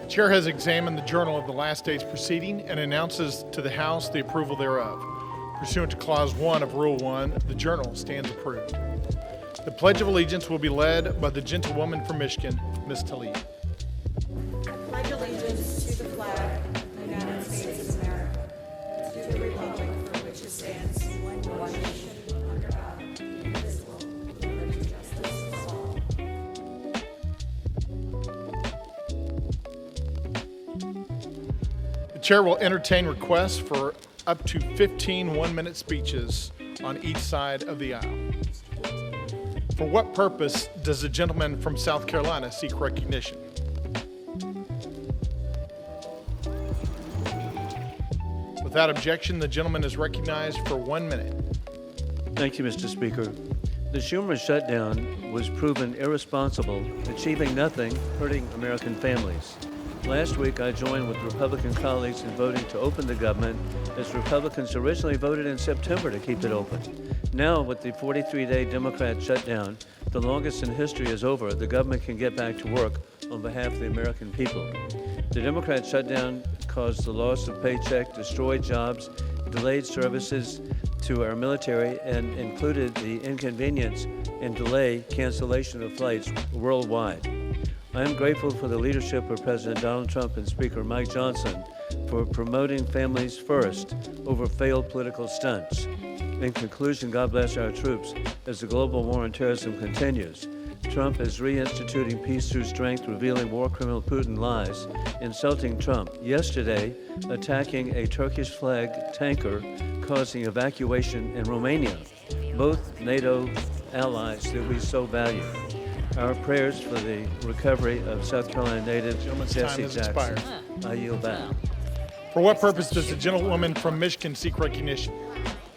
The chair has examined the journal of the last day's proceeding and announces to the House the approval thereof. Pursuant to Clause 1 of Rule 1, the journal stands approved. The Pledge of Allegiance will be led by the gentlewoman from Michigan, Ms. Tlaib. Pledge allegiance to the flag of the United States of America, to the republic for which it stands, one nation, under God, indivisible, with liberty and justice for all. The chair will entertain requests for up to 15 one-minute speeches on each side of the aisle. For what purpose does the gentleman from South Carolina seek recognition? Without objection, the gentleman is recognized for 1 minute. Thank you, Mr. Speaker. The Schumer shutdown was proven irresponsible, achieving nothing, hurting American families. Last week, I joined with Republican colleagues in voting to open the government, as Republicans originally voted in September to keep it open. Now, with the 43-day Democrat shutdown, the longest in history is over. The government can get back to work on behalf of the American people. The Democrat shutdown caused the loss of paycheck, destroyed jobs, delayed services to our military, and included the inconvenience and delay cancellation of flights worldwide. I am grateful for the leadership of President Donald Trump and Speaker Mike Johnson for promoting families first over failed political stunts. In conclusion, God bless our troops as the global war on terrorism continues. Trump is reinstituting peace through strength, revealing war criminal Putin lies, insulting Trump. Yesterday, attacking a Turkish flag tanker, causing evacuation in Romania, both NATO allies that we so value. Our prayers for the recovery of South Carolina native Jesse Jackson. I yield back. For what purpose does the gentlewoman from Michigan seek recognition?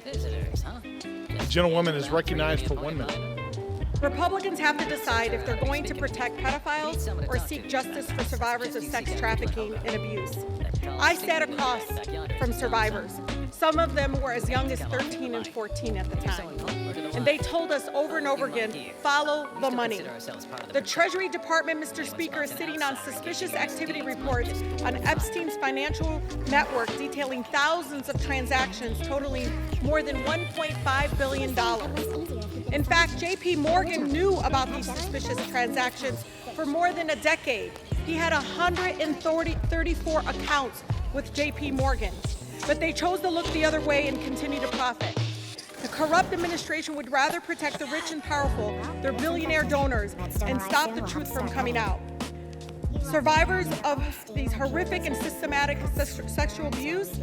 The gentlewoman is recognized for 1 minute. Republicans have to decide if they're going to protect pedophiles or seek justice for survivors of sex trafficking and abuse. I sat across from survivors. Some of them were as young as 13 and 14 at the time. And they told us over and over again, follow the money. The Treasury Department, Mr. Speaker, is sitting on suspicious activity reports on Epstein's financial network detailing thousands of transactions totaling more than $1.5 billion. In fact, JP Morgan knew about these suspicious transactions for more than a decade. He had 134 accounts with JP Morgan, but they chose to look the other way and continue to profit. The corrupt administration would rather protect the rich and powerful, their billionaire donors, and stop the truth from coming out. Survivors of these horrific and systematic sexual abuse,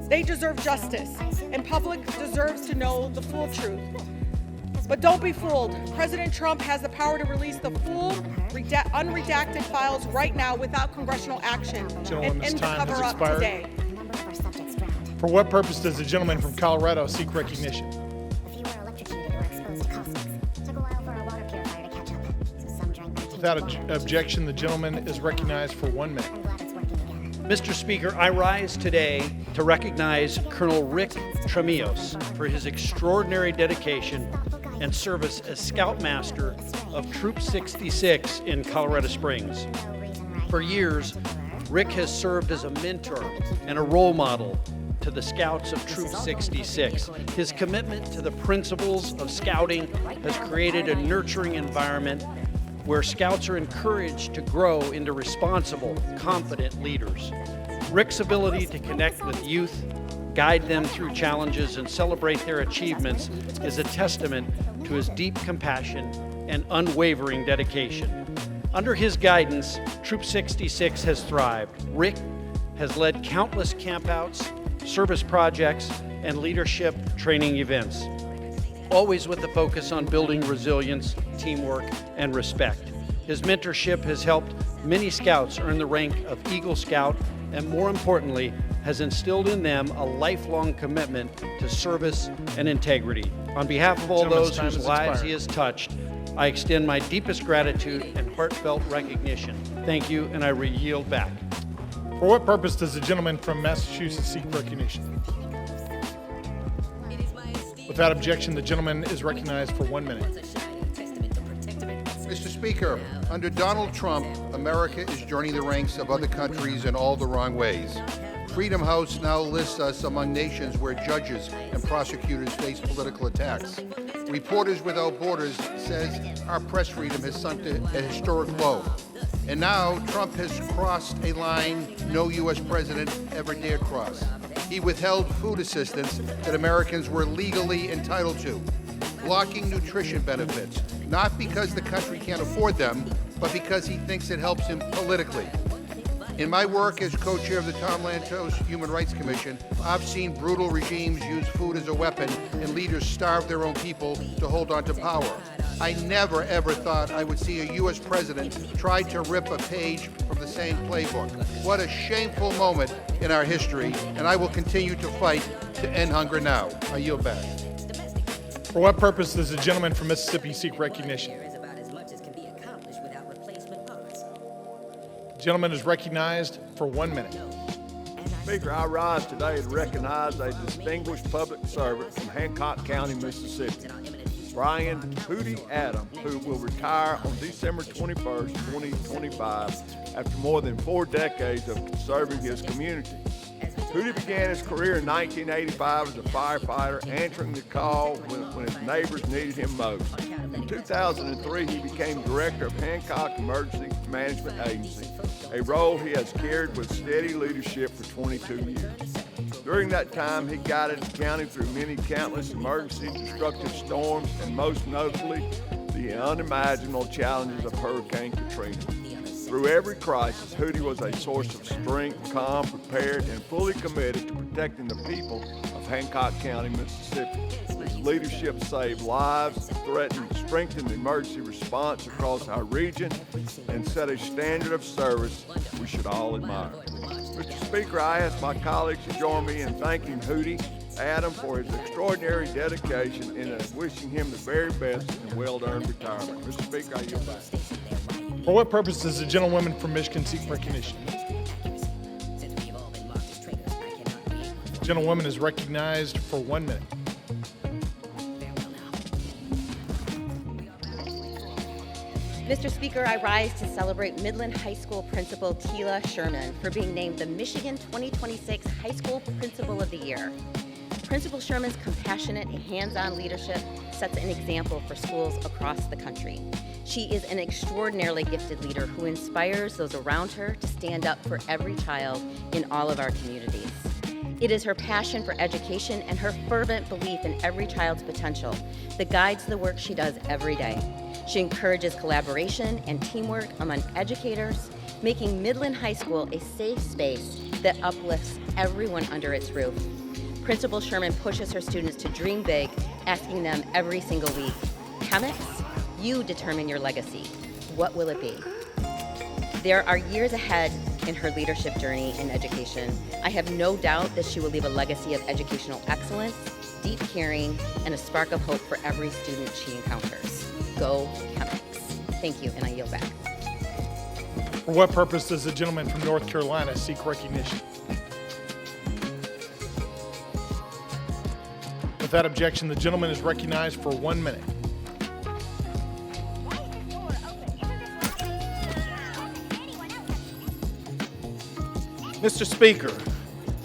they deserve justice, and public deserves to know the full truth. But don't be fooled. President Trump has the power to release the full, unredacted files right now without congressional action and end the cover-up today. For what purpose does the gentleman from Colorado seek recognition? Without objection, the gentleman is recognized for 1 minute. Mr. Speaker, I rise today to recognize Colonel Rick Tremillos for his extraordinary dedication and service as Scoutmaster of Troop 66 in Colorado Springs. For years, Rick has served as a mentor and a role model to the Scouts of Troop 66. His commitment to the principles of Scouting has created a nurturing environment where Scouts are encouraged to grow into responsible, confident leaders. Rick's ability to connect with youth, guide them through challenges, and celebrate their achievements is a testament to his deep compassion and unwavering dedication. Under his guidance, Troop 66 has thrived. Rick has led countless campouts, service projects, and leadership training events, always with the focus on building resilience, teamwork, and respect. His mentorship has helped many Scouts earn the rank of Eagle Scout, and more importantly, has instilled in them a lifelong commitment to service and integrity. On behalf of all those whose lives he has touched, I extend my deepest gratitude and heartfelt recognition. Thank you, and I yield back. For what purpose does the gentleman from Massachusetts seek recognition? Without objection, the gentleman is recognized for 1 minute. Mr. Speaker, Under Donald Trump, America is joining the ranks of other countries in all the wrong ways. Freedom House now lists us among nations where judges and prosecutors face political attacks. Reporters Without Borders says our press freedom has sunk to a historic low. And now Trump has crossed a line no U.S. president ever dared cross. He withheld food assistance that Americans were legally entitled to, blocking nutrition benefits, not because the country can't afford them, but because he thinks it helps him politically. In my work as co-chair of the Tom Lantos Human Rights Commission, I've seen brutal regimes use food as a weapon and leaders starve their own people to hold on to power. I never, ever thought I would see a U.S. president try to rip a page from the same playbook. What a shameful moment in our history, and I will continue to fight to end hunger now. I yield back. For what purpose does the gentleman from Mississippi seek recognition? The gentleman is recognized for 1 minute. Speaker, I rise today to recognize a distinguished public servant from Hancock County, Mississippi, Brian Hootie Adam, who will retire on December 21st, 2025, after more than 4 decades of serving his community. Hootie began his career in 1985 as a firefighter, answering the call when his neighbors needed him most. In 2003, he became director of Hancock Emergency Management Agency, a role he has carried with steady leadership for 22 years. During that time, he guided the county through many countless emergency destructive storms, and most notably, the unimaginable challenges of Hurricane Katrina. Through every crisis, Hootie was a source of strength, calm, prepared, and fully committed to protecting the people of Hancock County, Mississippi. His leadership saved lives, strengthened the emergency response across our region, and set a standard of service we should all admire. Mr. Speaker, I ask my colleagues to join me in thanking Hootie Adam for his extraordinary dedication and wishing him the very best and well-earned retirement. Mr. Speaker, I yield back. For what purpose does the gentlewoman from Michigan seek recognition? The gentlewoman is recognized for 1 minute. Mr. Speaker, I rise to celebrate Midland High School Principal Tila Sherman for being named the Michigan 2026 High School Principal of the Year. Principal Sherman's compassionate and hands-on leadership sets an example for schools across the country. She is an extraordinarily gifted leader who inspires those around her to stand up for every child in all of our communities. It is her passion for education and her fervent belief in every child's potential that guides the work she does every day. She encourages collaboration and teamwork among educators, making Midland High School a safe space that uplifts everyone under its roof. Principal Sherman pushes her students to dream big, asking them every single week, "Chemics, you determine your legacy. What will it be?" There are years ahead in her leadership journey in education. I have no doubt that she will leave a legacy of educational excellence, deep caring, and a spark of hope for every student she encounters. Go Chemics. Thank you, and I yield back. For what purpose does the gentleman from North Carolina seek recognition? Without objection, the gentleman is recognized for 1 minute. Mr. Speaker,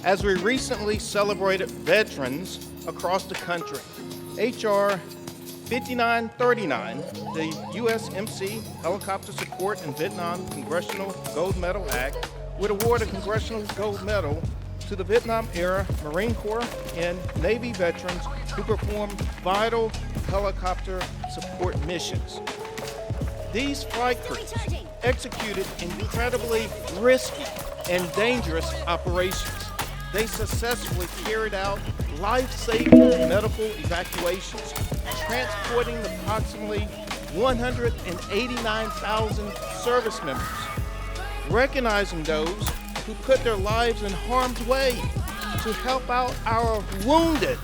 as we recently celebrated veterans across the country, H.R. 5939, the USMC Helicopter Support in Vietnam Congressional Gold Medal Act, would award a Congressional Gold Medal to the Vietnam-era Marine Corps and Navy veterans who performed vital helicopter support missions. These flight crews executed incredibly risky and dangerous operations. They successfully carried out life-saving medical evacuations, transporting approximately 189,000 service members. Recognizing those who put their lives in harm's way to help out our wounded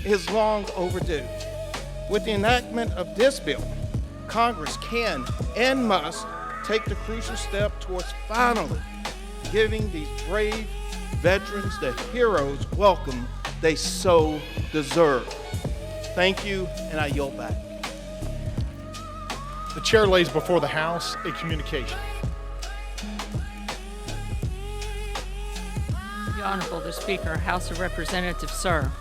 is long overdue. With the enactment of this bill, Congress can and must take the crucial step towards finally giving these brave veterans the heroes welcome they so deserve. Thank you, and I yield back. The chair lays before the House a communication. The Honorable the Speaker, House of Representatives, sir.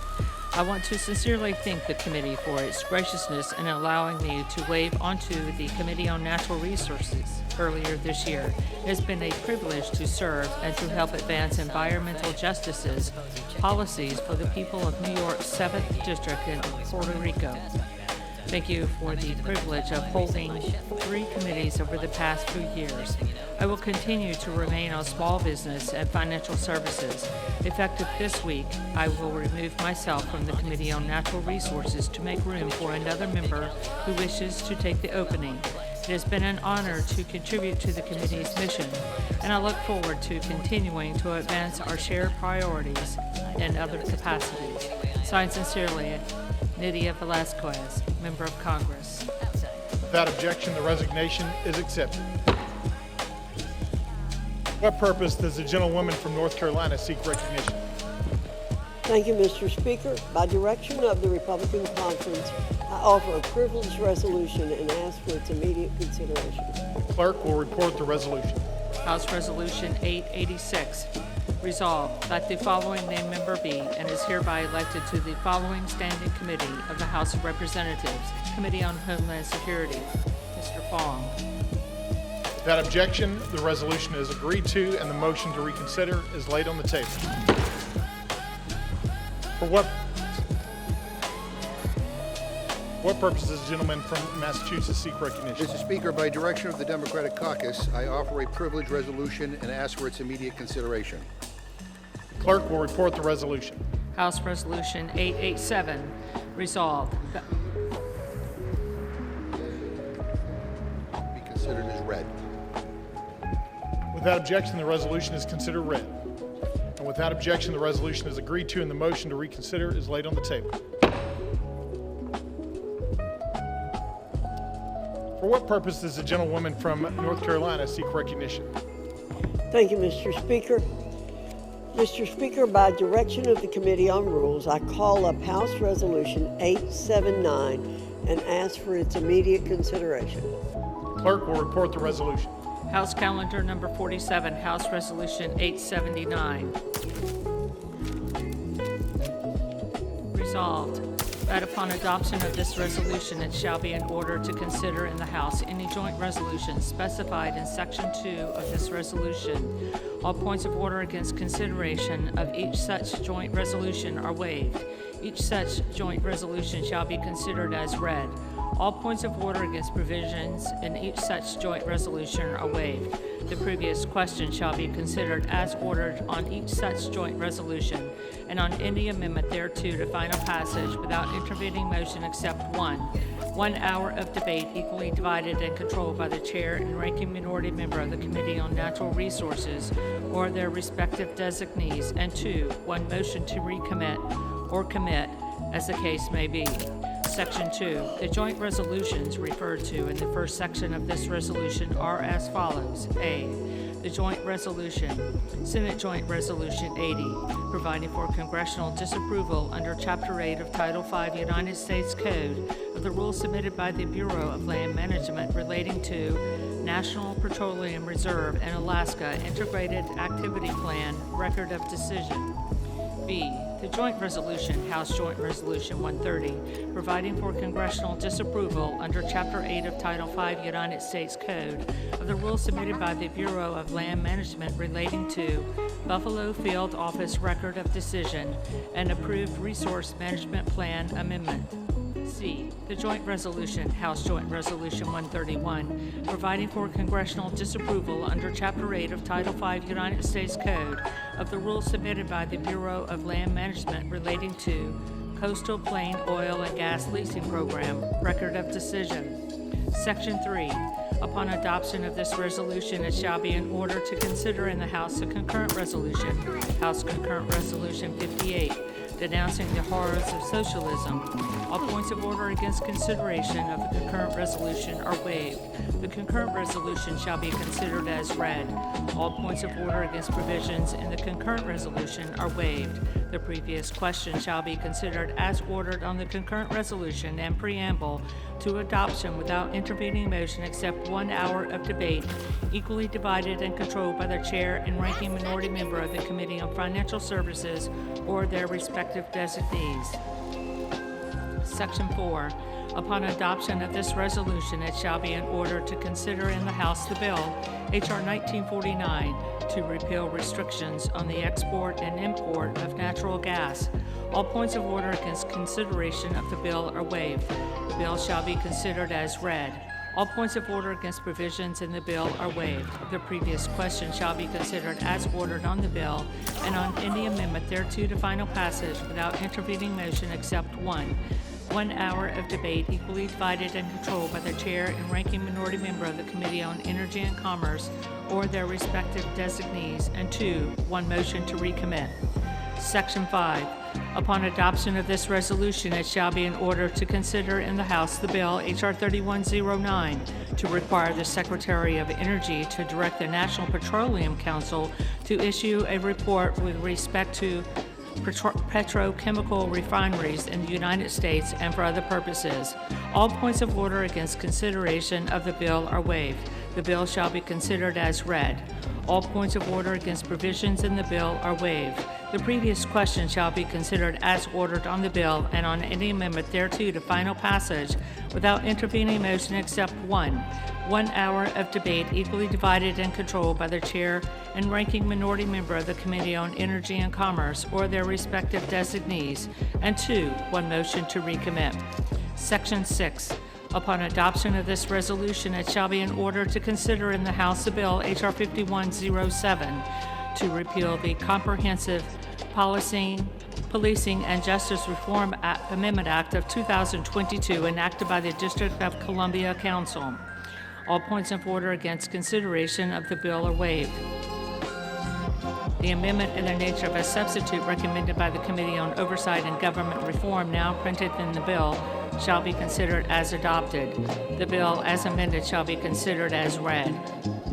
I want to sincerely thank the committee for its graciousness in allowing me to waive onto the Committee on Natural Resources earlier this year. It has been a privilege to serve and to help advance environmental justices policies for the people of New York's 7th District in Puerto Rico. Thank you for the privilege of holding 3 committees over the past few years. I will continue to remain on small business and financial services. Effective this week, I will remove myself from the Committee on Natural Resources to make room for another member who wishes to take the opening. It has been an honor to contribute to the committee's mission, and I look forward to continuing to advance our shared priorities in other capacities. Signed sincerely, Nydia Velasquez, Member of Congress. Without objection, the resignation is accepted. What purpose does the gentlewoman from North Carolina seek recognition? Thank you, Mr. Speaker. By direction of the Republican Conference, I offer a privileged resolution and ask for its immediate consideration. Clerk will report the resolution. House Resolution 886. Resolved that the following named member be and is hereby elected to the following standing committee of the House of Representatives, Committee on Homeland Security. Mr. Fong. Without objection, the resolution is agreed to and the motion to reconsider is laid on the table. For what purpose does the gentleman from Massachusetts seek recognition? Mr. Speaker, by direction of the Democratic Caucus, I offer a privileged resolution and ask for its immediate consideration. Clerk will report the resolution. House Resolution 887. Resolved. Be considered as read. Without objection, the resolution is considered read. And without objection, the resolution is agreed to and the motion to reconsider is laid on the table. For what purpose does the gentlewoman from North Carolina seek recognition? Thank you, Mr. Speaker. Mr. Speaker, by direction of the Committee on Rules, I call up House Resolution 879 and ask for its immediate consideration. Clerk will report the resolution. House Calendar Number 47, House Resolution 879. Resolved that upon adoption of this resolution, it shall be in order to consider in the House any joint resolution specified in Section 2 of this resolution. All points of order against consideration of each such joint resolution are waived. Each such joint resolution shall be considered as read. All points of order against provisions in each such joint resolution are waived. The previous question shall be considered as ordered on each such joint resolution and on any amendment thereto to final passage without intervening motion except one. 1 hour of debate equally divided and controlled by the chair and ranking minority member of the Committee on Natural Resources or their respective designees, and 2, 1 motion to recommit or commit as the case may be. Section 2. The joint resolutions referred to in the first section of this resolution are as follows. A. The joint resolution, Senate Joint Resolution 80, providing for congressional disapproval under Chapter 8 of Title 5 United States Code of the rules submitted by the Bureau of Land Management relating to National Petroleum Reserve and Alaska Integrated Activity Plan Record of Decision. B. The joint resolution, House Joint Resolution 130, providing for congressional disapproval under Chapter 8 of Title 5 United States Code of the rules submitted by the Bureau of Land Management relating to Buffalo Field Office Record of Decision and approved Resource Management Plan Amendment. C. The joint resolution, House Joint Resolution 131, providing for congressional disapproval under Chapter 8 of Title 5 United States Code of the rules submitted by the Bureau of Land Management relating to Coastal Plain Oil and Gas Leasing Program, Record of Decision. Section 3. Upon adoption of this resolution, it shall be in order to consider in the House a concurrent resolution, House Concurrent Resolution 58, denouncing the horrors of socialism. All points of order against consideration of the concurrent resolution are waived. The concurrent resolution shall be considered as read. All points of order against provisions in the concurrent resolution are waived. The previous question shall be considered as ordered on the concurrent resolution and preamble to adoption without intervening motion except 1 hour of debate, equally divided and controlled by the chair and ranking minority member of the Committee on Financial Services or their respective designees. Section 4. Upon adoption of this resolution, it shall be in order to consider in the House the bill, H.R. 1949, to repeal restrictions on the export and import of natural gas. All points of order against consideration of the bill are waived. The bill shall be considered as read. All points of order against provisions in the bill are waived. The previous question shall be considered as ordered on the bill and on any amendment thereto to final passage without intervening motion except 1 hour of debate equally divided and controlled by the chair and ranking minority member of the Committee on Energy and Commerce or their respective designees, and 2, 1 motion to recommit. Section 5. Upon adoption of this resolution, it shall be in order to consider in the House the bill H.R. 3109 to require the Secretary of Energy to direct the National Petroleum Council to issue a report with respect to petrochemical refineries in the United States and for other purposes. All points of order against consideration of the bill are waived. The bill shall be considered as read. All points of order against provisions in the bill are waived. The previous question shall be considered as ordered on the bill and on any amendment thereto to final passage without intervening motion except 1 hour of debate equally divided and controlled by the chair and ranking minority member of the Committee on Energy and Commerce or their respective designees, and 2, 1 motion to recommit. Section 6. Upon adoption of this resolution, it shall be in order to consider in the House the bill H.R. 5107 to repeal the Comprehensive Policing and Justice Reform Amendment Act of 2022 enacted by the District of Columbia Council. All points of order against consideration of the bill are waived. The amendment in the nature of a substitute recommended by the Committee on Oversight and Government Reform, now printed in the bill, shall be considered as adopted. The bill as amended shall be considered as read.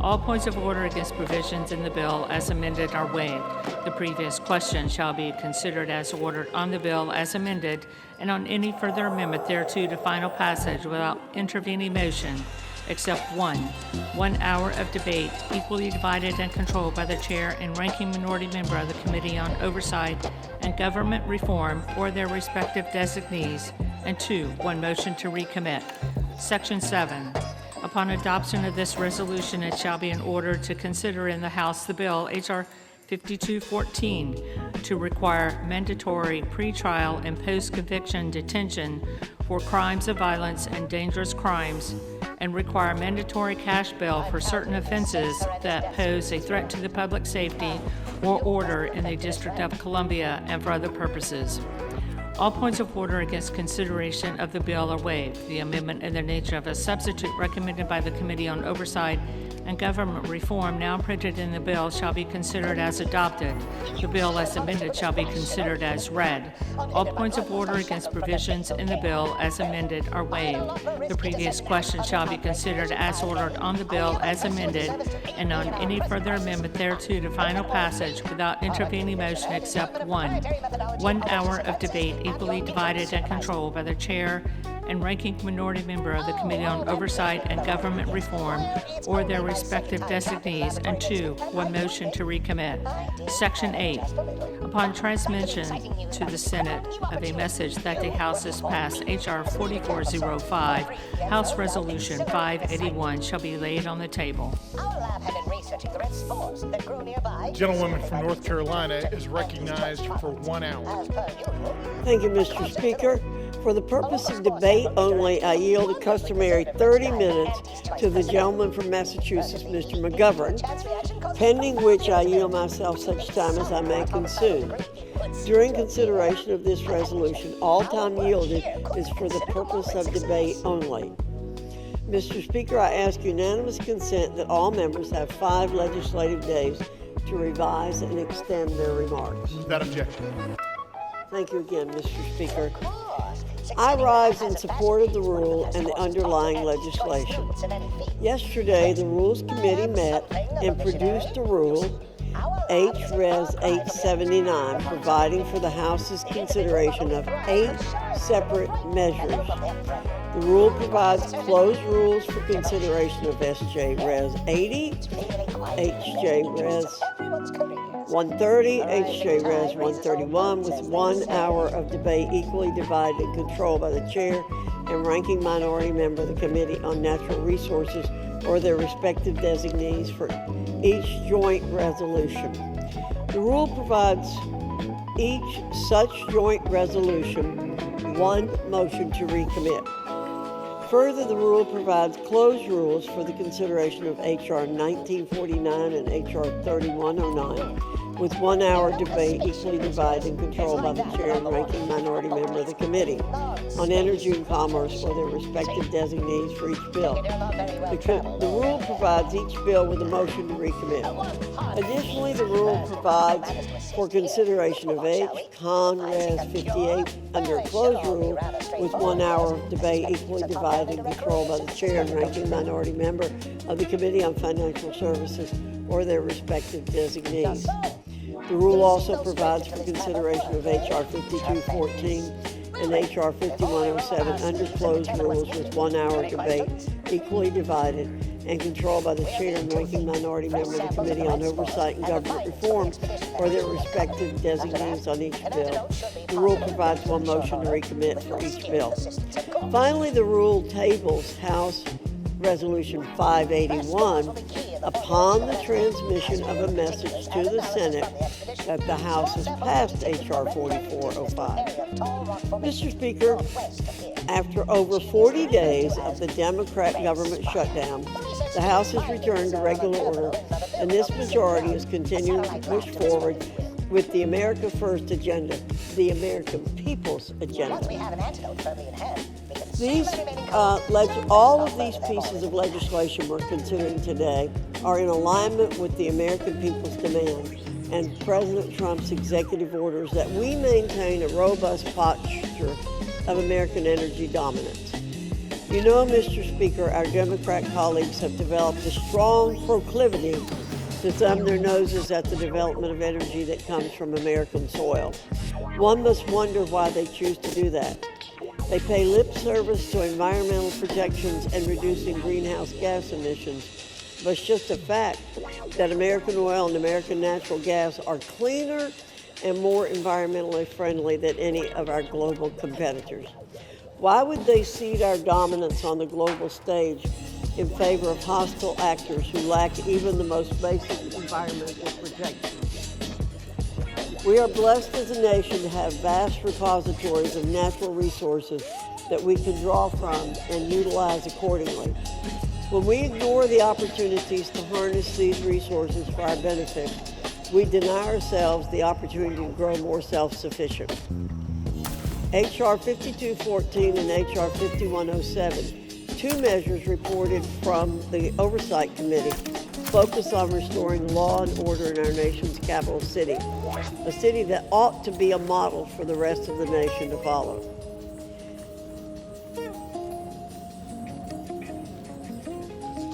All points of order against provisions in the bill as amended are waived. The previous question shall be considered as ordered on the bill as amended and on any further amendment thereto to final passage without intervening motion, except 1 hour of debate equally divided and controlled by the chair and ranking minority member of the Committee on Oversight and Government Reform or their respective designees, and 2, 1 motion to recommit. Section 7. Upon adoption of this resolution, it shall be in order to consider in the House the bill H.R. 5214 to require mandatory pretrial and post-conviction detention for crimes of violence and dangerous crimes and require mandatory cash bail for certain offenses that pose a threat to the public safety or order in the District of Columbia and for other purposes. All points of order against consideration of the bill are waived. The amendment in the nature of a substitute recommended by the Committee on Oversight and Government Reform, now printed in the bill, shall be considered as adopted. The bill as amended shall be considered as read. All points of order against provisions in the bill as amended are waived. The previous question shall be considered as ordered on the bill as amended and on any further amendment thereto to final passage without intervening motion except 1 hour of debate equally divided and controlled by the chair and ranking minority member of the Committee on Oversight and Government Reform or their respective designees, and 2, 1 motion to recommit. Section 8. Upon transmission to the Senate of a message that the House has passed H.R. 4405, House Resolution 581 shall be laid on the table. Gentlewoman from North Carolina is recognized for 1 hour. Thank you, Mr. Speaker. For the purpose of debate only, I yield the customary 30 minutes to the gentleman from Massachusetts, Mr. McGovern, pending which I yield myself such time as I may consume. During consideration of this resolution, all time yielded is for the purpose of debate only. Mr. Speaker, I ask unanimous consent that all members have 5 legislative days to revise and extend their remarks. Without objection. Thank you again, Mr. Speaker. I rise in support of the rule and the underlying legislation. Yesterday, the Rules Committee met and produced a rule H-Res 879, providing for the House's consideration of 8 separate measures. The rule provides closed rules for consideration of SJ-Res 80, HJ-Res 130, HJ-Res 131, with 1 hour of debate equally divided and controlled by the chair and ranking minority member of the Committee on Natural Resources or their respective designees for each joint resolution. The rule provides each such joint resolution 1 motion to recommit. Further, the rule provides closed rules for the consideration of H.R. 1949 and H.R. 3109, with 1 hour debate equally divided and controlled by the chair and ranking minority member of the Committee on Energy and Commerce for their respective designees for each bill. The rule provides each bill with a motion to recommit. Additionally, the rule provides for consideration of H. Con. Res. 58 under a closed rule with 1 hour of debate equally divided and controlled by the chair and ranking minority member of the Committee on Financial Services or their respective designees. The rule also provides for consideration of H.R. 5214 and H.R. 5107 under closed rules with 1 hour debate equally divided and controlled by the chair and ranking minority member of the Committee on Oversight and Government Reform or their respective designees on each bill. The rule provides 1 motion to recommit for each bill. Finally, the rule tables House Resolution 581 upon the transmission of a message to the Senate that the House has passed H.R. 4405. Mr. Speaker, after over 40 days of the Democrat government shutdown, the House has returned to regular order, and this majority is continuing to push forward with the America First agenda, the American people's agenda. All of these pieces of legislation we're considering today are in alignment with the American people's demand and President Trump's executive orders that we maintain a robust posture of American energy dominance. You know, Mr. Speaker, our Democrat colleagues have developed a strong proclivity to thumb their noses at the development of energy that comes from American soil. One must wonder why they choose to do that. They pay lip service to environmental protections and reducing greenhouse gas emissions, but it's just a fact that American oil and American natural gas are cleaner and more environmentally friendly than any of our global competitors. Why would they cede our dominance on the global stage in favor of hostile actors who lack even the most basic environmental protections? We are blessed as a nation to have vast repositories of natural resources that we can draw from and utilize accordingly. When we ignore the opportunities to harness these resources for our benefit, we deny ourselves the opportunity to grow more self-sufficient. H.R. 5214 and H.R. 5107, 2 measures reported from the Oversight Committee, focus on restoring law and order in our nation's capital city, a city that ought to be a model for the rest of the nation to follow.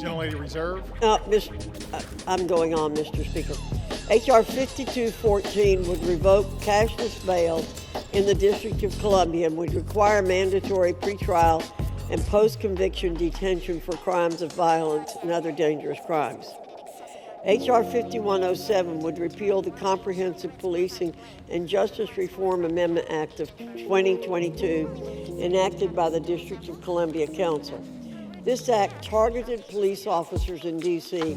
Gentlelady reserve. I'm going on, Mr. Speaker. H.R. 5214 would revoke cashless bail in the District of Columbia and would require mandatory pretrial and post-conviction detention for crimes of violence and other dangerous crimes. H.R. 5107 would repeal the Comprehensive Policing and Justice Reform Amendment Act of 2022 enacted by the District of Columbia Council. This act targeted police officers in D.C.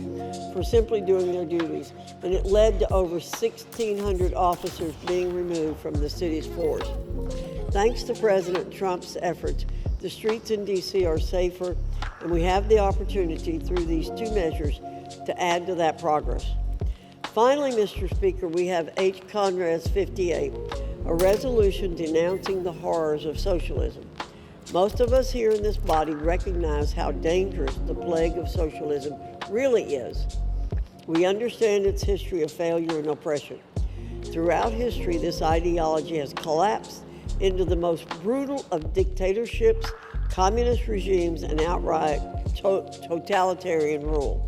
for simply doing their duties, and it led to over 1,600 officers being removed from the city's force. Thanks to President Trump's efforts, the streets in D.C. are safer, and we have the opportunity through these 2 measures to add to that progress. Finally, Mr. Speaker, we have H. Con. Res. 58, a resolution denouncing the horrors of socialism. Most of us here in this body recognize how dangerous the plague of socialism really is. We understand its history of failure and oppression. Throughout history, this ideology has collapsed into the most brutal of dictatorships, communist regimes, and outright totalitarian rule.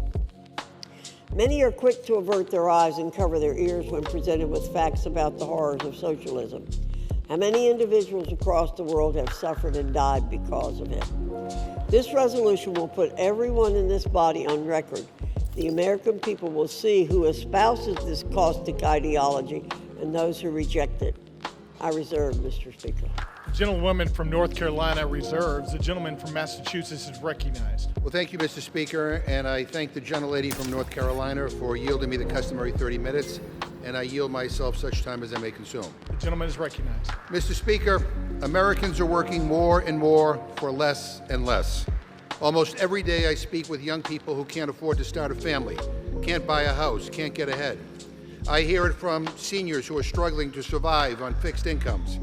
Many are quick to avert their eyes and cover their ears when presented with facts about the horrors of socialism. How many individuals across the world have suffered and died because of it? This resolution will put everyone in this body on record. The American people will see who espouses this caustic ideology and those who reject it. I reserve, Mr. Speaker. The gentlewoman from North Carolina reserves. The gentleman from Massachusetts is recognized. Well, thank you, Mr. Speaker, and I thank the gentlelady from North Carolina for yielding me the customary 30 minutes, and I yield myself such time as I may consume. The gentleman is recognized. Mr. Speaker, Americans are working more and more for less and less. Almost every day I speak with young people who can't afford to start a family, can't buy a house, can't get ahead. I hear it from seniors who are struggling to survive on fixed incomes.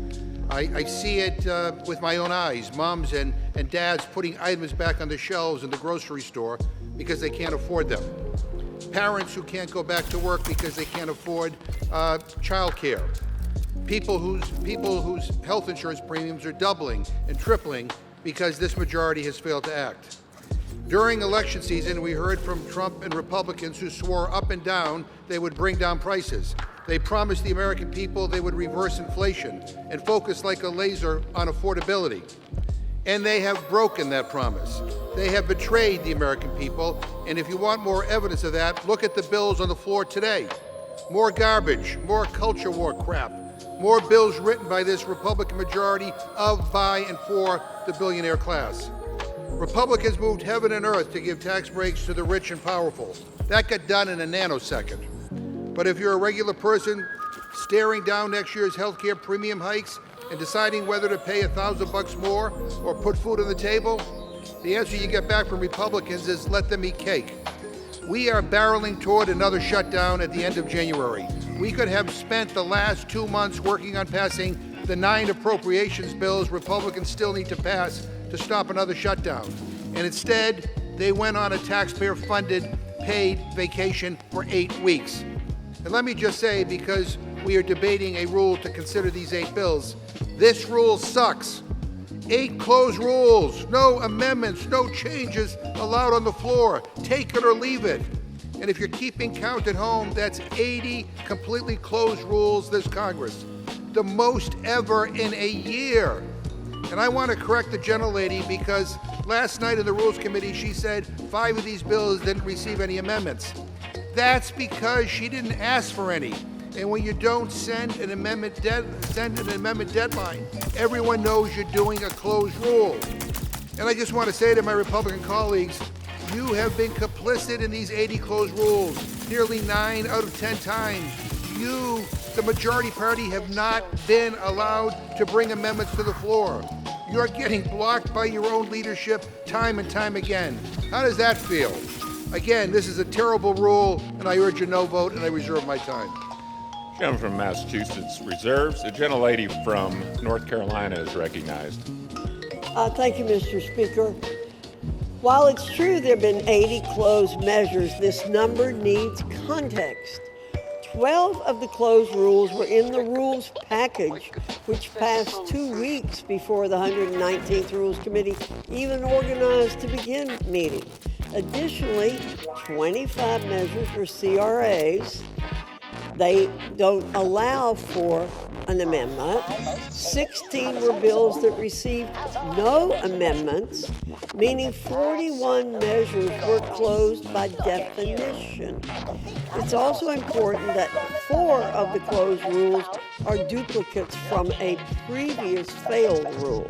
I see it with my own eyes, moms and dads putting items back on the shelves in the grocery store because they can't afford them. Parents who can't go back to work because they can't afford child care. People whose health insurance premiums are doubling and tripling because this majority has failed to act. During election season, we heard from Trump and Republicans who swore up and down they would bring down prices. They promised the American people they would reverse inflation and focus like a laser on affordability. And they have broken that promise. They have betrayed the American people, and if you want more evidence of that, look at the bills on the floor today. More garbage, more culture war crap, more bills written by this Republican majority of, by, and for the billionaire class. Republicans moved heaven and earth to give tax breaks to the rich and powerful. That got done in a nanosecond. But if you're a regular person staring down next year's health care premium hikes and deciding whether to pay $1,000 more or put food on the table, the answer you get back from Republicans is let them eat cake. We are barreling toward another shutdown at the end of January. We could have spent the last 2 months working on passing the 9 appropriations bills Republicans still need to pass to stop another shutdown. And instead, they went on a taxpayer-funded paid vacation for 8 weeks. And let me just say, because we are debating a rule to consider these 8 bills, this rule sucks. 8 closed rules, no amendments, no changes allowed on the floor. Take it or leave it. And if you're keeping count at home, that's 80 completely closed rules this Congress. The most ever in a year. And I want to correct the gentlelady because last night in the Rules Committee she said 5 of these bills didn't receive any amendments. That's because she didn't ask for any. And when you don't send an amendment deadline, everyone knows you're doing a closed rule. And I just want to say to my Republican colleagues, you have been complicit in these 80 closed rules, nearly 9 out of 10 times. You, the majority party, have not been allowed to bring amendments to the floor. You're getting blocked by your own leadership time and time again. How does that feel? Again, this is a terrible rule, and I urge a no vote, and I reserve my time. Gentleman from Massachusetts reserves. The gentlelady from North Carolina is recognized. Thank you, Mr. Speaker. While it's true there have been 80 closed measures, this number needs context. 12 of the closed rules were in the rules package, which passed 2 weeks before the 119th Rules Committee even organized to begin meeting. Additionally, 25 measures were CRAs. They don't allow for an amendment. 16 were bills that received no amendments, meaning 41 measures were closed by definition. It's also important that 4 of the closed rules are duplicates from a previous failed rule.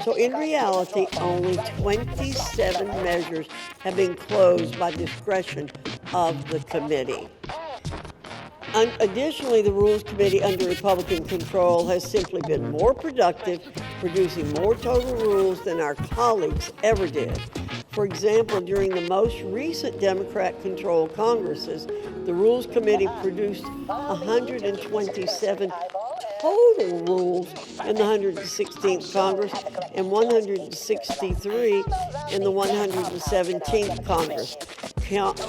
So in reality, only 27 measures have been closed by discretion of the committee. Additionally, the Rules Committee under Republican control has simply been more productive, producing more total rules than our colleagues ever did. For example, during the most recent Democrat-controlled Congresses, the Rules Committee produced 127 total rules in the 116th Congress and 163 in the 117th Congress.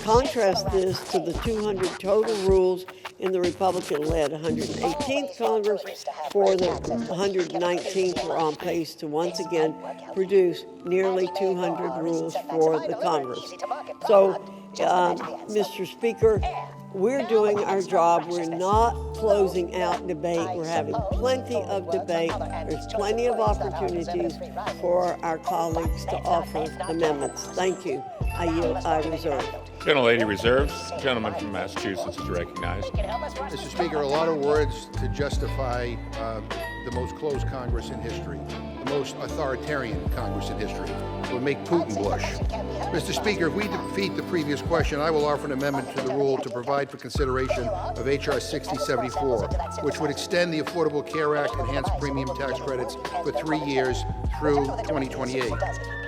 Contrast this to the 200 total rules in the Republican-led 118th Congress. For the 119th, we're on pace to once again produce nearly 200 rules for the Congress. So Mr. Speaker, we're doing our job. We're not closing out debate. We're having plenty of debate. There's plenty of opportunities for our colleagues to offer amendments. Thank you. I yield. I reserve. Gentlelady reserves. The gentleman from Massachusetts is recognized. Mr. Speaker, a lot of words to justify the most closed Congress in history, the most authoritarian Congress in history. It would make Putin blush. Mr. Speaker, if we defeat the previous question, I will offer an amendment to the rule to provide for consideration of H.R. 6074, which would extend the Affordable Care Act enhanced premium tax credits for 3 years through 2028.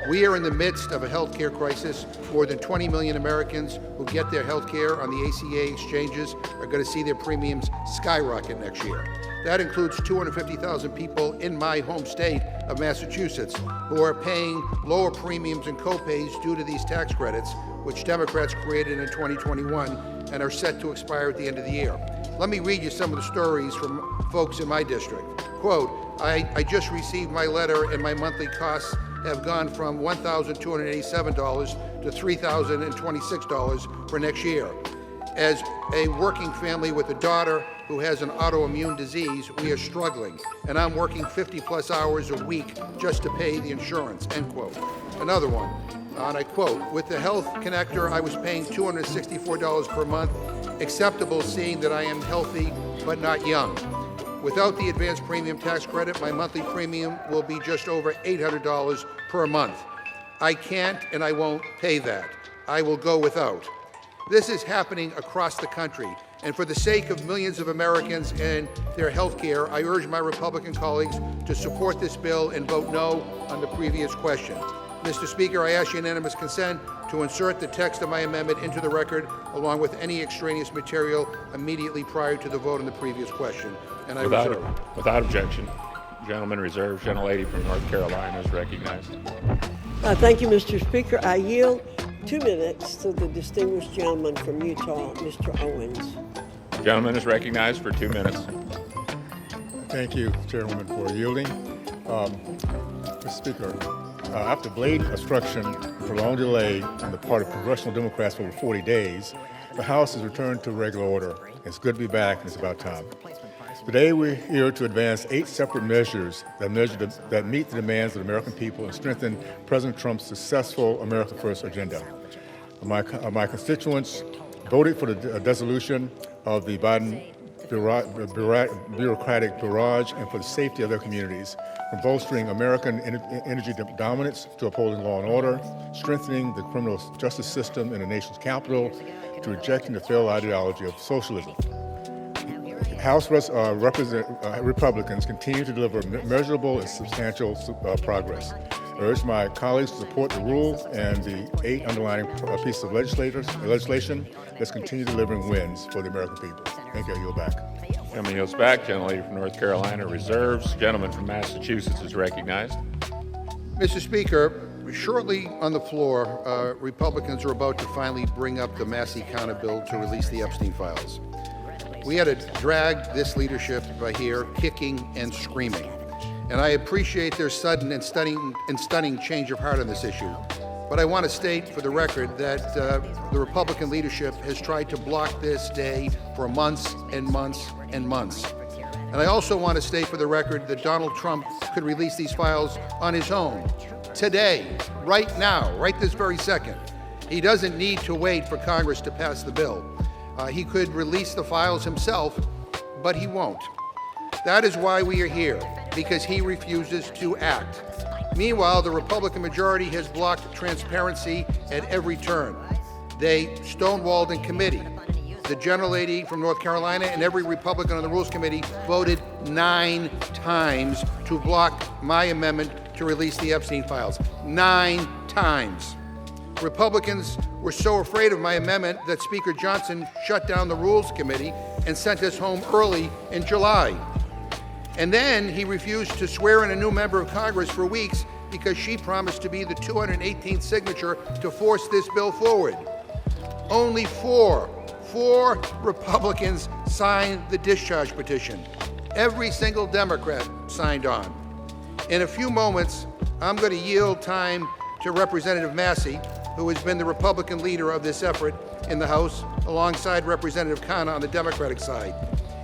We are in the midst of a health care crisis. More than 20 million Americans who get their health care on the ACA exchanges are going to see their premiums skyrocket next year. That includes 250,000 people in my home state of Massachusetts who are paying lower premiums and co-pays due to these tax credits, which Democrats created in 2021 and are set to expire at the end of the year. Let me read you some of the stories from folks in my district. Quote, I just received my letter and my monthly costs have gone from $1,287 to $3,026 for next year. As a working family with a daughter who has an autoimmune disease, we are struggling, and I'm working 50-plus hours a week just to pay the insurance, end quote. Another one, and I quote, with the health connector, I was paying $264 per month, acceptable seeing that I am healthy but not young. Without the advanced premium tax credit, my monthly premium will be just over $800 per month. I can't and I won't pay that. I will go without. This is happening across the country, and for the sake of millions of Americans and their health care, I urge my Republican colleagues to support this bill and vote no on the previous question. Mr. Speaker, I ask unanimous consent to insert the text of my amendment into the record along with any extraneous material immediately prior to the vote on the previous question, and I reserve. Without objection. Gentleman reserved. Gentlelady from North Carolina is recognized. Thank you, Mr. Speaker. I yield 2 minutes to the distinguished gentleman from Utah, Mr. Owens. Gentleman is recognized for 2 minutes. Thank you, Chairwoman, for yielding. Mr. Speaker, after blatant obstruction and prolonged delay on the part of congressional Democrats for over 40 days, the House has returned to regular order. It's good to be back, and it's about time. Today, we're here to advance 8 separate measures that meet the demands of the American people and strengthen President Trump's successful America First agenda. My constituents voted for the dissolution of the Biden bureaucratic barrage and for the safety of their communities, from bolstering American energy dominance to upholding law and order, strengthening the criminal justice system in the nation's capital, to rejecting the failed ideology of socialism. House Republicans continue to deliver measurable and substantial progress. I urge my colleagues to support the rule and the 8 underlying pieces of legislation that's continue delivering wins for the American people. Thank you. I yield back. Gentleman yields back. Gentlelady from North Carolina reserves. Gentleman from Massachusetts is recognized. Mr. Speaker, shortly on the floor, Republicans are about to finally bring up the Massey counter bill to release the Epstein files. We had to drag this leadership by here, kicking and screaming. And I appreciate their sudden and stunning change of heart on this issue. But I want to state for the record that the Republican leadership has tried to block this day for months and months and months. And I also want to state for the record that Donald Trump could release these files on his own, today, right now, right this very second. He doesn't need to wait for Congress to pass the bill. He could release the files himself, but he won't. That is why we are here, because he refuses to act. Meanwhile, the Republican majority has blocked transparency at every turn. They stonewalled in committee. The gentlelady from North Carolina and every Republican on the Rules Committee voted 9 times to block my amendment to release the Epstein files. 9 times. Republicans were so afraid of my amendment that Speaker Johnson shut down the Rules Committee and sent us home early in July. And then he refused to swear in a new member of Congress for weeks because she promised to be the 218th signature to force this bill forward. Only four Republicans signed the discharge petition. Every single Democrat signed on. In a few moments, I'm going to yield time to Representative Massey, who has been the Republican leader of this effort in the House, alongside Representative Khanna on the Democratic side.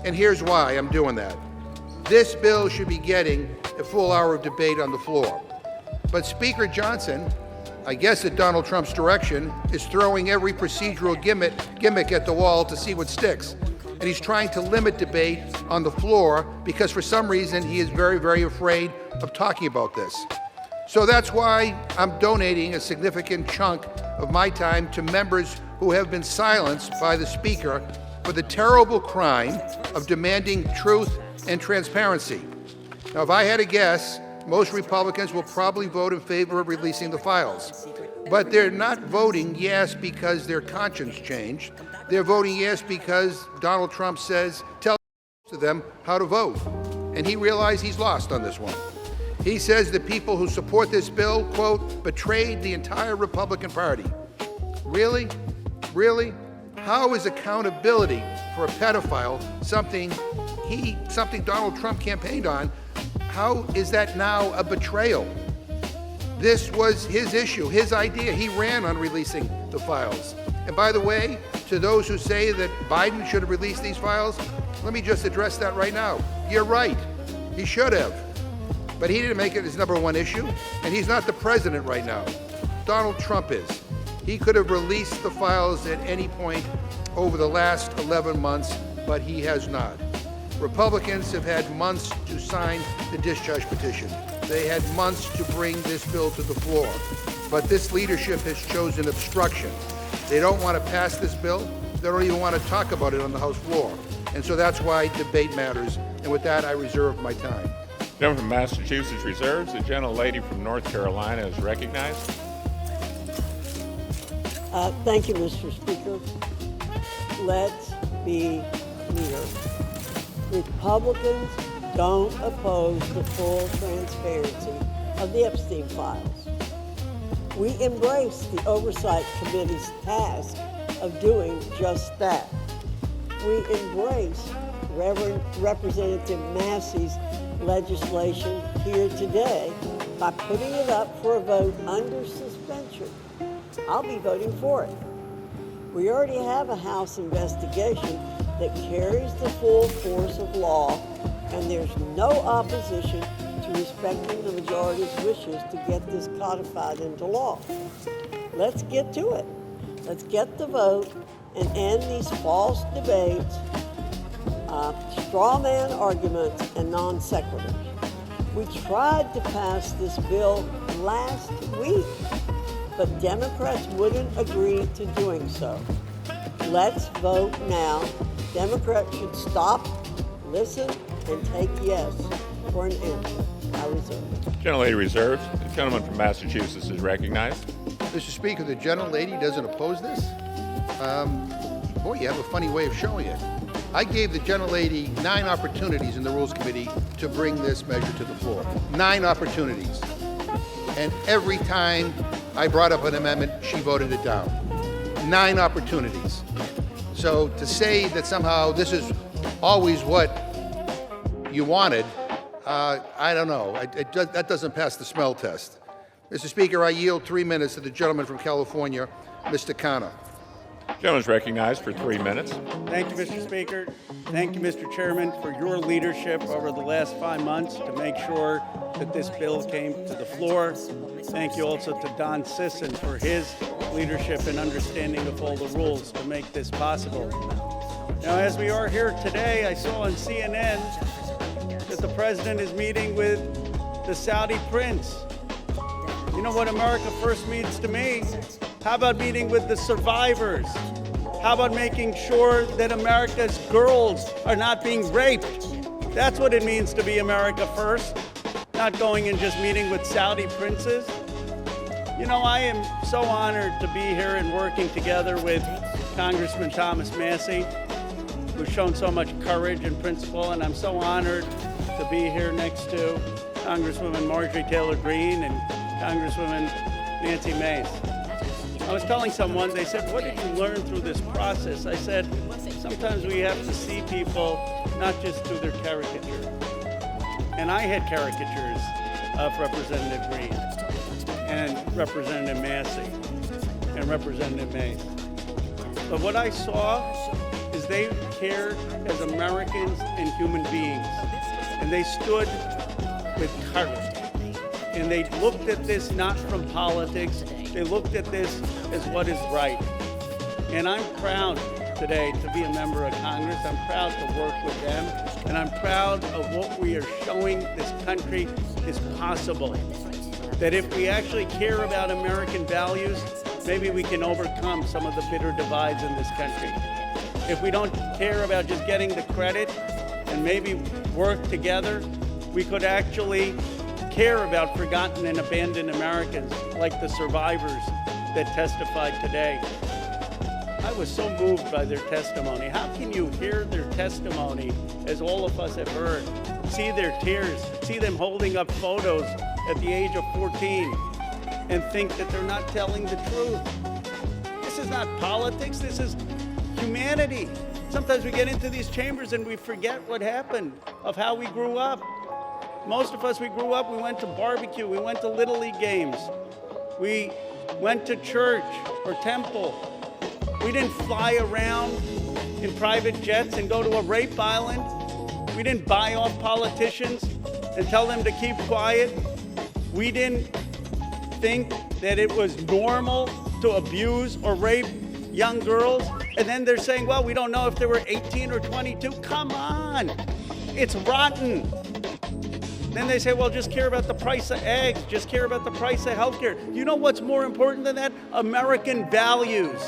And here's why I'm doing that. This bill should be getting a full hour of debate on the floor. But Speaker Johnson, I guess at Donald Trump's direction, is throwing every procedural gimmick at the wall to see what sticks. And he's trying to limit debate on the floor because for some reason he is very, very afraid of talking about this. So that's why I'm donating a significant chunk of my time to members who have been silenced by the Speaker for the terrible crime of demanding truth and transparency. Now, if I had to guess, most Republicans will probably vote in favor of releasing the files. But they're not voting yes because their conscience changed. They're voting yes because Donald Trump says, tell to them how to vote. And he realized he's lost on this one. He says the people who support this bill, quote, betrayed the entire Republican Party. Really? Really? How is accountability for a pedophile something Donald Trump campaigned on? How is that now a betrayal? This was his issue, his idea. He ran on releasing the files. And by the way, to those who say that Biden should have released these files, let me just address that right now. You're right. He should have. But he didn't make it his number one issue, and he's not the president right now. Donald Trump is. He could have released the files at any point over the last 11 months, but he has not. Republicans have had months to sign the discharge petition. They had months to bring this bill to the floor. But this leadership has chosen obstruction. They don't want to pass this bill. They don't even want to talk about it on the House floor. And so that's why debate matters. And with that, I reserve my time. The gentleman from Massachusetts reserves. The gentlelady from North Carolina is recognized. Thank you, Mr. Speaker. Let's be clear. Republicans don't oppose the full transparency of the Epstein files. We embrace the Oversight Committee's task of doing just that. We embrace Representative Massey's legislation here today by putting it up for a vote under suspension. I'll be voting for it. We already have a House investigation that carries the full force of law, and there's no opposition to respecting the majority's wishes to get this codified into law. Let's get to it. Let's get the vote and end these false debates, straw man arguments, and non sequiturs. We tried to pass this bill last week, but Democrats wouldn't agree to doing so. Let's vote now. Democrats should stop, listen, and take yes for an answer. I reserve. Gentlelady reserves. The gentleman from Massachusetts is recognized. Mr. Speaker, the gentlelady doesn't oppose this? Boy, you have a funny way of showing it. I gave the gentlelady 9 opportunities in the Rules Committee to bring this measure to the floor. 9 opportunities. And every time I brought up an amendment, she voted it down. 9 opportunities. So to say that somehow this is always what you wanted, I don't know. That doesn't pass the smell test. Mr. Speaker, I yield 3 minutes to the gentleman from California, Mr. Khanna. Gentleman is recognized for 3 minutes. Thank you, Mr. Speaker. Thank you, Mr. Chairman, for your leadership over the last 5 months to make sure that this bill came to the floor. Thank you also to Don Sisson for his leadership and understanding of all the rules to make this possible. Now, as we are here today, I saw on CNN that the president is meeting with the Saudi prince. You know what America First means to me? How about meeting with the survivors? How about making sure that America's girls are not being raped? That's what it means to be America First, not going and just meeting with Saudi princes. You know, I am so honored to be here and working together with Congressman Thomas Massey, who's shown so much courage and principle, and I'm so honored to be here next to Congresswoman Marjorie Taylor Greene and Congresswoman Nancy Mace. I was telling someone, they said, what did you learn through this process? I said, sometimes we have to see people not just through their caricature. And I had caricatures of Representative Greene and Representative Massey. and Representative Mays. But what I saw is they cared as Americans and human beings, and they stood with courage. And they looked at this not from politics, they looked at this as what is right. And I'm proud today to be a member of Congress. I'm proud to work with them, and I'm proud of what we are showing this country is possible. That if we actually care about American values, maybe we can overcome some of the bitter divides in this country. If we don't care about just getting the credit and maybe work together, we could actually care about forgotten and abandoned Americans like the survivors that testified today. I was so moved by their testimony. How can you hear their testimony, as all of us have heard, see their tears, see them holding up photos at the age of 14, and think that they're not telling the truth? This is not politics, this is humanity. Sometimes we get into these chambers and we forget what happened, of how we grew up. Most of us, we grew up, we went to barbecue, we went to Little League games, we went to church or temple. We didn't fly around in private jets and go to a rape island. We didn't buy off politicians and tell them to keep quiet. We didn't think that it was normal to abuse or rape young girls. And then they're saying, well, we don't know if they were 18 or 22. Come on, it's rotten. Then they say, well, just care about the price of eggs, just care about the price of healthcare. You know what's more important than that? American values.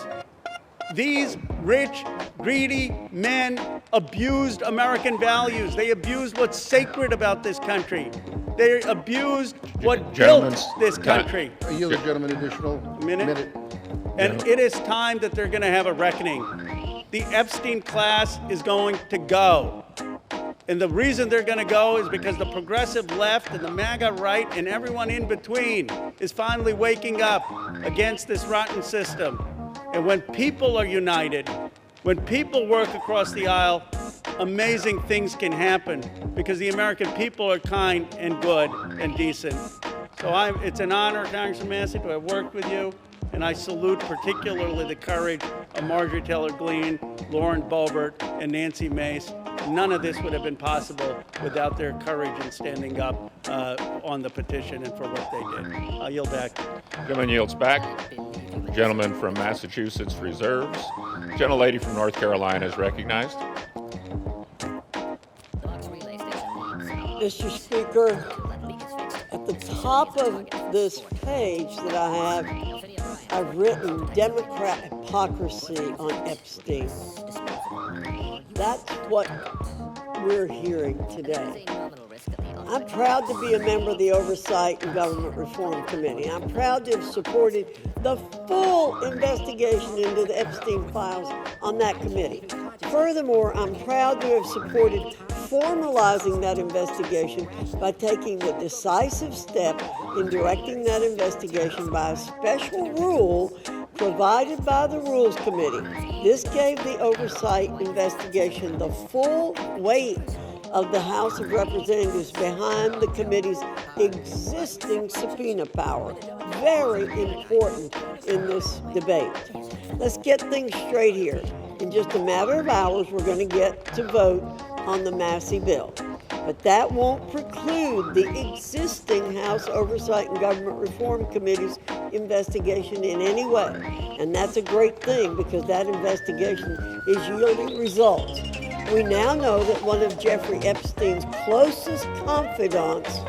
These rich, greedy men abused American values. They abused what's sacred about this country. They abused what built this country. I yield the gentleman additional minute. And it is time that they're going to have a reckoning. The Epstein class is going to go. And the reason they're going to go is because the progressive left and the MAGA right and everyone in between is finally waking up against this rotten system. And when people are united, when people work across the aisle, amazing things can happen because the American people are kind and good and decent. So it's an honor, Congressman Massey, to have worked with you. And I salute particularly the courage of Marjorie Taylor Greene, Lauren Boebert, and Nancy Mace. None of this would have been possible without their courage in standing up on the petition and for what they did. I'll yield back. Gentleman yields back. Gentleman from Massachusetts reserves. Gentlelady from North Carolina is recognized. Mr. Speaker, at the top of this page that I have, I've written Democrat hypocrisy on Epstein. That's what we're hearing today. I'm proud to be a member of the Oversight and Government Reform Committee. I'm proud to have supported the full investigation into the Epstein files on that committee. Furthermore, I'm proud to have supported formalizing that investigation by taking the decisive step in directing that investigation by a special rule provided by the Rules Committee. This gave the oversight investigation the full weight of the House of Representatives behind the committee's existing subpoena power. Very important in this debate. Let's get things straight here. In just a matter of hours, we're going to get to vote on the Massey bill. But that won't preclude the existing House Oversight and Government Reform Committee's investigation in any way. And that's a great thing because that investigation is yielding results. We now know that one of Jeffrey Epstein's closest confidants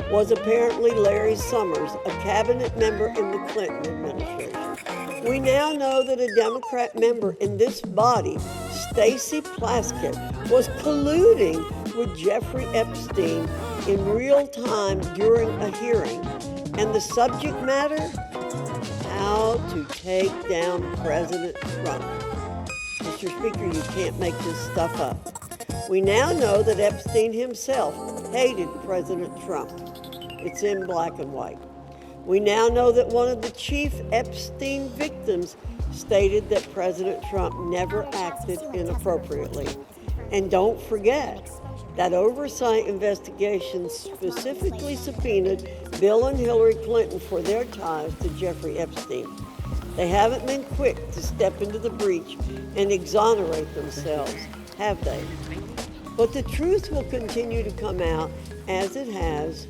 was apparently Larry Summers, a cabinet member in the Clinton administration. We now know that a Democrat member in this body, Stacey Plaskett, was colluding with Jeffrey Epstein in real time during a hearing. And the subject matter? How to take down President Trump. Mr. Speaker, you can't make this stuff up. We now know that Epstein himself hated President Trump. It's in black and white. We now know that one of the chief Epstein victims stated that President Trump never acted inappropriately. And don't forget, that oversight investigation specifically subpoenaed Bill and Hillary Clinton for their ties to Jeffrey Epstein. They haven't been quick to step into the breach and exonerate themselves, have they? But the truth will continue to come out as it has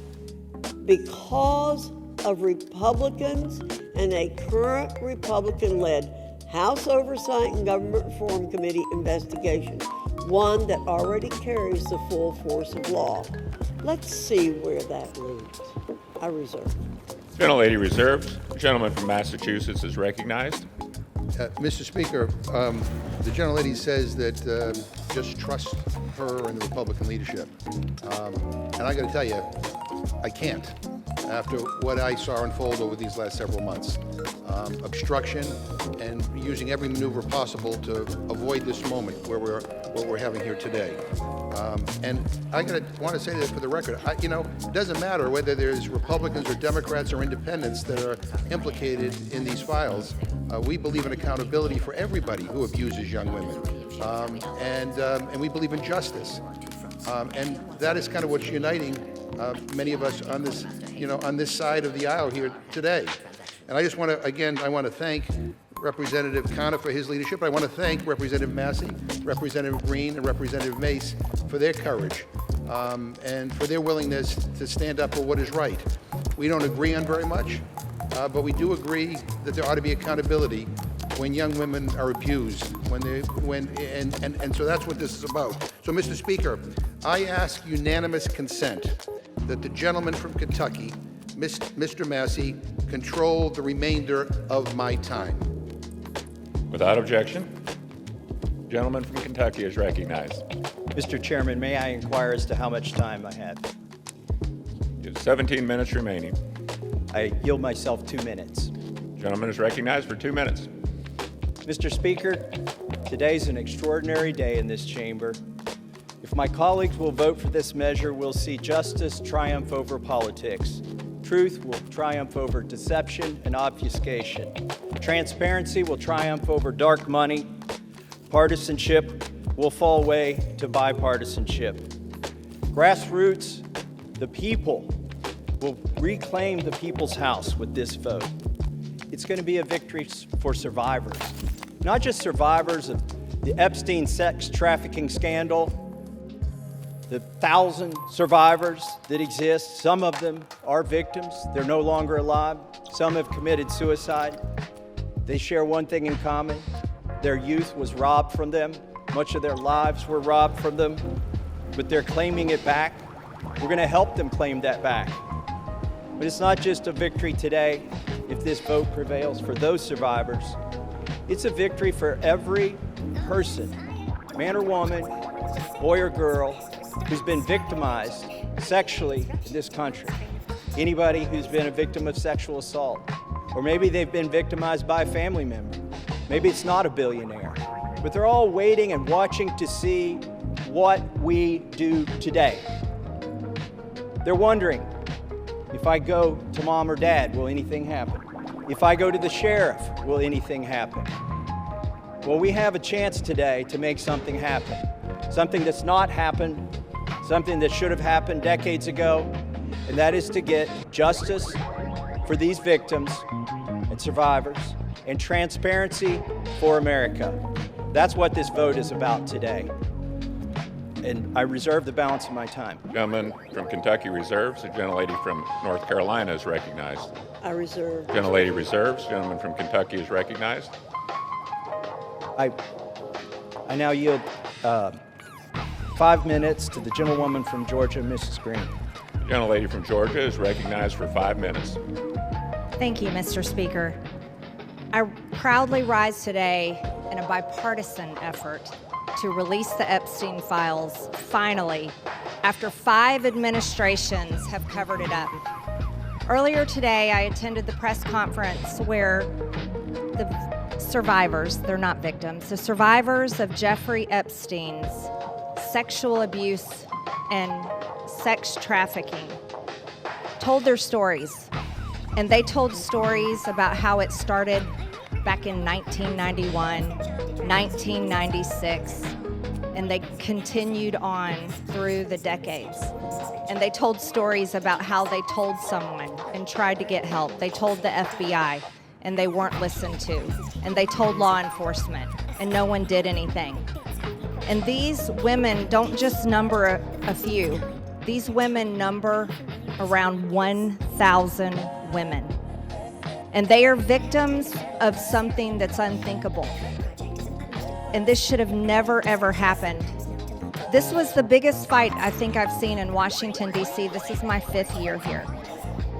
because of Republicans and a current Republican-led House Oversight and Government Reform Committee investigation, one that already carries the full force of law. Let's see where that leads. I reserve. Gentlelady reserves. The gentleman from Massachusetts is recognized. Mr. Speaker, the gentlelady says that just trust her and the Republican leadership. And I got to tell you, I can't. After what I saw unfold over these last several months, obstruction and using every maneuver possible to avoid this moment where what we're having here today. And I want to say that for the record, it doesn't matter whether there's Republicans or Democrats or independents that are implicated in these files. We believe in accountability for everybody who abuses young women, and we believe in justice. And that is kind of what's uniting many of us on this, on this side of the aisle here today. And I just want to, I want to thank Representative Connor for his leadership. I want to thank Representative Massey, Representative Green, and Representative Mace for their courage and for their willingness to stand up for what is right. We don't agree on very much, but we do agree that there ought to be accountability when young women are abused, and so that's what this is about. So, Mr. Speaker, I ask unanimous consent that the gentleman from Kentucky, Mr. Massey, control the remainder of my time. Without objection, the gentleman from Kentucky is recognized. Mr. Chairman, may I inquire as to how much time I have? You have 17 minutes remaining. I yield myself 2 minutes. The gentleman is recognized for 2 minutes. Mr. Speaker, today's an extraordinary day in this chamber. If my colleagues will vote for this measure, we'll see justice triumph over politics. Truth will triumph over deception and obfuscation. Transparency will triumph over dark money. Partisanship will fall away to bipartisanship. Grassroots, the people, will reclaim the people's house with this vote. It's going to be a victory for survivors, not just survivors of the Epstein sex trafficking scandal, the 1,000 survivors that exist. Some of them are victims. They're no longer alive. Some have committed suicide. They share one thing in common. Their youth was robbed from them. Much of their lives were robbed from them, but they're claiming it back. We're going to help them claim that back. But it's not just a victory today if this vote prevails for those survivors. It's a victory for every person, man or woman, boy or girl, who's been victimized sexually in this country. Anybody who's been a victim of sexual assault, or maybe they've been victimized by a family member. Maybe it's not a billionaire, but they're all waiting and watching to see what we do today. They're wondering, if I go to mom or dad, will anything happen? If I go to the sheriff, will anything happen? Well, we have a chance today to make something happen. Something that's not happened, something that should have happened decades ago, and that is to get justice for these victims and survivors and transparency for America. That's what this vote is about today. And I reserve the balance of my time. Gentleman from Kentucky reserves. The gentlelady from North Carolina is recognized. I reserve. Gentlelady reserves. Gentleman from Kentucky is recognized. I now yield 5 minutes to the gentlewoman from Georgia, Mrs. Green. The gentlelady from Georgia is recognized for 5 minutes. Thank you, Mr. Speaker. I proudly rise today in a bipartisan effort to release the Epstein files, finally, after 5 administrations have covered it up. Earlier today, I attended the press conference where the survivors, they're not victims, the survivors of Jeffrey Epstein's sexual abuse and sex trafficking told their stories. And they told stories about how it started back in 1991, 1996, and they continued on through the decades. And they told stories about how they told someone and tried to get help. They told the FBI, and they weren't listened to, and they told law enforcement, and no one did anything. And these women don't just number a few. These women number around 1,000 women. And they are victims of something that's unthinkable. And this should have never, ever happened. This was the biggest fight I think I've seen in Washington, D.C. This is my 5th year here.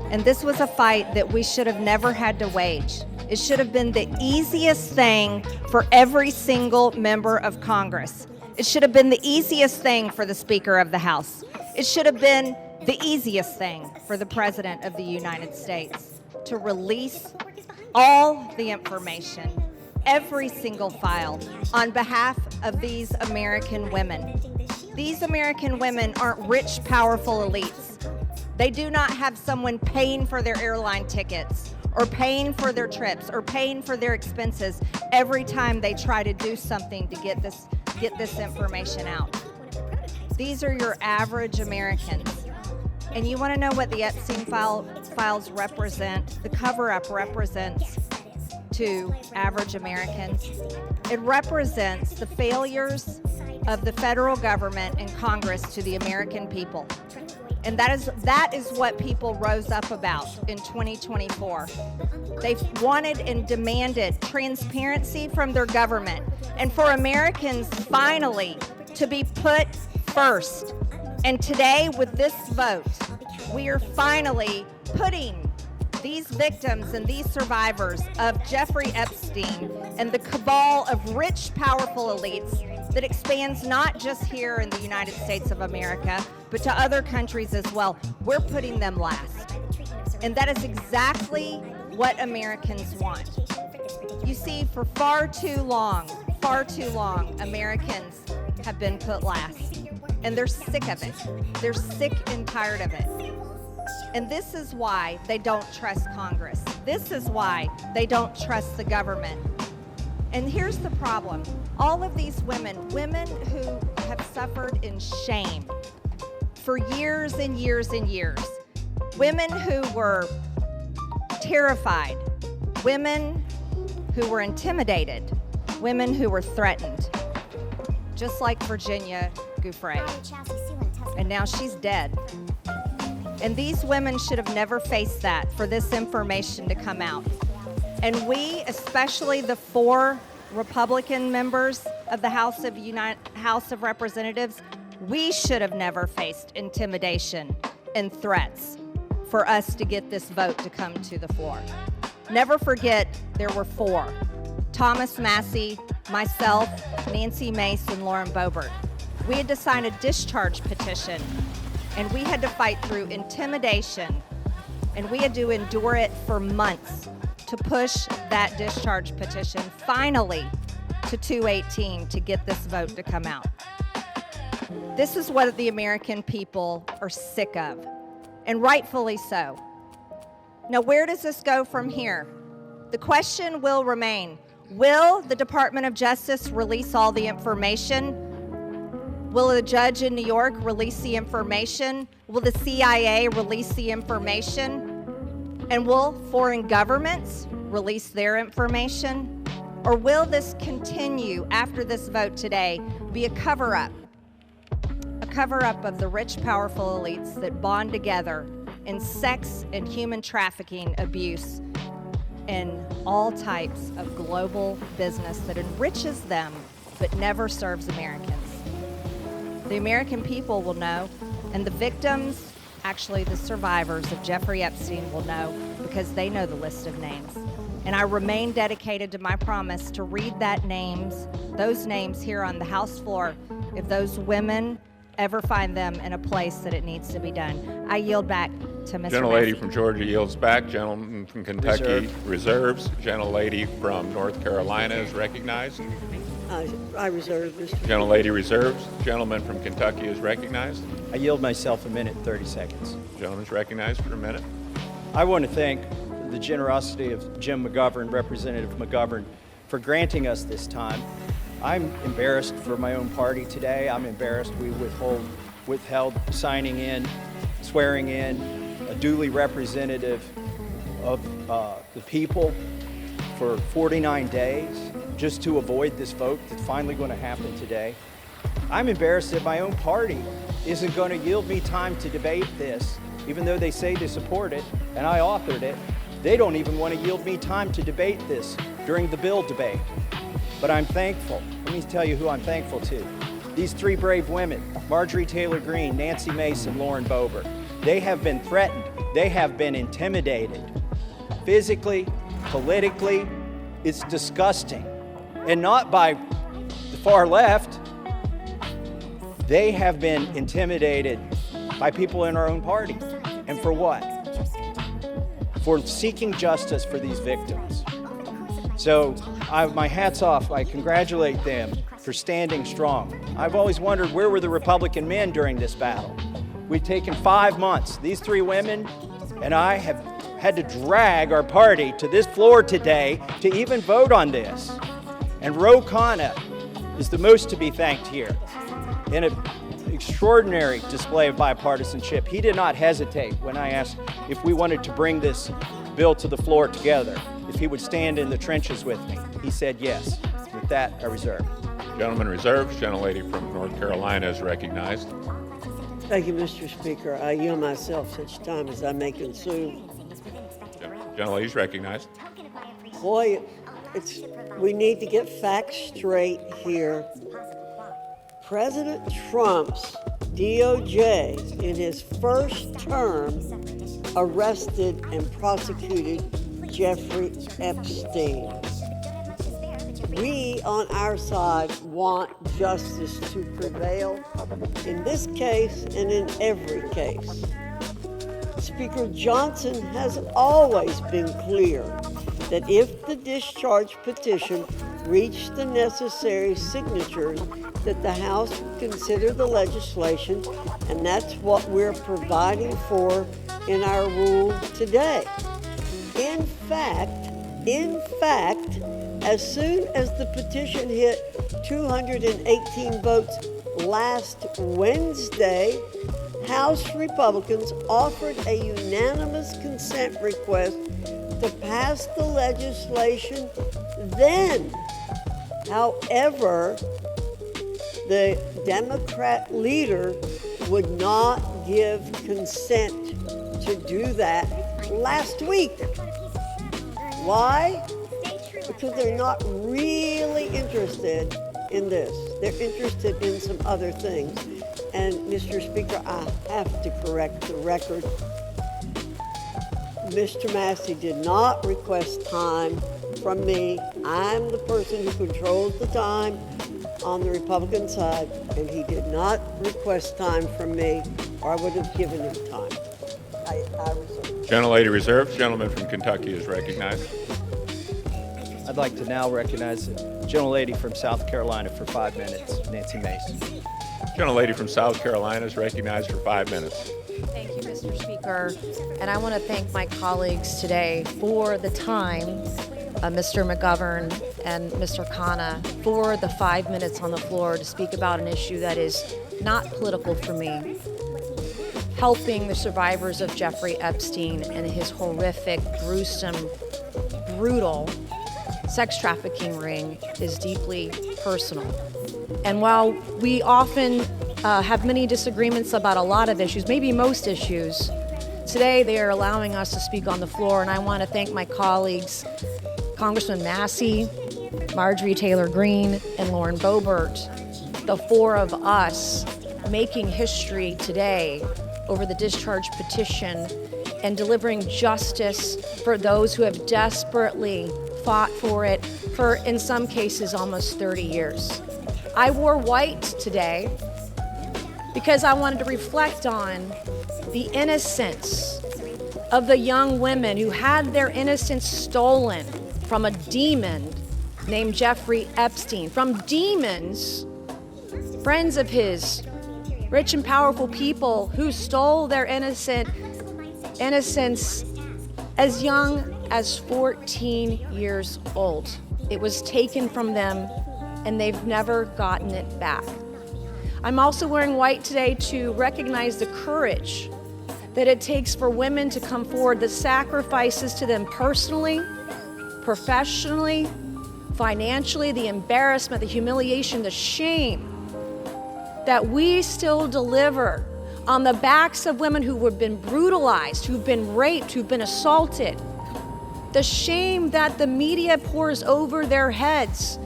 And this was a fight that we should have never had to wage. It should have been the easiest thing for every single member of Congress. It should have been the easiest thing for the Speaker of the House. It should have been the easiest thing for the President of the United States to release all the information, every single file, on behalf of these American women. These American women aren't rich, powerful elites. They do not have someone paying for their airline tickets or paying for their trips or paying for their expenses every time they try to do something to get this information out. These are your average Americans. And you want to know what the Epstein files represent? The cover-up represents to average Americans. It represents the failures of the federal government and Congress to the American people. And that is what people rose up about in 2024. They wanted and demanded transparency from their government and for Americans finally to be put first. And today, with this vote, we are finally putting these victims and these survivors of Jeffrey Epstein and the cabal of rich, powerful elites that expands not just here in the United States of America, but to other countries as well. We're putting them last. And that is exactly what Americans want. You see, for far too long, Americans have been put last. And they're sick of it. They're sick and tired of it. And this is why they don't trust Congress. This is why they don't trust the government. And here's the problem. All of these women who have suffered in shame for years and years and years, women who were terrified, women who were intimidated, women who were threatened, just like Virginia Giuffre. And now she's dead. And these women should have never faced that, for this information to come out. And we, especially the 4 Republican members of the House of Representatives, we should have never faced intimidation and threats for us to get this vote to come to the floor. Never forget, there were 4. Thomas Massey, myself, Nancy Mace, and Lauren Boebert. We had to sign a discharge petition, and we had to fight through intimidation, and we had to endure it for months to push that discharge petition finally to 218 to get this vote to come out. This is what the American people are sick of, and rightfully so. Now, where does this go from here? The question will remain, will the Department of Justice release all the information? Will the judge in New York release the information? Will the CIA release the information? And will foreign governments release their information? Or will this continue after this vote today be a cover-up? A cover-up of the rich, powerful elites that bond together in sex and human trafficking abuse and all types of global business that enriches them but never serves Americans. The American people will know, and the victims, actually the survivors of Jeffrey Epstein, will know, because they know the list of names. And I remain dedicated to my promise to read those names here on the House floor if those women ever find them in a place that it needs to be done. I yield back to Mr. Gentlelady Massey. from Georgia yields back. Gentleman from Kentucky reserves. Gentlelady from North Carolina is recognized. I reserve, Mr. Gentlelady reserves. Gentleman from Kentucky is recognized. I yield myself a minute and 30 seconds. Gentleman's recognized for a minute. I want to thank the generosity of Jim McGovern, Representative McGovern, for granting us this time. I'm embarrassed for my own party today. I'm embarrassed we withheld signing in, swearing in a duly representative of the people for 49 days just to avoid this vote that's finally going to happen today. I'm embarrassed that my own party isn't going to yield me time to debate this, even though they say they support it, and I authored it. They don't even want to yield me time to debate this during the bill debate. But I'm thankful. Let me tell you who I'm thankful to. These three brave women, Marjorie Taylor Greene, Nancy Mace, and Lauren Boebert. They have been threatened. They have been intimidated. Physically, politically, it's disgusting. And not by the far left. They have been intimidated by people in our own party. And for what? For seeking justice for these victims. So my hat's off. I congratulate them for standing strong. I've always wondered, where were the Republican men during this battle? We've taken 5 months. These three women and I have had to drag our party to this floor today to even vote on this. And Ro Khanna is the most to be thanked here. In an extraordinary display of bipartisanship, he did not hesitate when I asked if we wanted to bring this bill to the floor together, if he would stand in the trenches with me. He said yes. With that, I reserve. Gentleman reserved. Gentlelady from North Carolina is recognized. Thank you, Mr. Speaker. I yield myself such time as I may consume. Gentlelady is recognized. Boy, we need to get facts straight here. President Trump's DOJ, in his first term, arrested and prosecuted Jeffrey Epstein. We, on our side, want justice to prevail in this case and in every case. Speaker Johnson has always been clear that if the discharge petition reached the necessary signatures, that the House would consider the legislation, and that's what we're providing for in our rule today. In fact, as soon as the petition hit 218 votes last Wednesday, House Republicans offered a unanimous consent request to pass the legislation then. However, the Democrat leader would not give consent to do that last week. Why? Because they're not really interested in this. They're interested in some other things. And Mr. Speaker, I have to correct the record. Mr. Massey did not request time from me. I'm the person who controls the time on the Republican side, and he did not request time from me, or I would have given him time. I reserve. Gentlelady reserved. Gentleman from Kentucky is recognized. I'd like to now recognize the gentlelady from South Carolina for 5 minutes, Nancy Mace. Gentlelady from South Carolina is recognized for 5 minutes. Thank you, Mr. Speaker. And I want to thank my colleagues today for the time, Mr. McGovern and Mr. Khanna, for the 5 minutes on the floor to speak about an issue that is not political for me. Helping the survivors of Jeffrey Epstein and his horrific, gruesome, brutal sex trafficking ring is deeply personal. And while we often have many disagreements about a lot of issues, maybe most issues, today they are allowing us to speak on the floor, and I want to thank my colleagues, Congressman Massey, Marjorie Taylor Greene, and Lauren Boebert, the four of us making history today over the discharge petition and delivering justice for those who have desperately fought for it for, in some cases, almost 30 years. I wore white today because I wanted to reflect on the innocence of the young women who had their innocence stolen from a demon named Jeffrey Epstein, from demons, friends of his, rich and powerful people who stole their innocence as young as 14 years old. It was taken from them, and they've never gotten it back. I'm also wearing white today to recognize the courage that it takes for women to come forward, the sacrifices to them personally professionally, financially, the embarrassment, the humiliation, the shame that we still deliver on the backs of women who have been brutalized, who've been raped, who've been assaulted. The shame that the media pours over their heads,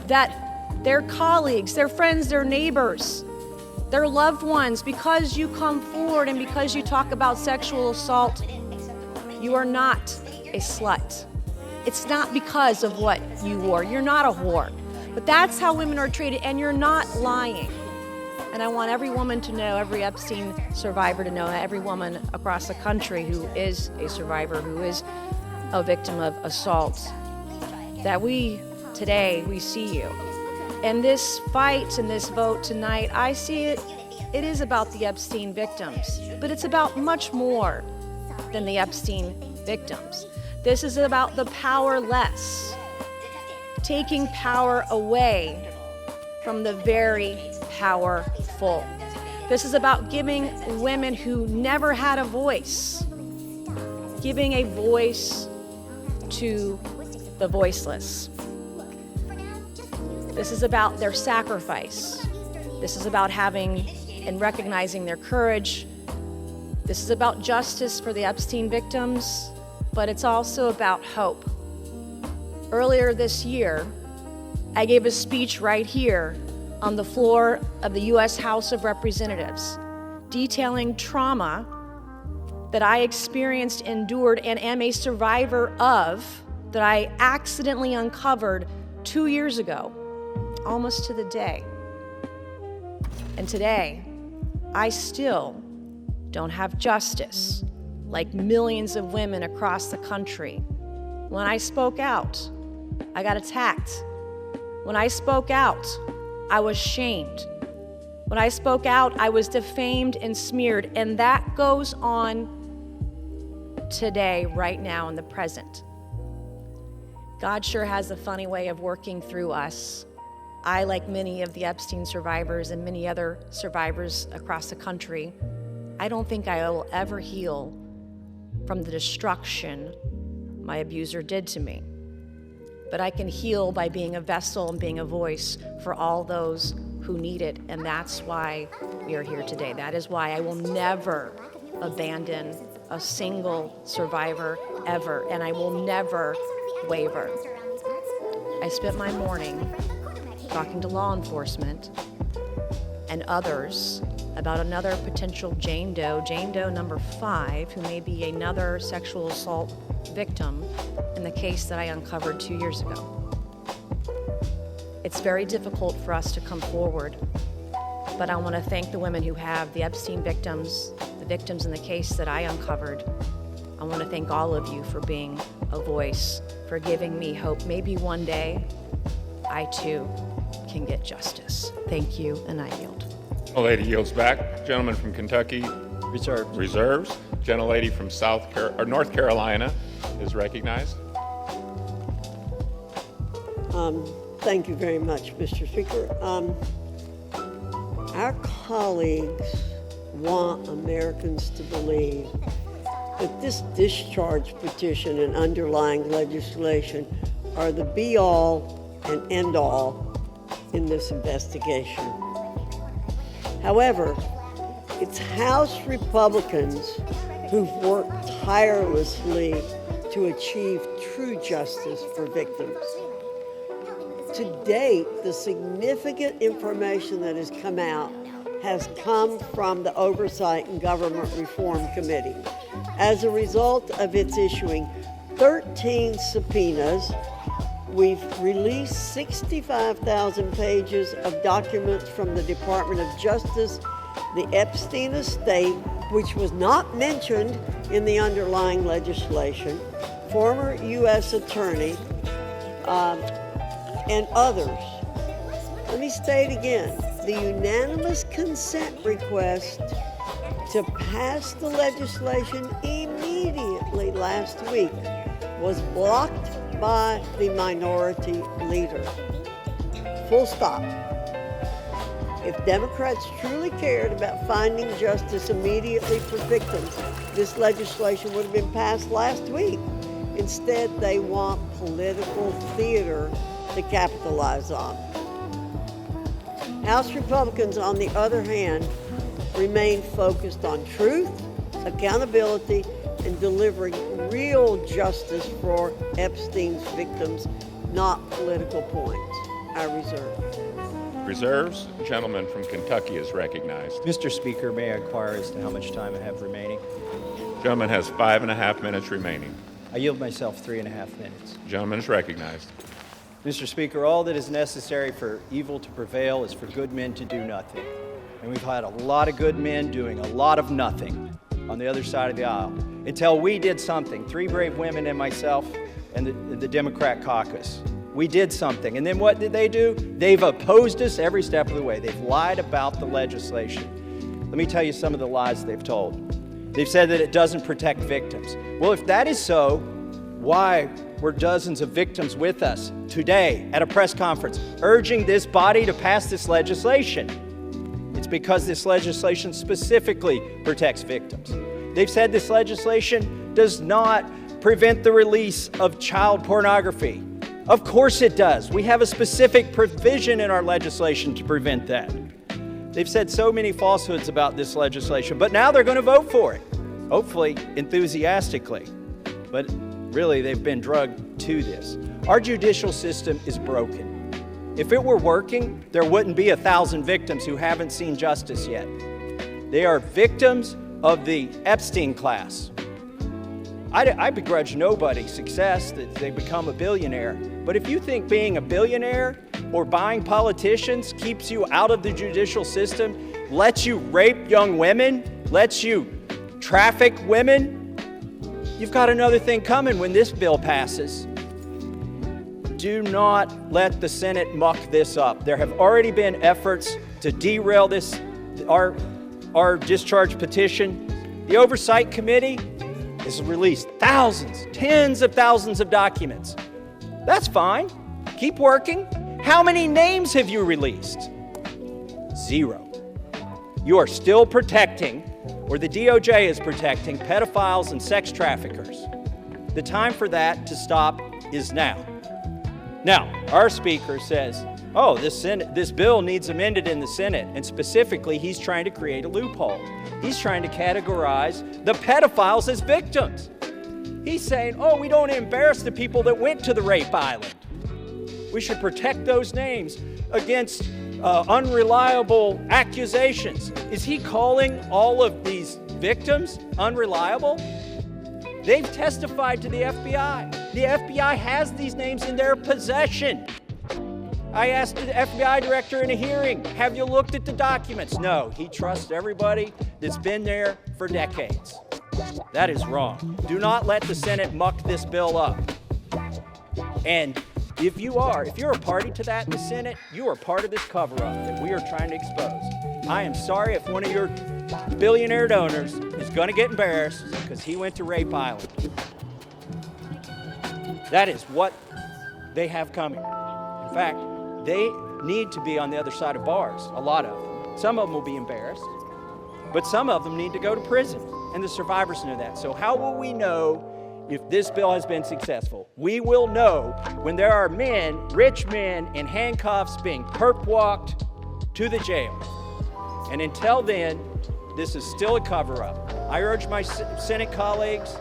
that their colleagues, their friends, their neighbors, their loved ones, because you come forward and because you talk about sexual assault, you are not a slut. It's not because of what you wore. You're not a whore. But that's how women are treated, and you're not lying. And I want every woman to know, every Epstein survivor to know, every woman across the country who is a survivor, who is a victim of assault, that today we see you. And this fight and this vote tonight, I see it is about the Epstein victims, but it's about much more than the Epstein victims. This is about the powerless, taking power away from the very powerful. This is about giving women who never had a voice, giving a voice to the voiceless. This is about their sacrifice. This is about having and recognizing their courage. This is about justice for the Epstein victims, but it's also about hope. Earlier this year, I gave a speech right here on the floor of the U.S. House of Representatives, detailing trauma that I experienced, endured, and am a survivor of, that I accidentally uncovered 2 years ago, almost to the day. And today, I still don't have justice, like millions of women across the country. When I spoke out, I got attacked. When I spoke out, I was shamed. When I spoke out, I was defamed and smeared, and that goes on today, right now, in the present. God sure has a funny way of working through us. I, like many of the Epstein survivors and many other survivors across the country, I don't think I will ever heal from the destruction my abuser did to me. But I can heal by being a vessel and being a voice for all those who need it, and that's why we are here today. That is why I will never abandon a single survivor ever, and I will never waver. I spent my morning talking to law enforcement and others about another potential Jane Doe number 5, who may be another sexual assault victim in the case that I uncovered 2 years ago. It's very difficult for us to come forward, but I want to thank the women who have, the Epstein victims, the victims in the case that I uncovered. I want to thank all of you for being a voice, for giving me hope. Maybe one day I too can get justice. Thank you, and I yield. Gentlelady yields back. Gentleman from Kentucky reserves. Gentlelady from North Carolina is recognized. Thank you very much, Mr. Speaker. Our colleagues want Americans to believe that this discharge petition and underlying legislation are the be-all and end-all in this investigation. However, it's House Republicans who've worked tirelessly to achieve true justice for victims. To date, the significant information that has come out has come from the Oversight and Government Reform Committee as a result of its issuing 13 subpoenas. We've released 65,000 pages of documents from the Department of Justice, the Epstein estate, which was not mentioned in the underlying legislation, former U.S. attorney, and others. Let me state again, the unanimous consent request to pass the legislation immediately last week was blocked by the minority leader. Full stop. If Democrats truly cared about finding justice immediately for victims, this legislation would have been passed last week. Instead, they want political theater to capitalize on. House Republicans, on the other hand, remain focused on truth, accountability, and delivering real justice for Epstein's victims, not political points. I reserve. Reserves. The gentleman from Kentucky is recognized. Mr. Speaker, may I inquire as to how much time I have remaining? Gentleman has 5.5 minutes remaining. I yield myself 3.5 minutes. Gentleman is recognized. Mr. Speaker, all that is necessary for evil to prevail is for good men to do nothing. And we've had a lot of good men doing a lot of nothing on the other side of the aisle until we did something. 3 brave women and myself and the Democrat caucus. We did something. And then what did they do? They've opposed us every step of the way. They've lied about the legislation. Let me tell you some of the lies they've told. They've said that it doesn't protect victims. Well, if that is so, why were dozens of victims with us today at a press conference urging this body to pass this legislation? It's because this legislation specifically protects victims. They've said this legislation does not prevent the release of child pornography. Of course it does. We have a specific provision in our legislation to prevent that. They've said so many falsehoods about this legislation, but now they're going to vote for it, hopefully enthusiastically. But really, they've been drugged to this. Our judicial system is broken. If it were working, there wouldn't be 1,000 victims who haven't seen justice yet. They are victims of the Epstein class. I begrudge nobody success that they become a billionaire. But if you think being a billionaire or buying politicians keeps you out of the judicial system, lets you rape young women, lets you traffic women, you've got another thing coming when this bill passes. Do not let the Senate muck this up. There have already been efforts to derail this, our discharge petition. The Oversight Committee has released thousands, tens of thousands of documents. That's fine. Keep working. How many names have you released? 0. You are still protecting, or the DOJ is protecting, pedophiles and sex traffickers. The time for that to stop is now. Now, our speaker says, oh, this bill needs amended in the Senate, and specifically, he's trying to create a loophole. He's trying to categorize the pedophiles as victims. He's saying, oh, we don't embarrass the people that went to the rape island. We should protect those names against unreliable accusations. Is he calling all of these victims unreliable? They've testified to the FBI. The FBI has these names in their possession. I asked the FBI director in a hearing, have you looked at the documents? No, he trusts everybody that's been there for decades. That is wrong. Do not let the Senate muck this bill up. And if you're a party to that in the Senate, you are part of this cover-up that we are trying to expose. I am sorry if one of your billionaire donors is going to get embarrassed because he went to Rape Island. That is what they have coming. In fact, they need to be on the other side of bars, a lot of them. Some of them will be embarrassed, but some of them need to go to prison, and the survivors know that. So how will we know if this bill has been successful? We will know when there are men, rich men, in handcuffs being perp-walked to the jail. And until then, this is still a cover-up. I urge my Senate colleagues,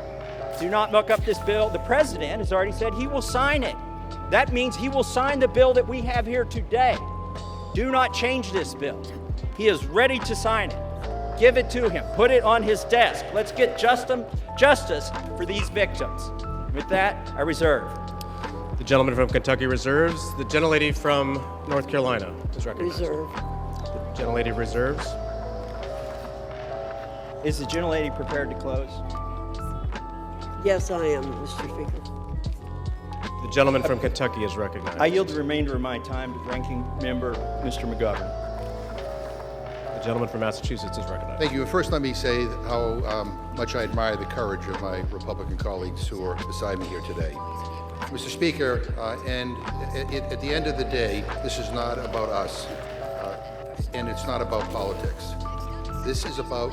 do not muck up this bill. The president has already said he will sign it. That means he will sign the bill that we have here today. Do not change this bill. He is ready to sign it. Give it to him. Put it on his desk. Let's get justice for these victims. With that, I reserve. The gentleman from Kentucky reserves. The gentlelady from North Carolina is recognized. Reserve. The gentlelady reserves. Is the gentlelady prepared to close? Yes, I am, Mr. Speaker. The gentleman from Kentucky is recognized. I yield the remainder of my time to Ranking Member Mr. McGovern. The gentleman from Massachusetts is recognized. Thank you. First, let me say how much I admire the courage of my Republican colleagues who are beside me here today. Mr. Speaker, and at the end of the day, this is not about us, and it's not about politics. This is about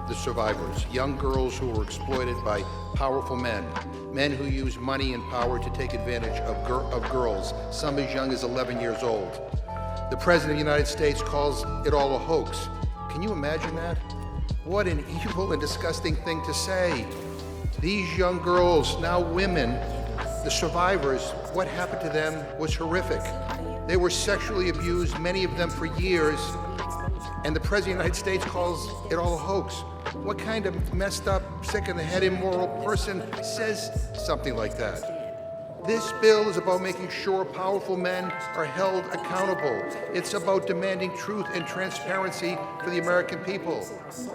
the survivors, young girls who were exploited by powerful men. Men who use money and power to take advantage of girls, some as young as 11 years old. The President of the United States calls it all a hoax. Can you imagine that? What an evil and disgusting thing to say. These young girls, now women, the survivors, what happened to them was horrific. They were sexually abused, many of them for years, and the President of the United States calls it all a hoax. What kind of messed up, sick in the head, immoral person says something like that? This bill is about making sure powerful men are held accountable. It's about demanding truth and transparency for the American people.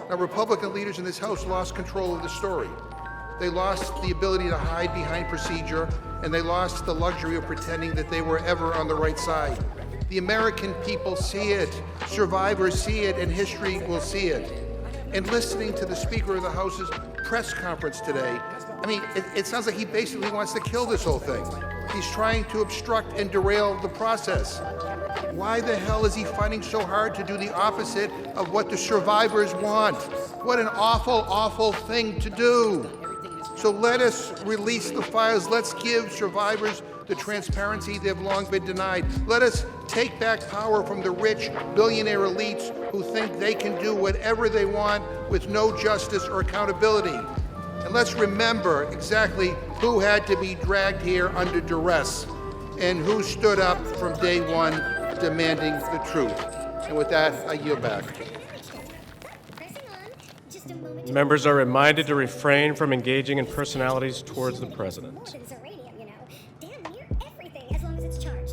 Now, Republican leaders in this House lost control of the story. They lost the ability to hide behind procedure, and they lost the luxury of pretending that they were ever on the right side. The American people see it, survivors see it, and history will see it. And listening to the Speaker of the House's press conference today, I mean, it sounds like he basically wants to kill this whole thing. He's trying to obstruct and derail the process. Why the hell is he fighting so hard to do the opposite of what the survivors want? What an awful, awful thing to do. So let us release the files. Let's give survivors the transparency they've long been denied. Let us take back power from the rich billionaire elites who think they can do whatever they want with no justice or accountability. And let's remember exactly who had to be dragged here under duress and who stood up from day one demanding the truth. And with that, I yield back. Members are reminded to refrain from engaging in personalities towards the president.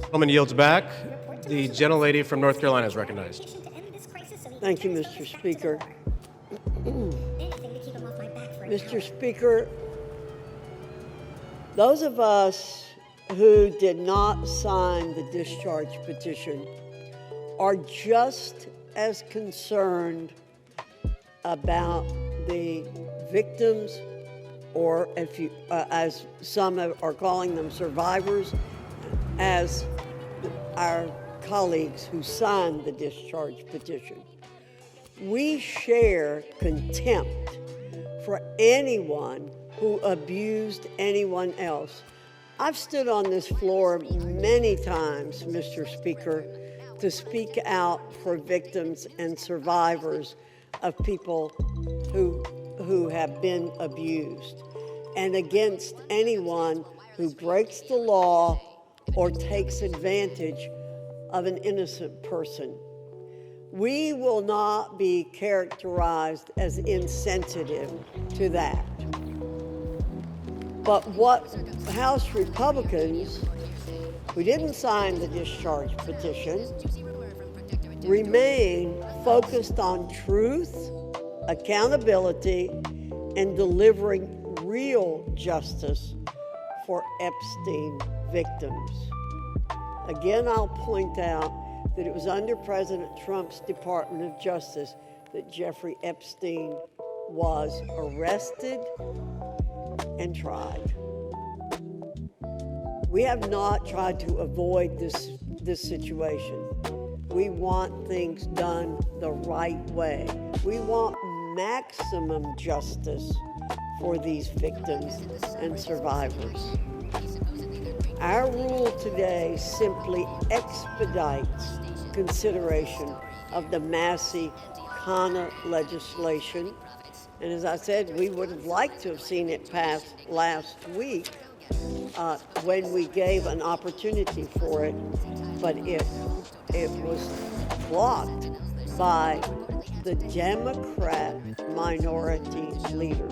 Gentleman yields back. The gentlelady from North Carolina is recognized. Thank you, Mr. Speaker. Mr. Speaker, those of us who did not sign the discharge petition are just as concerned about the victims, or if you, as some are calling them, survivors, as our colleagues who signed the discharge petition. We share contempt for anyone who abused anyone else. I've stood on this floor many times, Mr. Speaker, to speak out for victims and survivors of people who have been abused, and against anyone who breaks the law or takes advantage of an innocent person. We will not be characterized as insensitive to that. But what House Republicans who didn't sign the discharge petition remain focused on truth, accountability, and delivering real justice for Epstein victims. Again, I'll point out that it was under President Trump's Department of Justice that Jeffrey Epstein was arrested and tried. We have not tried to avoid this situation. We want things done the right way. We want maximum justice for these victims and survivors. Our rule today simply expedites consideration of the Massey-Khanna legislation. And as I said, we would have liked to have seen it pass last week when we gave an opportunity for it, but it was blocked by the Democrat minority leader.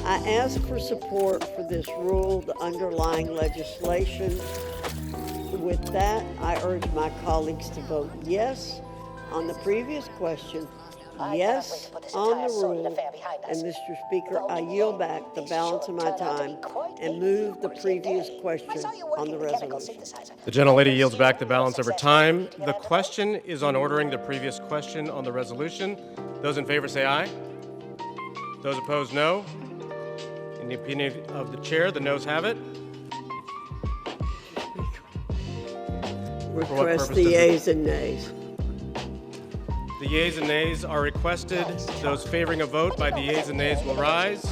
I ask for support for this rule, the underlying legislation. With that, I urge my colleagues to vote yes on the previous question, yes on the rule, and Mr. Speaker, I yield back the balance of my time and move the previous question on the resolution. The gentlelady yields back the balance of her time. The question is on ordering the previous question on the resolution. Those in favor say aye. Those opposed, no. In the opinion of the chair, the noes have it. Request the yeas and nays. The yeas and nays are requested. Those favoring a vote by the yeas and nays will rise.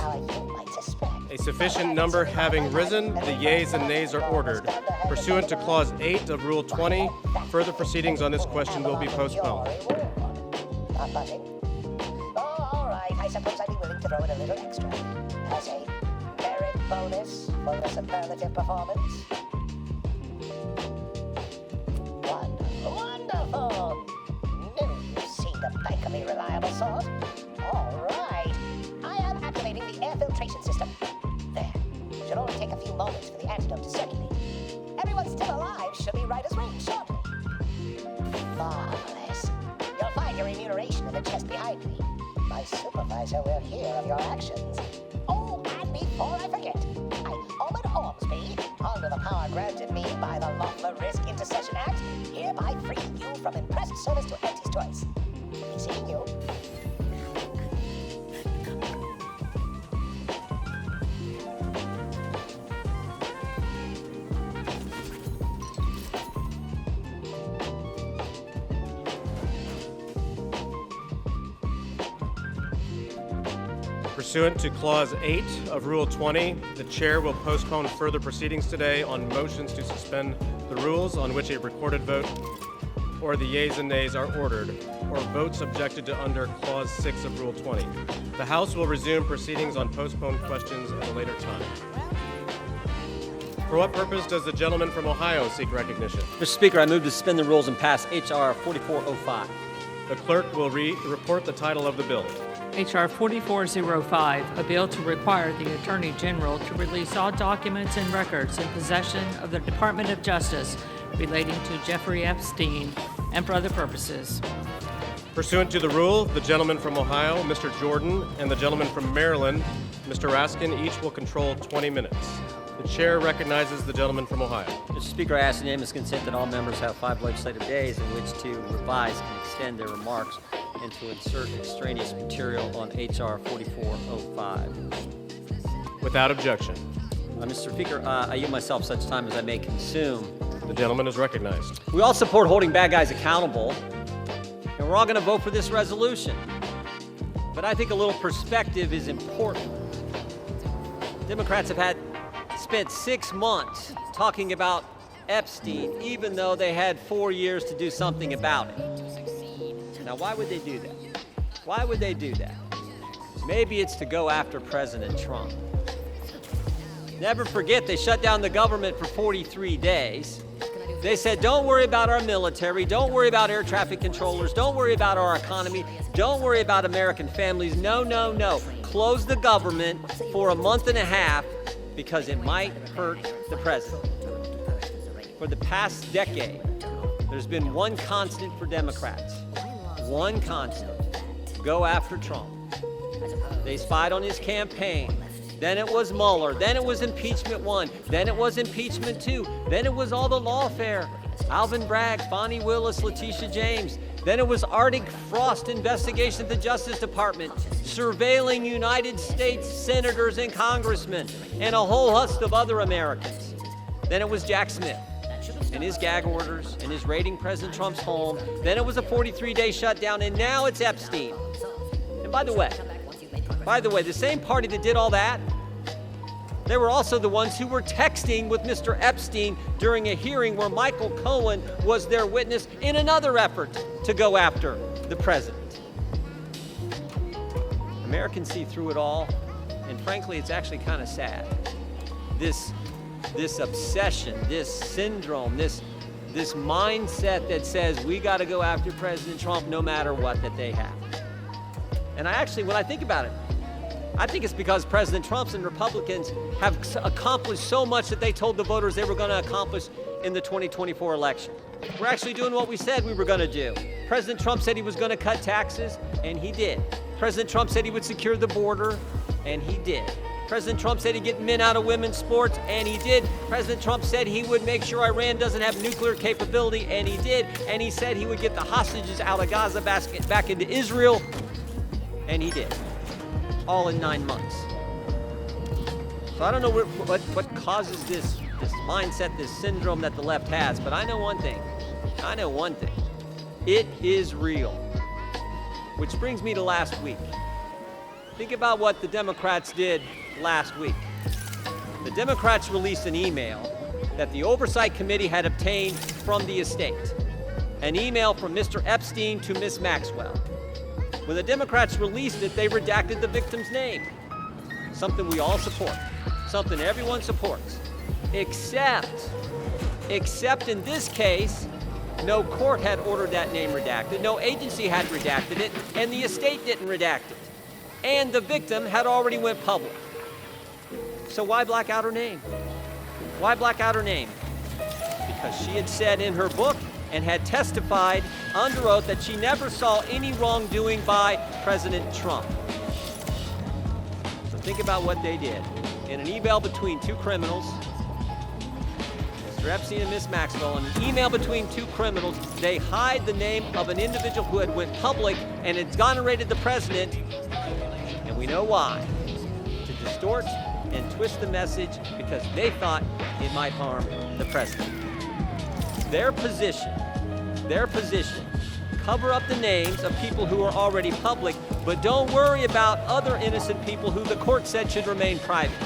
A sufficient number having risen, the yeas and nays are ordered. Pursuant to Clause 8 of Rule 20, further proceedings on this question will be postponed. Not budging? Oh, all right. I suppose I'd be willing to throw in a little extra as a merit bonus for the superlative performance. Wonderful! You seem the bankably reliable sort. All right. I am activating the air filtration system. There. Should only take a few moments for the antidote to circulate. Everyone still alive should be right as rain shortly. Marvelous. You'll find your remuneration in the chest behind me. My supervisor will hear of your actions. Oh, and before I forget, I, Owen Ormsby, under the power granted me by the Lawful Risk Intercession Act, hereby free you from impressed service to Auntie's choice. Be seeing you. Pursuant to Clause 8 of Rule 20, the Chair will postpone further proceedings today on motions to suspend the rules on which a recorded vote or the yeas and nays are ordered, or votes objected to under Clause 6 of Rule 20. The House will resume proceedings on postponed questions at a later time. For what purpose does the gentleman from Ohio seek recognition? Mr. Speaker, I move to suspend the rules and pass H.R. 4405. The clerk will report the title of the bill. H.R. 4405, a bill to require the Attorney General to release all documents and records in possession of the Department of Justice relating to Jeffrey Epstein and for other purposes. Pursuant to the rule, the gentleman from Ohio, Mr. Jordan, and the gentleman from Maryland, Mr. Raskin, each will control 20 minutes. The Chair recognizes the gentleman from Ohio. Mr. Speaker, I ask unanimous consent that all members have 5 legislative days in which to revise and extend their remarks and to insert extraneous material on H.R. 4405. Without objection. Mr. Speaker, I yield myself such time as I may consume. The gentleman is recognized. We all support holding bad guys accountable, and we're all going to vote for this resolution. But I think a little perspective is important. Democrats have spent 6 months talking about Epstein, even though they had 4 years to do something about it. Now, why would they do that? Why would they do that? Maybe it's to go after President Trump. Never forget, they shut down the government for 43 days. They said, don't worry about our military, don't worry about air traffic controllers, don't worry about our economy, don't worry about American families. No, no, no. Close the government for a month and a half because it might hurt the president. For the past decade, there's been one constant for Democrats. One constant. Go after Trump. They spied on his campaign. Then it was Mueller. Then it was impeachment 1. Then it was impeachment 2. Then it was all the lawfare. Alvin Bragg, Bonnie Willis, Letitia James. Then it was Arctic Frost investigation at the Justice Department, surveilling United States senators and congressmen, and a whole host of other Americans. Then it was Jack Smith and his gag orders and his raiding President Trump's home. Then it was a 43-day shutdown, and now it's Epstein. And by the way, the same party that did all that, they were also the ones who were texting with Mr. Epstein during a hearing where Michael Cohen was their witness in another effort to go after the president. Americans see through it all, and frankly, it's actually kind of sad. This obsession, this syndrome, this mindset that says we got to go after President Trump no matter what that they have. And when I think about it, I think it's because President Trump and Republicans have accomplished so much that they told the voters they were going to accomplish in the 2024 election. We're actually doing what we said we were going to do. President Trump said he was going to cut taxes, and he did. President Trump said he would secure the border, and he did. President Trump said he'd get men out of women's sports, and he did. President Trump said he would make sure Iran doesn't have nuclear capability, and he did. And he said he would get the hostages out of Gaza back into Israel, and he did. All in 9 months. So I don't know what causes this mindset, this syndrome that the left has, but I know one thing. It is real. Which brings me to last week. Think about what the Democrats did last week. the Democrats released an email that the Oversight Committee had obtained from the estate. An email from Mr. Epstein to Ms. Maxwell. When the Democrats released it, they redacted the victim's name. Something we all support. Something everyone supports. Except in this case, no court had ordered that name redacted, no agency had redacted it, and the estate didn't redact it. And the victim had already went public. So why black out her name? Why black out her name? Because she had said in her book and had testified under oath that she never saw any wrongdoing by President Trump. So think about what they did. In an email between two criminals, Mr. Epstein and Ms. Maxwell, in an email between two criminals, they hide the name of an individual who had went public and exonerated the president, and we know why. To distort and twist the message because they thought it might harm the president. Their position, cover up the names of people who are already public, but don't worry about other innocent people who the court said should remain private.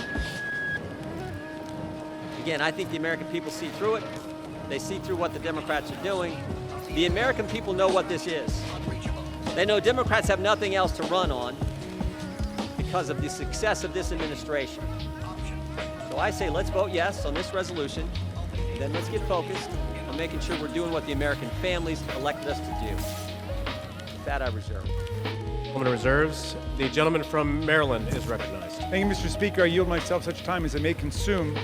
Again, I think the American people see through it. They see through what the Democrats are doing. The American people know what this is. They know Democrats have nothing else to run on because of the success of this administration. So I say let's vote yes on this resolution, and then let's get focused on making sure we're doing what the American families elected us to do. With that, I reserve. Woman reserves. The gentleman from Maryland is recognized. Thank you, Mr. Speaker. I yield myself such time as I may consume.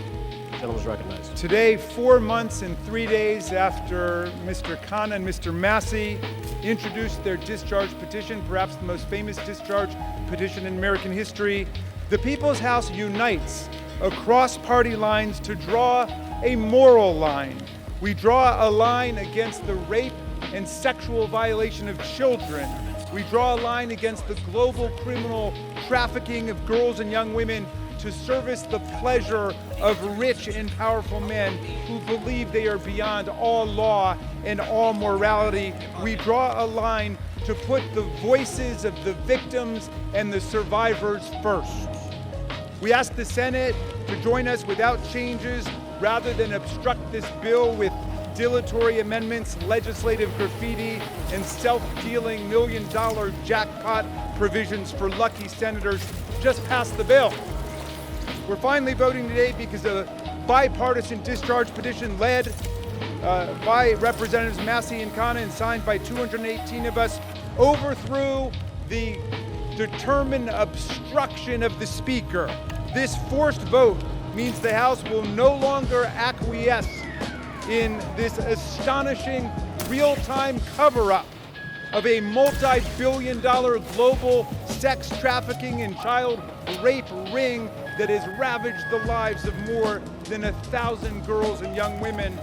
Gentleman is recognized. Today, 4 months and 3 days after Mr. Khanna and Mr. Massey introduced their discharge petition, perhaps the most famous discharge petition in American history, the People's House unites across party lines to draw a moral line. We draw a line against the rape and sexual violation of children. We draw a line against the global criminal trafficking of girls and young women to service the pleasure of rich and powerful men who believe they are beyond all law and all morality. We draw a line to put the voices of the victims and the survivors first. We ask the Senate to join us without changes rather than obstruct this bill with dilatory amendments, legislative graffiti, and self-dealing million-dollar jackpot provisions for lucky senators. Just pass the bill. We're finally voting today because a bipartisan discharge petition led by Representatives Massey and Khanna and signed by 218 of us overthrew the determined obstruction of the Speaker. This forced vote means the House will no longer acquiesce in this astonishing real-time cover-up of a multi-billion-dollar global sex trafficking and child rape ring that has ravaged the lives of more than 1,000 girls and young women.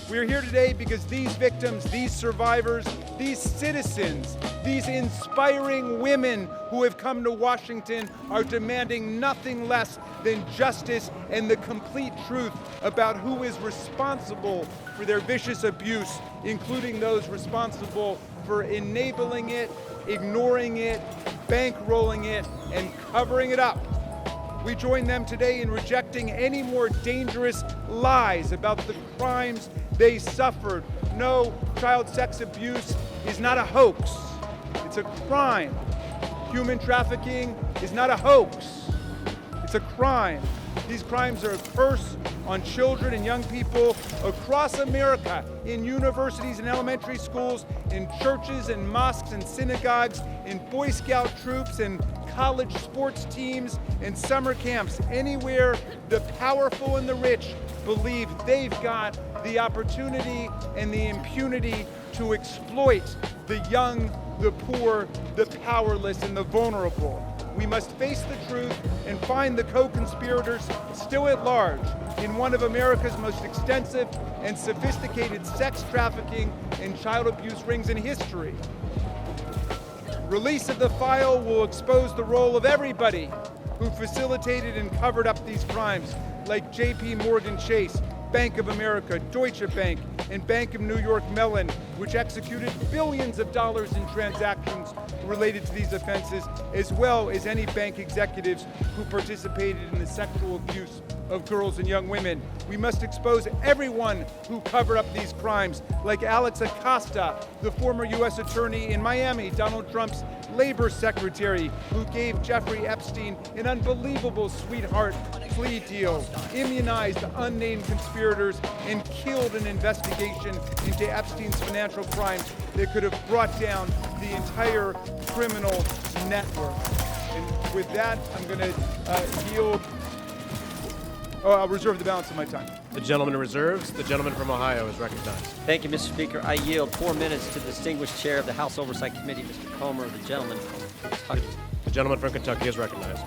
We're here today because these victims, these survivors, these citizens, these inspiring women who have come to Washington are demanding nothing less than justice and the complete truth about who is responsible for their vicious abuse, including those responsible for enabling it, ignoring it, bankrolling it, and covering it up. We join them today in rejecting any more dangerous lies about the crimes they suffered. No, child sex abuse is not a hoax. It's a crime. Human trafficking is not a hoax. It's a crime. These crimes are a curse on children and young people across America, in universities and elementary schools, in churches and mosques and synagogues, in Boy Scout troops and college sports teams and summer camps. Anywhere the powerful and the rich believe they've got the opportunity and the impunity to exploit the young, the poor, the powerless, and the vulnerable. We must face the truth and find the co-conspirators still at large in one of America's most extensive and sophisticated sex trafficking and child abuse rings in history. Release of the file will expose the role of everybody who facilitated and covered up these crimes, like J.P. Morgan Chase, Bank of America, Deutsche Bank, and Bank of New York Mellon, which executed billions of dollars in transactions related to these offenses, as well as any bank executives who participated in the sexual abuse of girls and young women. We must expose everyone who covered up these crimes, like Alex Acosta, the former U.S. attorney in Miami, Donald Trump's labor secretary, who gave Jeffrey Epstein an unbelievable sweetheart plea deal, immunized unnamed conspirators, and killed an investigation into Epstein's financial crimes that could have brought down the entire criminal network. And with that, I'm going to yield. I'll reserve the balance of my time. The gentleman reserves. The gentleman from Ohio is recognized. Thank you, Mr. Speaker. I yield 4 minutes to the distinguished chair of the House Oversight Committee, Mr. Comer, the gentleman from Kentucky. The gentleman from Kentucky is recognized.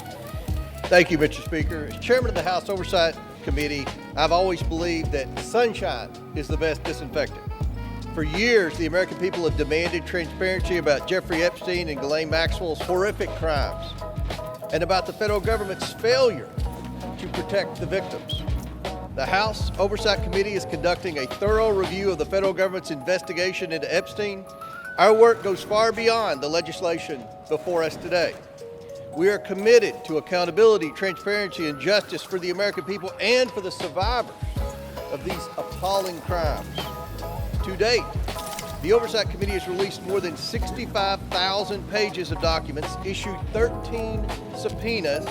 Thank you, Mr. Speaker. As chairman of the House Oversight Committee, I've always believed that sunshine is the best disinfectant. For years, the American people have demanded transparency about Jeffrey Epstein and Ghislaine Maxwell's horrific crimes, and about the federal government's failure to protect the victims. The House Oversight Committee is conducting a thorough review of the federal government's investigation into Epstein. Our work goes far beyond the legislation before us today. We are committed to accountability, transparency, and justice for the American people and for the survivors of these appalling crimes. To date, the Oversight Committee has released more than 65,000 pages of documents, issued 13 subpoenas,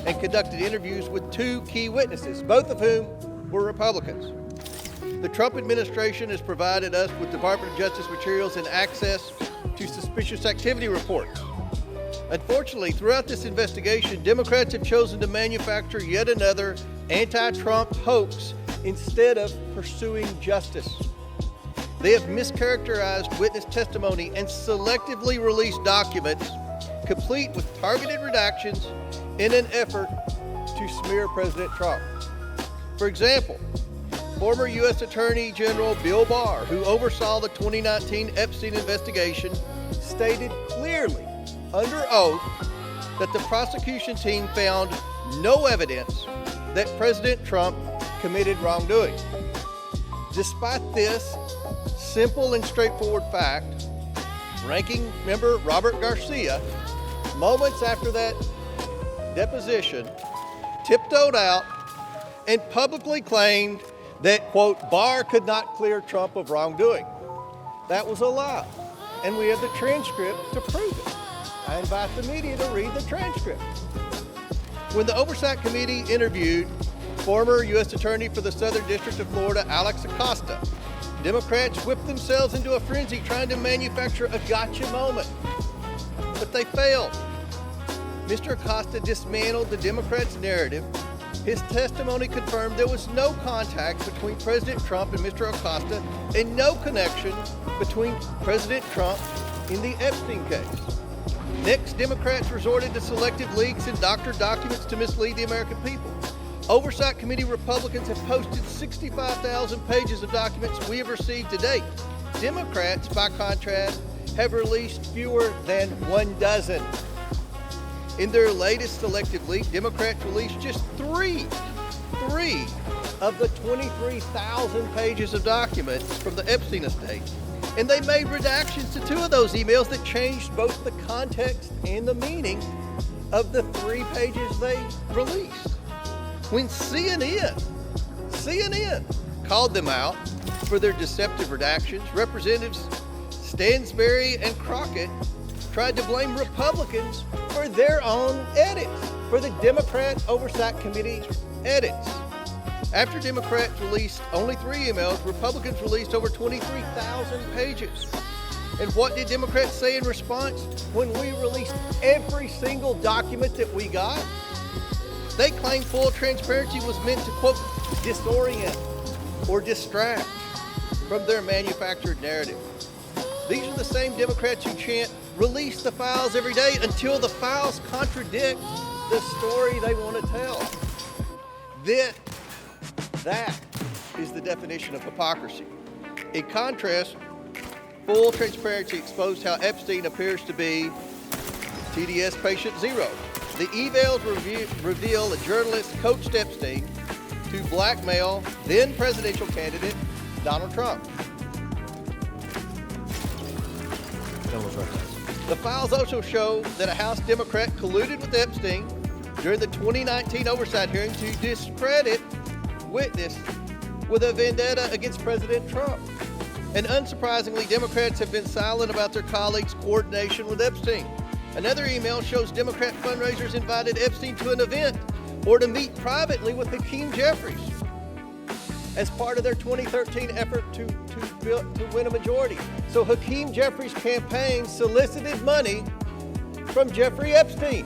and conducted interviews with 2 key witnesses, both of whom were Republicans. The Trump administration has provided us with Department of Justice materials and access to suspicious activity reports. Unfortunately, throughout this investigation, Democrats have chosen to manufacture yet another anti-Trump hoax instead of pursuing justice. They have mischaracterized witness testimony and selectively released documents complete with targeted redactions in an effort to smear President Trump. For example, former U.S. Attorney General Bill Barr, who oversaw the 2019 Epstein investigation, stated clearly under oath that the prosecution team found no evidence that President Trump committed wrongdoing. Despite this simple and straightforward fact, Ranking Member Robert Garcia, moments after that deposition, tiptoed out and publicly claimed that, quote, Barr could not clear Trump of wrongdoing. That was a lie, and we have the transcript to prove it. I invite the media to read the transcript. When the Oversight Committee interviewed former U.S. Attorney for the Southern District of Florida, Alex Acosta, Democrats whipped themselves into a frenzy trying to manufacture a gotcha moment, but they failed. Mr. Acosta dismantled the Democrats' narrative. His testimony confirmed there was no contact between President Trump and Mr. Acosta and no connection between President Trump in the Epstein case. Next, Democrats resorted to selective leaks and doctored documents to mislead the American people. Oversight Committee Republicans have posted 65,000 pages of documents we have received to date. Democrats, by contrast, have released fewer than 1 dozen. In their latest selective leak, Democrats released just three of the 23,000 pages of documents from the Epstein estate. And they made redactions to 2 of those emails that changed both the context and the meaning of the 3 pages they released. When CNN called them out for their deceptive redactions, Representatives Stansbury and Crockett tried to blame Republicans for their own edits, for the Democrat Oversight Committee edits. After Democrats released only 3 emails, Republicans released over 23,000 pages. And what did Democrats say in response when we released every single document that we got? They claimed full transparency was meant to, quote, disorient or distract from their manufactured narrative. These are the same Democrats who chant, release the files every day until the files contradict the story they want to tell. That is the definition of hypocrisy. In contrast, full transparency exposed how Epstein appears to be TDS patient zero. The evals reveal a journalist coached Epstein to blackmail then presidential candidate Donald Trump. The files also show that a House Democrat colluded with Epstein during the 2019 oversight hearing to discredit witness with a vendetta against President Trump. And unsurprisingly, Democrats have been silent about their colleagues' coordination with Epstein. Another email shows Democrat fundraisers invited Epstein to an event or to meet privately with Hakeem Jeffries as part of their 2013 effort to win a majority. So Hakeem Jeffries' campaign solicited money from Jeffrey Epstein.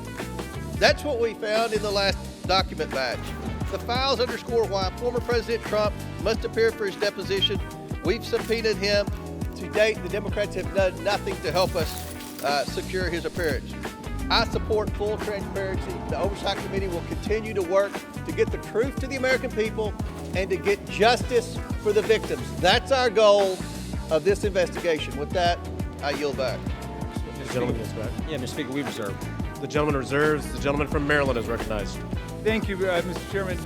That's what we found in the last document batch. The files underscore why former President Trump must appear for his deposition. We've subpoenaed him. To date, the Democrats have done nothing to help us secure his appearance. I support full transparency. The Oversight Committee will continue to work to get the truth to the American people and to get justice for the victims. That's our goal of this investigation. With that, I yield back. The gentleman is back. Yeah, Mr. Speaker, we reserve. The gentleman reserves. The gentleman from Maryland is recognized. Thank you, Mr. Chairman.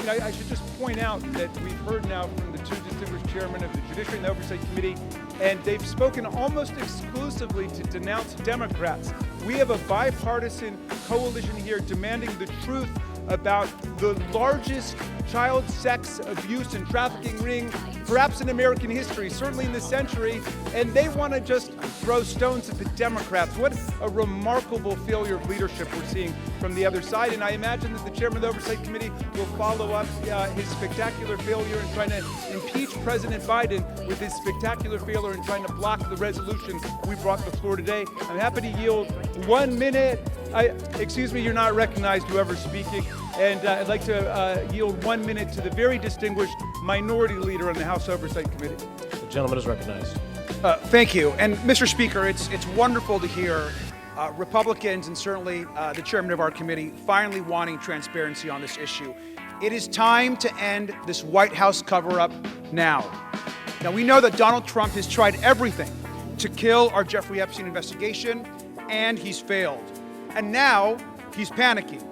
I should just point out that we've heard now from the two distinguished chairmen of the Judiciary and the Oversight Committee, and they've spoken almost exclusively to denounce Democrats. We have a bipartisan coalition here demanding the truth about the largest child sex abuse and trafficking ring, perhaps in American history, certainly in this century, and they want to just throw stones at the Democrats. What a remarkable failure of leadership we're seeing from the other side, and I imagine that the chairman of the Oversight Committee will follow up his spectacular failure in trying to impeach President Biden with his spectacular failure in trying to block the resolution we brought to the floor today. I'm happy to yield 1 minute. Excuse me, you're not recognized, whoever's speaking. And I'd like to yield 1 minute to the very distinguished minority leader on the House Oversight Committee. The gentleman is recognized. Thank you. And Mr. Speaker, it's wonderful to hear Republicans and certainly the chairman of our committee finally wanting transparency on this issue. It is time to end this White House cover-up now. Now, we know that Donald Trump has tried everything to kill our Jeffrey Epstein investigation, and he's failed. And now he's panicking.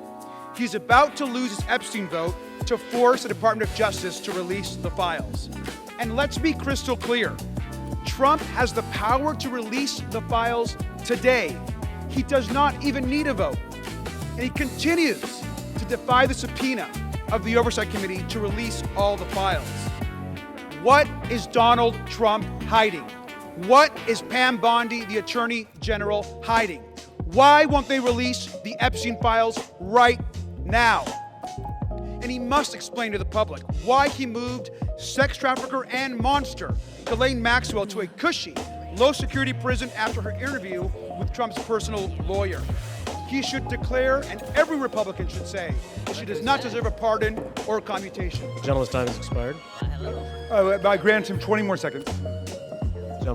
He's about to lose his Epstein vote to force the Department of Justice to release the files. And let's be crystal clear. Trump has the power to release the files today. He does not even need a vote. And he continues to defy the subpoena of the Oversight Committee to release all the files. What is Donald Trump hiding? What is Pam Bondi, the Attorney General, hiding? Why won't they release the Epstein files right now? And he must explain to the public why he moved sex trafficker and monster Ghislaine Maxwell to a cushy, low-security prison after her interview with Trump's personal lawyer. He should declare, and every Republican should say, that she does not deserve a pardon or a commutation. The gentleman's time has expired. I grant him 20 more seconds.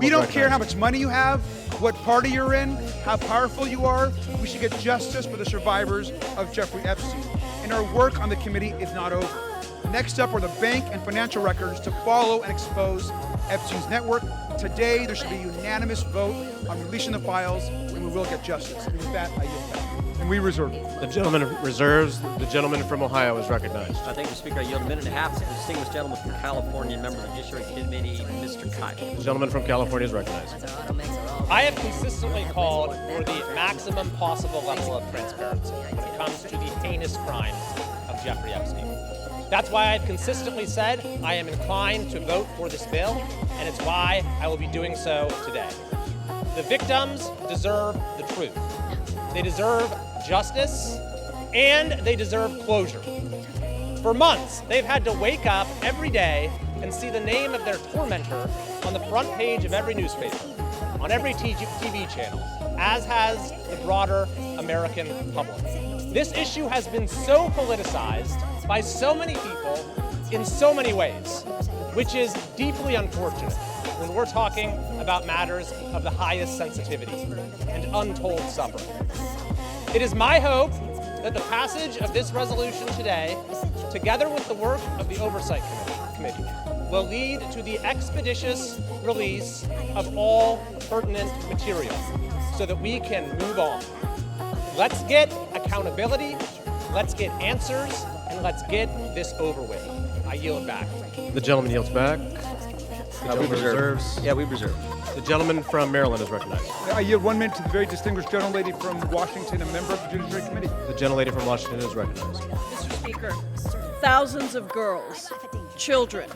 We don't care how much money you have, what party you're in, how powerful you are. We should get justice for the survivors of Jeffrey Epstein. And our work on the committee is not over. Next up are the bank and financial records to follow and expose Epstein's network. Today, there should be a unanimous vote on releasing the files, and we will get justice. And with that, I yield back. And we reserve. The gentleman reserves. The gentleman from Ohio is recognized. Thank you, Speaker. I yield a minute and a half to the distinguished gentleman from California, member of the Judiciary Committee, Mr. Kite. The gentleman from California is recognized. I have consistently called for the maximum possible level of transparency when it comes to the heinous crimes of Jeffrey Epstein. That's why I've consistently said I am inclined to vote for this bill, and it's why I will be doing so today. The victims deserve the truth. They deserve justice, and they deserve closure. For months, they've had to wake up every day and see the name of their tormentor on the front page of every newspaper, on every TV channel, as has the broader American public. This issue has been so politicized by so many people in so many ways, which is deeply unfortunate when we're talking about matters of the highest sensitivity and untold suffering. It is my hope that the passage of this resolution today, together with the work of the Oversight Committee, will lead to the expeditious release of all pertinent material so that we can move on. Let's get accountability, let's get answers, and let's get this over with. I yield back. The gentleman yields back. The gentleman reserves. Yeah, we reserve. The gentleman from Maryland is recognized. I yield 1 minute to the very distinguished gentlelady from Washington, a member of the Judiciary Committee. The gentlelady from Washington is recognized. Mr. Speaker, thousands of girls, children,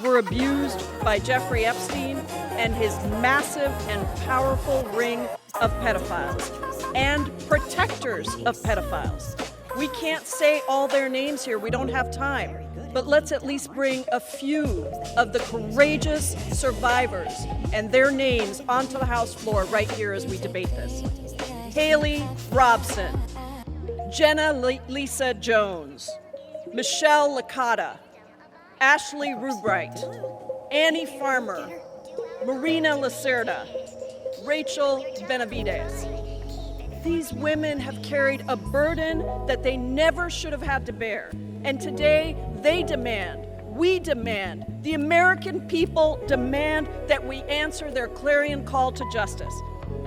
were abused by Jeffrey Epstein and his massive and powerful ring of pedophiles and protectors of pedophiles. We can't say all their names here, we don't have time, but let's at least bring a few of the courageous survivors and their names onto the House floor right here as we debate this. Haley Robson, Jenna Lisa Jones, Michelle Licata, Ashley Rubright, Annie Farmer, Marina Lacerda, Rachel Benavides. These women have carried a burden that they never should have had to bear. And today, they demand, we demand, the American people demand that we answer their clarion call to justice.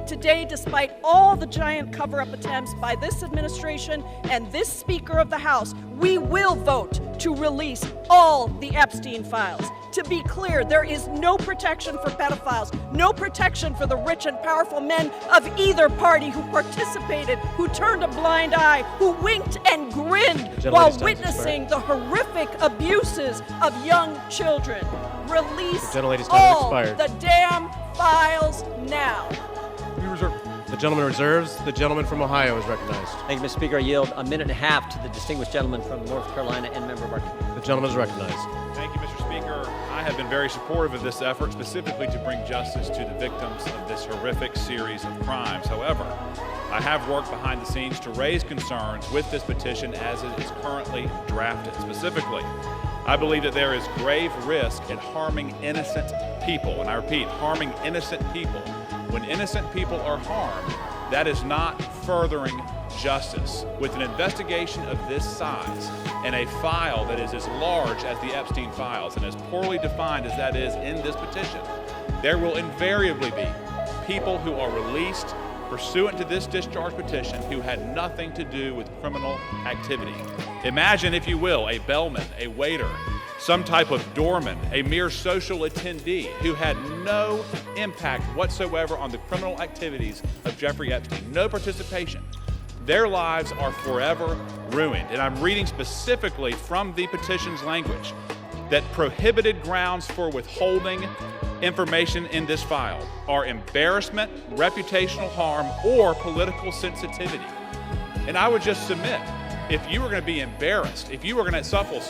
Today, despite all the giant cover-up attempts by this administration and this Speaker of the House, we will vote to release all the Epstein files. To be clear, there is no protection for pedophiles, no protection for the rich and powerful men of either party who participated, who turned a blind eye, who winked and grinned while witnessing the horrific abuses of young children. Release all the damn files now. We reserve. The gentleman reserves. The gentleman from Ohio is recognized. Thank you, Mr. Speaker. I yield a minute and a half to the distinguished gentleman from North Carolina and member of our committee. The gentleman is recognized. Thank you, Mr. Speaker. I have been very supportive of this effort, specifically to bring justice to the victims of this horrific series of crimes. However, I have worked behind the scenes to raise concerns with this petition as it is currently drafted. Specifically, I believe that there is grave risk in harming innocent people. And I repeat, harming innocent people. When innocent people are harmed, that is not furthering justice. With an investigation of this size and a file that is as large as the Epstein files and as poorly defined as that is in this petition, there will invariably be people who are released pursuant to this discharge petition who had nothing to do with criminal activity. Imagine, if you will, a bellman, a waiter, some type of doorman, a mere social attendee who had no impact whatsoever on the criminal activities of Jeffrey Epstein, no participation. Their lives are forever ruined. And I'm reading specifically from the petition's language that prohibited grounds for withholding information in this file are embarrassment, reputational harm, or political sensitivity. And I would just submit, if you were going to be embarrassed, if you were going to suffer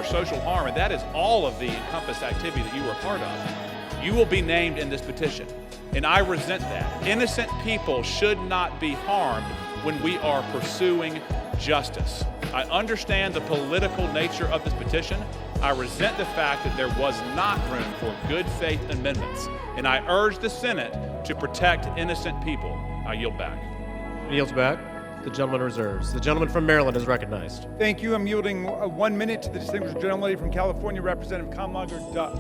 social harm, and that is all of the encompassed activity that you were a part of, you will be named in this petition. And I resent that. Innocent people should not be harmed when we are pursuing justice. I understand the political nature of this petition. I resent the fact that there was not room for good faith amendments. And I urge the Senate to protect innocent people. I yield back. He yields back. The gentleman reserves. The gentleman from Maryland is recognized. Thank you. I'm yielding 1 minute to the distinguished gentlelady from California, Representative Kamlager Duck.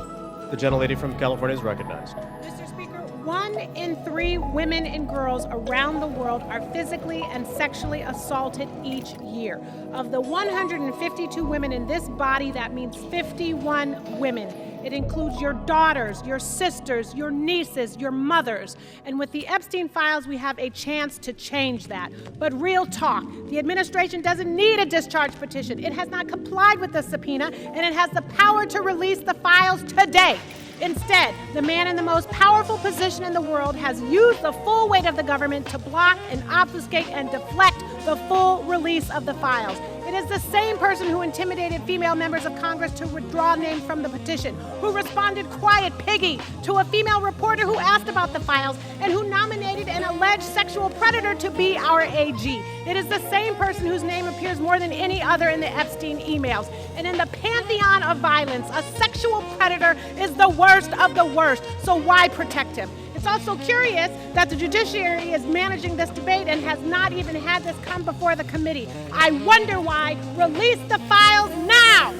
The gentlelady from California is recognized. Mr. Speaker, 1 in 3 women and girls around the world are physically and sexually assaulted each year. Of the 152 women in this body, that means 51 women. It includes your daughters, your sisters, your nieces, your mothers. And with the Epstein files, we have a chance to change that. But real talk, the administration doesn't need a discharge petition. It has not complied with the subpoena, and it has the power to release the files today. Instead, the man in the most powerful position in the world has used the full weight of the government to block and obfuscate and deflect the full release of the files. It is the same person who intimidated female members of Congress to withdraw names from the petition, who responded quiet piggy to a female reporter who asked about the files, and who nominated an alleged sexual predator to be our AG. It is the same person whose name appears more than any other in the Epstein emails. And in the pantheon of violence, a sexual predator is the worst of the worst, so why protect him? It's also curious that the judiciary is managing this debate and has not even had this come before the committee. I wonder why. Release the files now!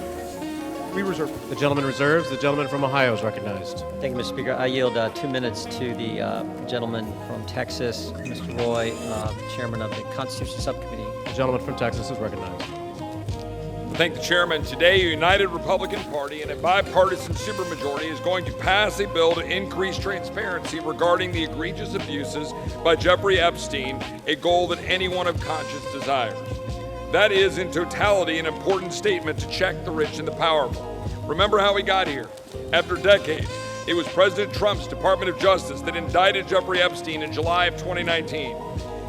We reserve. The gentleman reserves. The gentleman from Ohio is recognized. Thank you, Mr. Speaker. I yield 2 minutes to the gentleman from Texas, Mr. Roy, chairman of the Constitution Subcommittee. The gentleman from Texas is recognized. I thank the chairman. Today, a united Republican Party and a bipartisan supermajority is going to pass a bill to increase transparency regarding the egregious abuses by Jeffrey Epstein, a goal that anyone of conscience desires. That is, in totality, an important statement to check the rich and the powerful. Remember how we got here. After decades, it was President Trump's Department of Justice that indicted Jeffrey Epstein in July of 2019.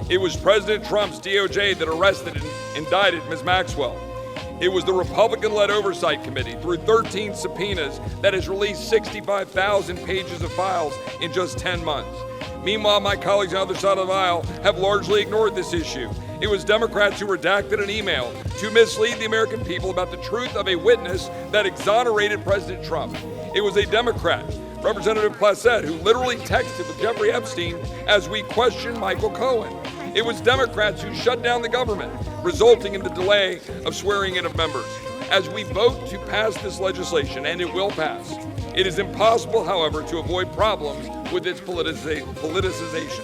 It was President Trump's DOJ that arrested and indicted Ms. Maxwell. It was the Republican-led Oversight Committee, through 13 subpoenas, that has released 65,000 pages of files in just 10 months. Meanwhile, my colleagues on the other side of the aisle have largely ignored this issue. It was Democrats who redacted an email to mislead the American people about the truth of a witness that exonerated President Trump. It was a Democrat, Representative Placette, who literally texted with Jeffrey Epstein as we questioned Michael Cohen. It was Democrats who shut down the government, resulting in the delay of swearing in of members. As we vote to pass this legislation, and it will pass, it is impossible, however, to avoid problems with its politicization.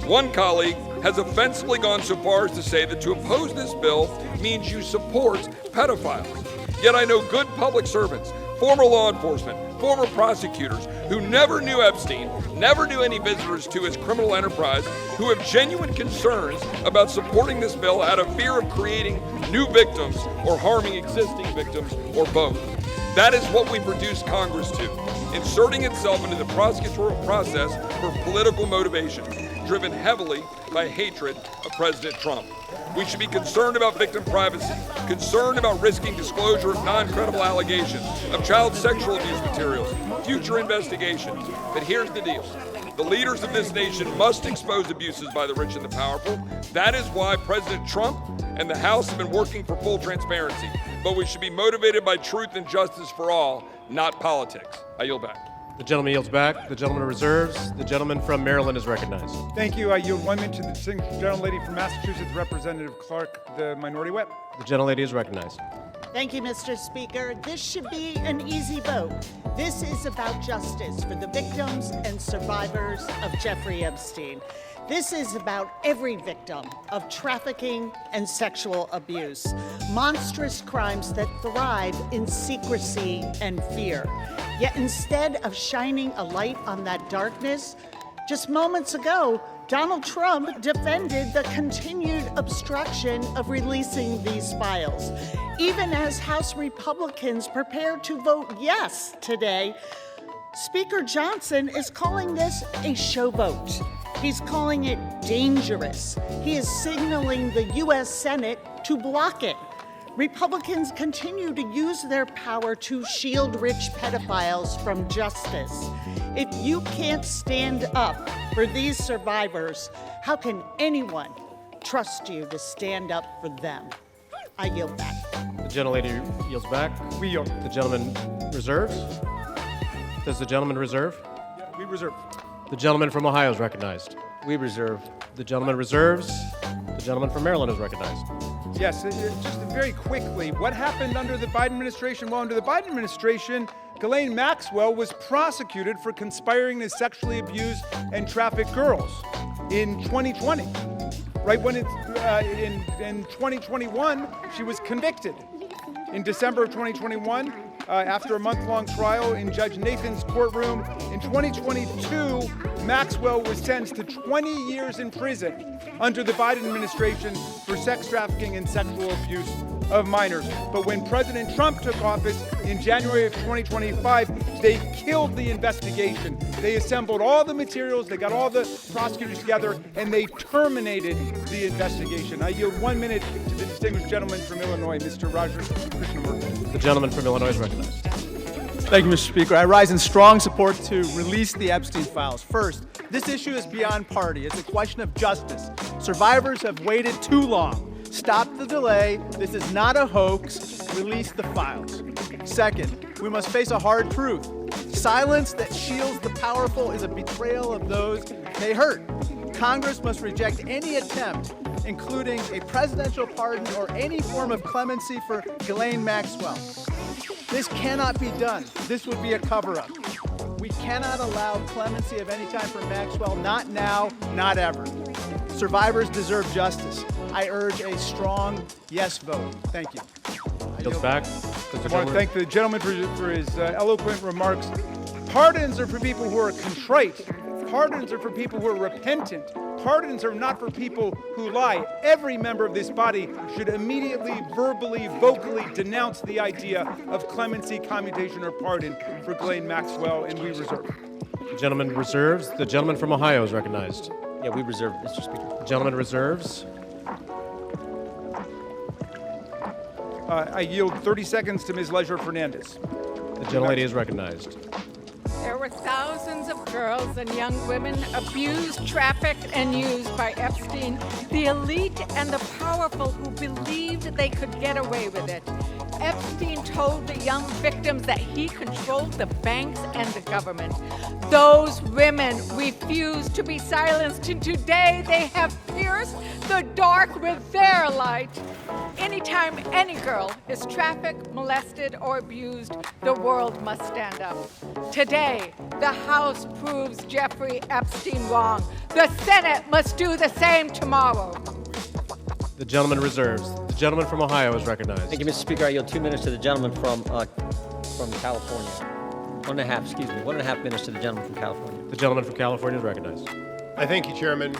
One colleague has offensively gone so far as to say that to oppose this bill means you support pedophiles. Yet I know good public servants, former law enforcement, former prosecutors who never knew Epstein, never knew any visitors to his criminal enterprise, who have genuine concerns about supporting this bill out of fear of creating new victims or harming existing victims, or both. That is what we've reduced Congress to, inserting itself into the prosecutorial process for political motivation, driven heavily by hatred of President Trump. We should be concerned about victim privacy, concerned about risking disclosure of non-credible allegations, of child sexual abuse materials, future investigations. But here's the deal. The leaders of this nation must expose abuses by the rich and the powerful. That is why President Trump and the House have been working for full transparency. But we should be motivated by truth and justice for all, not politics. I yield back. The gentleman yields back. The gentleman reserves. The gentleman from Maryland is recognized. Thank you. I yield 1 minute to the distinguished gentlelady from Massachusetts, Representative Clark, the Minority Whip. The gentlelady is recognized. Thank you, Mr. Speaker. This should be an easy vote. This is about justice for the victims and survivors of Jeffrey Epstein. This is about every victim of trafficking and sexual abuse, monstrous crimes that thrive in secrecy and fear. Yet instead of shining a light on that darkness, just moments ago, Donald Trump defended the continued obstruction of releasing these files. Even as House Republicans prepare to vote yes today, Speaker Johnson is calling this a show vote. He's calling it dangerous. He is signaling the U.S. Senate to block it. Republicans continue to use their power to shield rich pedophiles from justice. If you can't stand up for these survivors, how can anyone trust you to stand up for them? I yield back. The gentlelady yields back. We yield. The gentleman reserves. Does the gentleman reserve? Yeah, we reserve. The gentleman from Ohio is recognized. We reserve. The gentleman reserves. The gentleman from Maryland is recognized. Yes, just very quickly, what happened under the Biden administration? Well, under the Biden administration, Ghislaine Maxwell was prosecuted for conspiring to sexually abuse and traffic girls in 2020. Right when in 2021, she was convicted. In December of 2021, after a month-long trial in Judge Nathan's courtroom, in 2022, Maxwell was sentenced to 20 years in prison under the Biden administration for sex trafficking and sexual abuse of minors. But when President Trump took office in January of 2025, they killed the investigation. They assembled all the materials, they got all the prosecutors together, and they terminated the investigation. I yield 1 minute to the distinguished gentleman from Illinois, Mr. Roger Krishnamurthy. The gentleman from Illinois is recognized. Thank you, Mr. Speaker. I rise in strong support to release the Epstein files. First, this issue is beyond party. It's a question of justice. Survivors have waited too long. Stop the delay. This is not a hoax. Release the files. Second, we must face a hard truth. Silence that shields the powerful is a betrayal of those they hurt. Congress must reject any attempt, including a presidential pardon or any form of clemency for Ghislaine Maxwell. This cannot be done. This would be a cover-up. We cannot allow clemency of any kind for Maxwell, not now, not ever. Survivors deserve justice. I urge a strong yes vote. Thank you. Yields back. I want to thank the gentleman for his eloquent remarks. Pardons are for people who are contrite. Pardons are for people who are repentant. Pardons are not for people who lie. Every member of this body should immediately, verbally, vocally denounce the idea of clemency, commutation, or pardon for Ghislaine Maxwell, and we reserve. The gentleman reserves. The gentleman from Ohio is recognized. Yeah, we reserve, Mr. Speaker. The gentleman reserves. I yield 30 seconds to Ms. Leisure Fernandez. The gentlelady is recognized. There were thousands of girls and young women abused, trafficked, and used by Epstein, the elite and the powerful who believed they could get away with it. Epstein told the young victims that he controlled the banks and the government. Those women refused to be silenced, and today they have pierced the dark with their light. Anytime any girl is trafficked, molested, or abused, the world must stand up. Today, the House proves Jeffrey Epstein wrong. The Senate must do the same tomorrow. The gentleman reserves. The gentleman from Ohio is recognized. Thank you, Mr. Speaker. I yield 2 minutes to the gentleman from California. 1.5 minutes to the gentleman from California. The gentleman from California is recognized. I thank you, Chairman.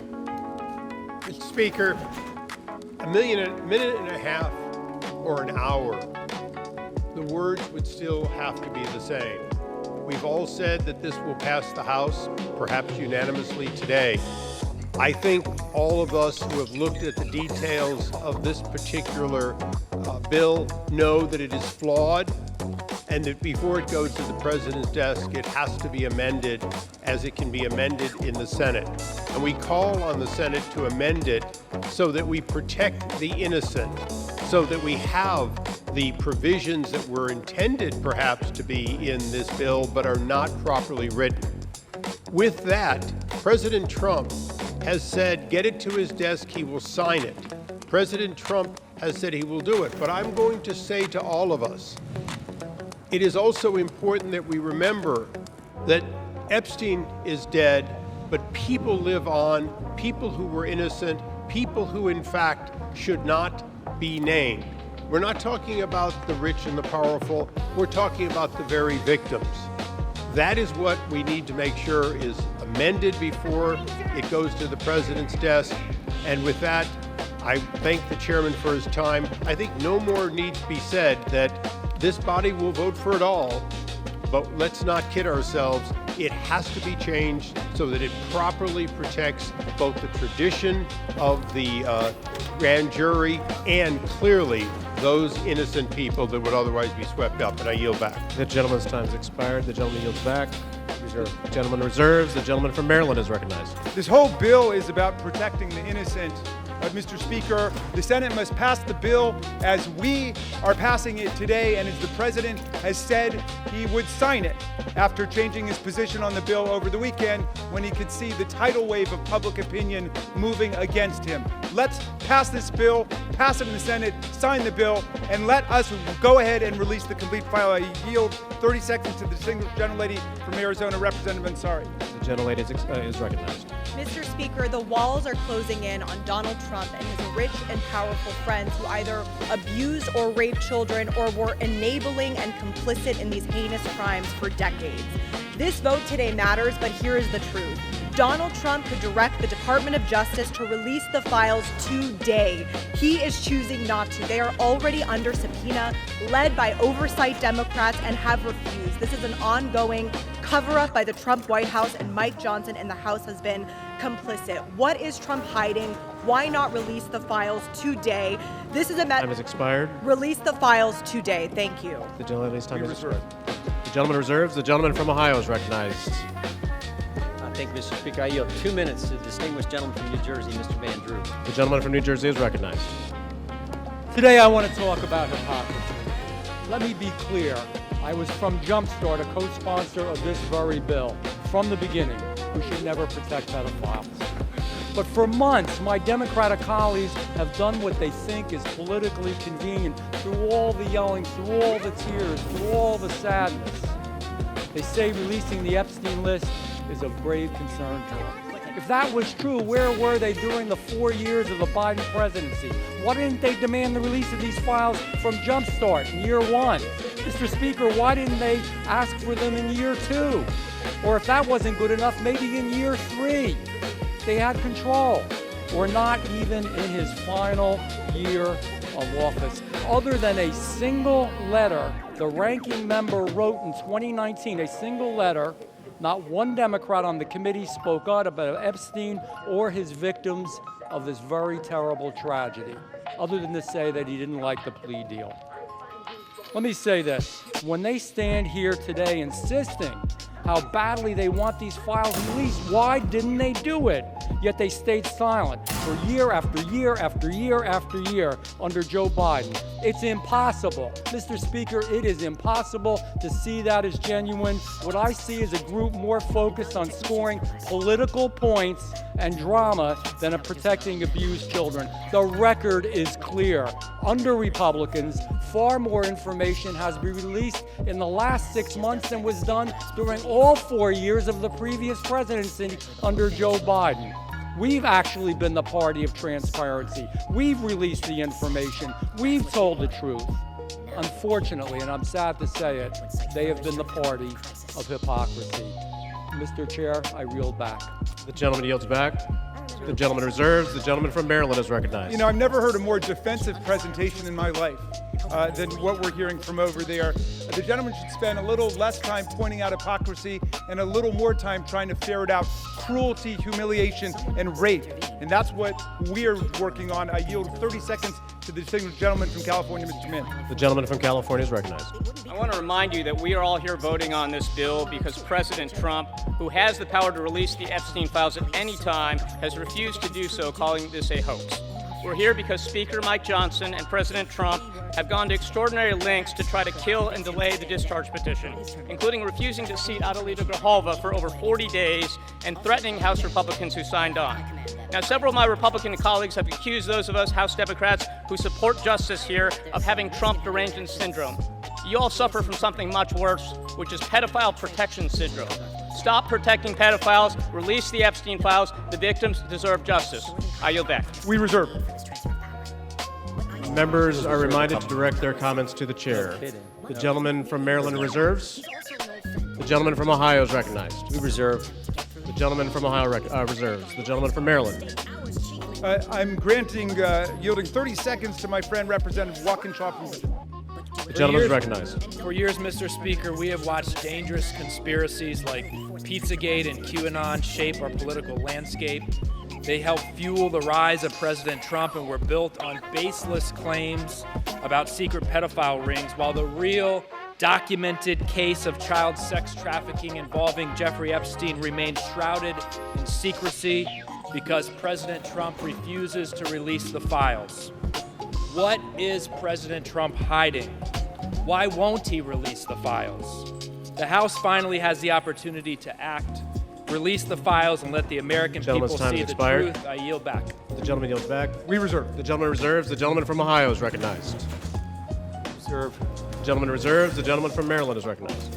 Mr. Speaker, a minute and a half or an hour, the words would still have to be the same. We've all said that this will pass the House, perhaps unanimously today. I think all of us who have looked at the details of this particular bill know that it is flawed, and that before it goes to the President's desk, it has to be amended as it can be amended in the Senate. And we call on the Senate to amend it so that we protect the innocent, so that we have the provisions that were intended perhaps to be in this bill but are not properly written. With that, President Trump has said, get it to his desk, he will sign it. President Trump has said he will do it. But I'm going to say to all of us, it is also important that we remember that Epstein is dead, but people live on, people who were innocent, people who in fact should not be named. We're not talking about the rich and the powerful, we're talking about the very victims. That is what we need to make sure is amended before it goes to the President's desk. And with that, I thank the chairman for his time. I think no more needs to be said that this body will vote for it all, but let's not kid ourselves. It has to be changed so that it properly protects both the tradition of the grand jury and clearly those innocent people that would otherwise be swept up. And I yield back. The gentleman's time has expired. The gentleman yields back. The gentleman reserves. The gentleman from Maryland is recognized. This whole bill is about protecting the innocent. Mr. Speaker, the Senate must pass the bill as we are passing it today and as the President has said he would sign it after changing his position on the bill over the weekend when he could see the tidal wave of public opinion moving against him. Let's pass this bill, pass it in the Senate, sign the bill, and let us go ahead and release the complete file. I yield 30 seconds to the distinguished gentlelady from Arizona, Representative Ansari. The gentlelady is recognized. Mr. Speaker, the walls are closing in on Donald Trump and his rich and powerful friends who either abused or raped children or were enabling and complicit in these heinous crimes for decades. This vote today matters, but here is the truth. Donald Trump could direct the Department of Justice to release the files today. He is choosing not to. They are already under subpoena, led by oversight Democrats, and have refused. This is an ongoing cover-up by the Trump White House, and Mike Johnson in the House has been complicit. What is Trump hiding? Why not release the files today? This is a time has expired. Release the files today. Thank you. The gentlelady's time has expired. The gentleman reserves. The gentleman from Ohio is recognized. Thank you, Mr. Speaker. I yield 2 minutes to the distinguished gentleman from New Jersey, Mr. Van Drew. The gentleman from New Jersey is recognized. Today I want to talk about hypocrisy. Let me be clear. I was from Jumpstart, a co-sponsor of this very bill. From the beginning, we should never protect pedophiles. But for months, my Democratic colleagues have done what they think is politically convenient through all the yelling, through all the tears, through all the sadness. They say releasing the Epstein list is of grave concern to them. If that was true, where were they during the 4 years of the Biden presidency? Why didn't they demand the release of these files from Jumpstart in year 1? Mr. Speaker, why didn't they ask for them in year 2? Or if that wasn't good enough, maybe in year 3. They had control. Or not even in his final year of office. Other than a single letter the ranking member wrote in 2019, a single letter. Not one Democrat on the committee spoke out about Epstein or his victims of this very terrible tragedy, other than to say that he didn't like the plea deal. Let me say this. When they stand here today insisting how badly they want these files released, why didn't they do it? Yet they stayed silent for year after year after year after year under Joe Biden. It's impossible. Mr. Speaker, it is impossible to see that as genuine. What I see is a group more focused on scoring political points and drama than on protecting abused children. The record is clear. Under Republicans, far more information has been released in the last 6 months than was done during all 4 years of the previous presidency under Joe Biden. We've actually been the party of transparency. We've released the information. We've told the truth. Unfortunately, and I'm sad to say it, they have been the party of hypocrisy. Mr. Chair, I reel back. The gentleman yields back. The gentleman reserves. The gentleman from Maryland is recognized. You know, I've never heard a more defensive presentation in my life than what we're hearing from over there. The gentleman should spend a little less time pointing out hypocrisy and a little more time trying to ferret out cruelty, humiliation, and rape. And that's what we're working on. I yield 30 seconds to the distinguished gentleman from California, Mr. Min. The gentleman from California is recognized. I want to remind you that we are all here voting on this bill because President Trump, who has the power to release the Epstein files at any time, has refused to do so, calling this a hoax. We're here because Speaker Mike Johnson and President Trump have gone to extraordinary lengths to try to kill and delay the discharge petition, including refusing to seat Adelita Grijalva for over 40 days and threatening House Republicans who signed on. Now, several of my Republican colleagues have accused those of us House Democrats who support justice here of having Trump derangement syndrome. You all suffer from something much worse, which is pedophile protection syndrome. Stop protecting pedophiles, release the Epstein files. The victims deserve justice. I yield back. We reserve. Members are reminded to direct their comments to the chair. The gentleman from Maryland reserves. The gentleman from Ohio is recognized. We reserve. The gentleman from Ohio reserves. The gentleman from Maryland. I'm yielding 30 seconds to my friend, Representative Walkinshaw from Virginia. The gentleman is recognized. For years, Mr. Speaker, we have watched dangerous conspiracies like Pizzagate and QAnon shape our political landscape. They help fuel the rise of President Trump and were built on baseless claims about secret pedophile rings, while the real documented case of child sex trafficking involving Jeffrey Epstein remains shrouded in secrecy because President Trump refuses to release the files. What is President Trump hiding? Why won't he release the files? The House finally has the opportunity to act, release the files, and let the American people see the truth. I yield back. The gentleman yields back. We reserve. The gentleman reserves. The gentleman from Ohio is recognized. Reserve. The gentleman reserves. The gentleman from Maryland is recognized.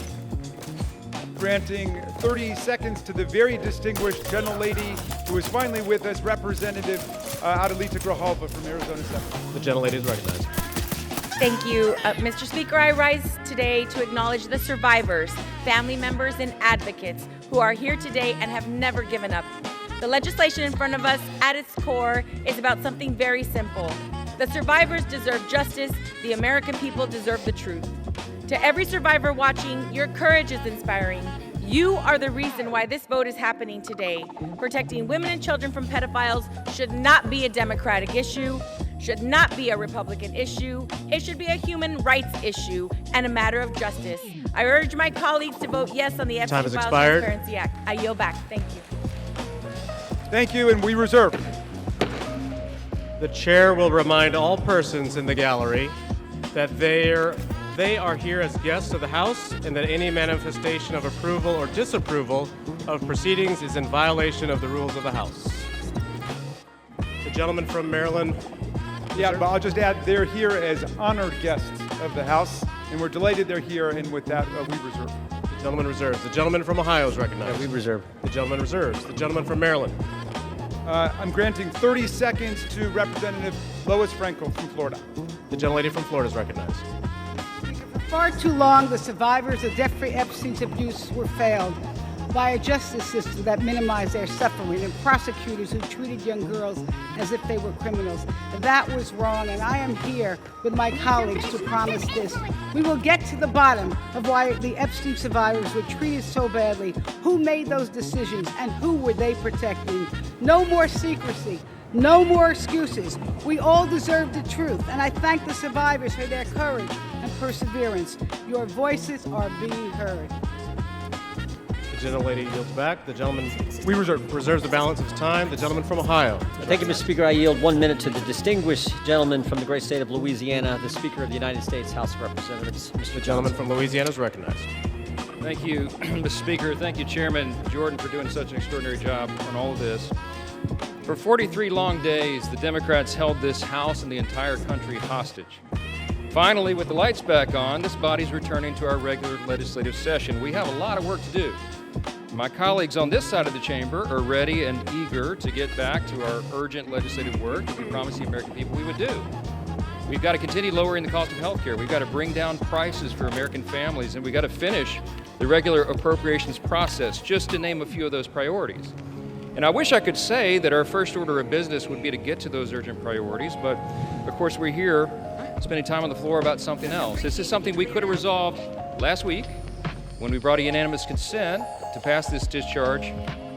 Granting 30 seconds to the very distinguished gentlelady who is finally with us, Representative Adelita Grijalva from Arizona 7. The gentlelady is recognized. Thank you. Mr. Speaker, I rise today to acknowledge the survivors, family members, and advocates who are here today and have never given up. The legislation in front of us, at its core, is about something very simple. The survivors deserve justice. The American people deserve the truth. To every survivor watching, your courage is inspiring. You are the reason why this vote is happening today. Protecting women and children from pedophiles should not be a Democratic issue, should not be a Republican issue. It should be a human rights issue and a matter of justice. I urge my colleagues to vote yes on the Epstein Files Transparency Act. I yield back. Thank you. Thank you, and we reserve. The chair will remind all persons in the gallery that they are here as guests of the House and that any manifestation of approval or disapproval of proceedings is in violation of the rules of the House. The gentleman from Maryland. Yeah, but I'll just add, they're here as honored guests of the House, and we're delighted they're here, and with that, we reserve. The Gentleman reserves. The gentleman from Ohio is recognized. We reserve. The gentleman reserves. The gentleman from Maryland. I'm granting 30 seconds to Representative Lois Frankel from Florida. The gentlelady from Florida is recognized. For far too long, the survivors of Jeffrey Epstein's abuse were failed by a justice system that minimized their suffering and prosecutors who treated young girls as if they were criminals. That was wrong, and I am here with my colleagues to promise this. We will get to the bottom of why the Epstein survivors were treated so badly, who made those decisions, and who were they protecting. No more secrecy. No more excuses. We all deserve the truth, and I thank the survivors for their courage and perseverance. Your voices are being heard. The gentlelady yields back. The gentleman reserves the balance of his time. The gentleman from Ohio. Thank you, Mr. Speaker. I yield 1 minute to the distinguished gentleman from the great state of Louisiana, the Speaker of the United States House of Representatives, Mr. The gentleman from Louisiana is recognized. Thank you, Mr. Speaker. Thank you, Chairman Jordan, for doing such an extraordinary job on all of this. For 43 long days, the Democrats held this House and the entire country hostage. Finally, with the lights back on, this body's returning to our regular legislative session. We have a lot of work to do. My colleagues on this side of the chamber are ready and eager to get back to our urgent legislative work that we promised the American people we would do. We've got to continue lowering the cost of health care. We've got to bring down prices for American families, and we've got to finish the regular appropriations process, just to name a few of those priorities. And I wish I could say that our first order of business would be to get to those urgent priorities, but of course we're here spending time on the floor about something else. This is something we could have resolved last week when we brought a unanimous consent to pass this discharge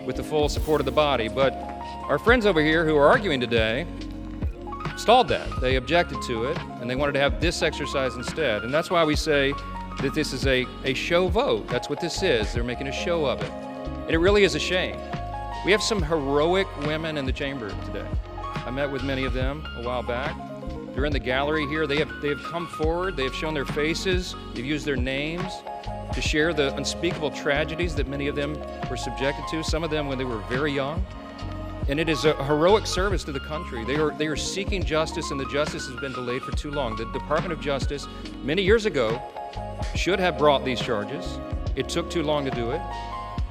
with the full support of the body. But our friends over here who are arguing today stalled that. They objected to it, and they wanted to have this exercise instead. And that's why we say that this is a show vote. That's what this is. They're making a show of it. And it really is a shame. We have some heroic women in the chamber today. I met with many of them a while back. They're in the gallery here. They have come forward. They have shown their faces. They've used their names to share the unspeakable tragedies that many of them were subjected to, some of them when they were very young. And it is a heroic service to the country. They are seeking justice, and the justice has been delayed for too long. The Department of Justice, many years ago, should have brought these charges. It took too long to do it.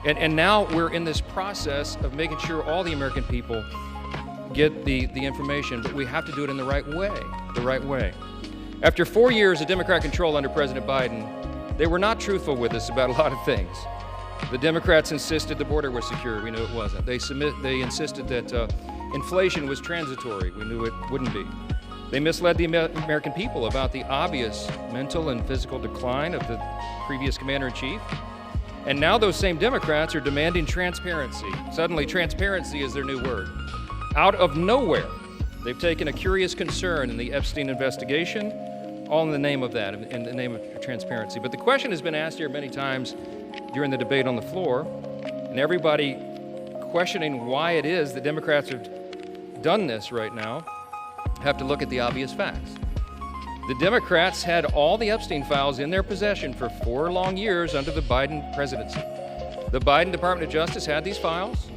And now we're in this process of making sure all the American people get the information, but we have to do it in the right way. After 4 years of Democrat control under President Biden, they were not truthful with us about a lot of things. The Democrats insisted the border was secure. We knew it wasn't. They insisted that inflation was transitory. We knew it wouldn't be. They misled the American people about the obvious mental and physical decline of the previous commander-in-chief. And now those same Democrats are demanding transparency. Suddenly, transparency is their new word. Out of nowhere, they've taken a curious concern in the Epstein investigation, all in the name of that, in the name of transparency. But the question has been asked here many times during the debate on the floor, and everybody questioning why it is the Democrats have done this right now have to look at the obvious facts. The Democrats had all the Epstein files in their possession for 4 long years under the Biden presidency. The Biden Department of Justice had these files,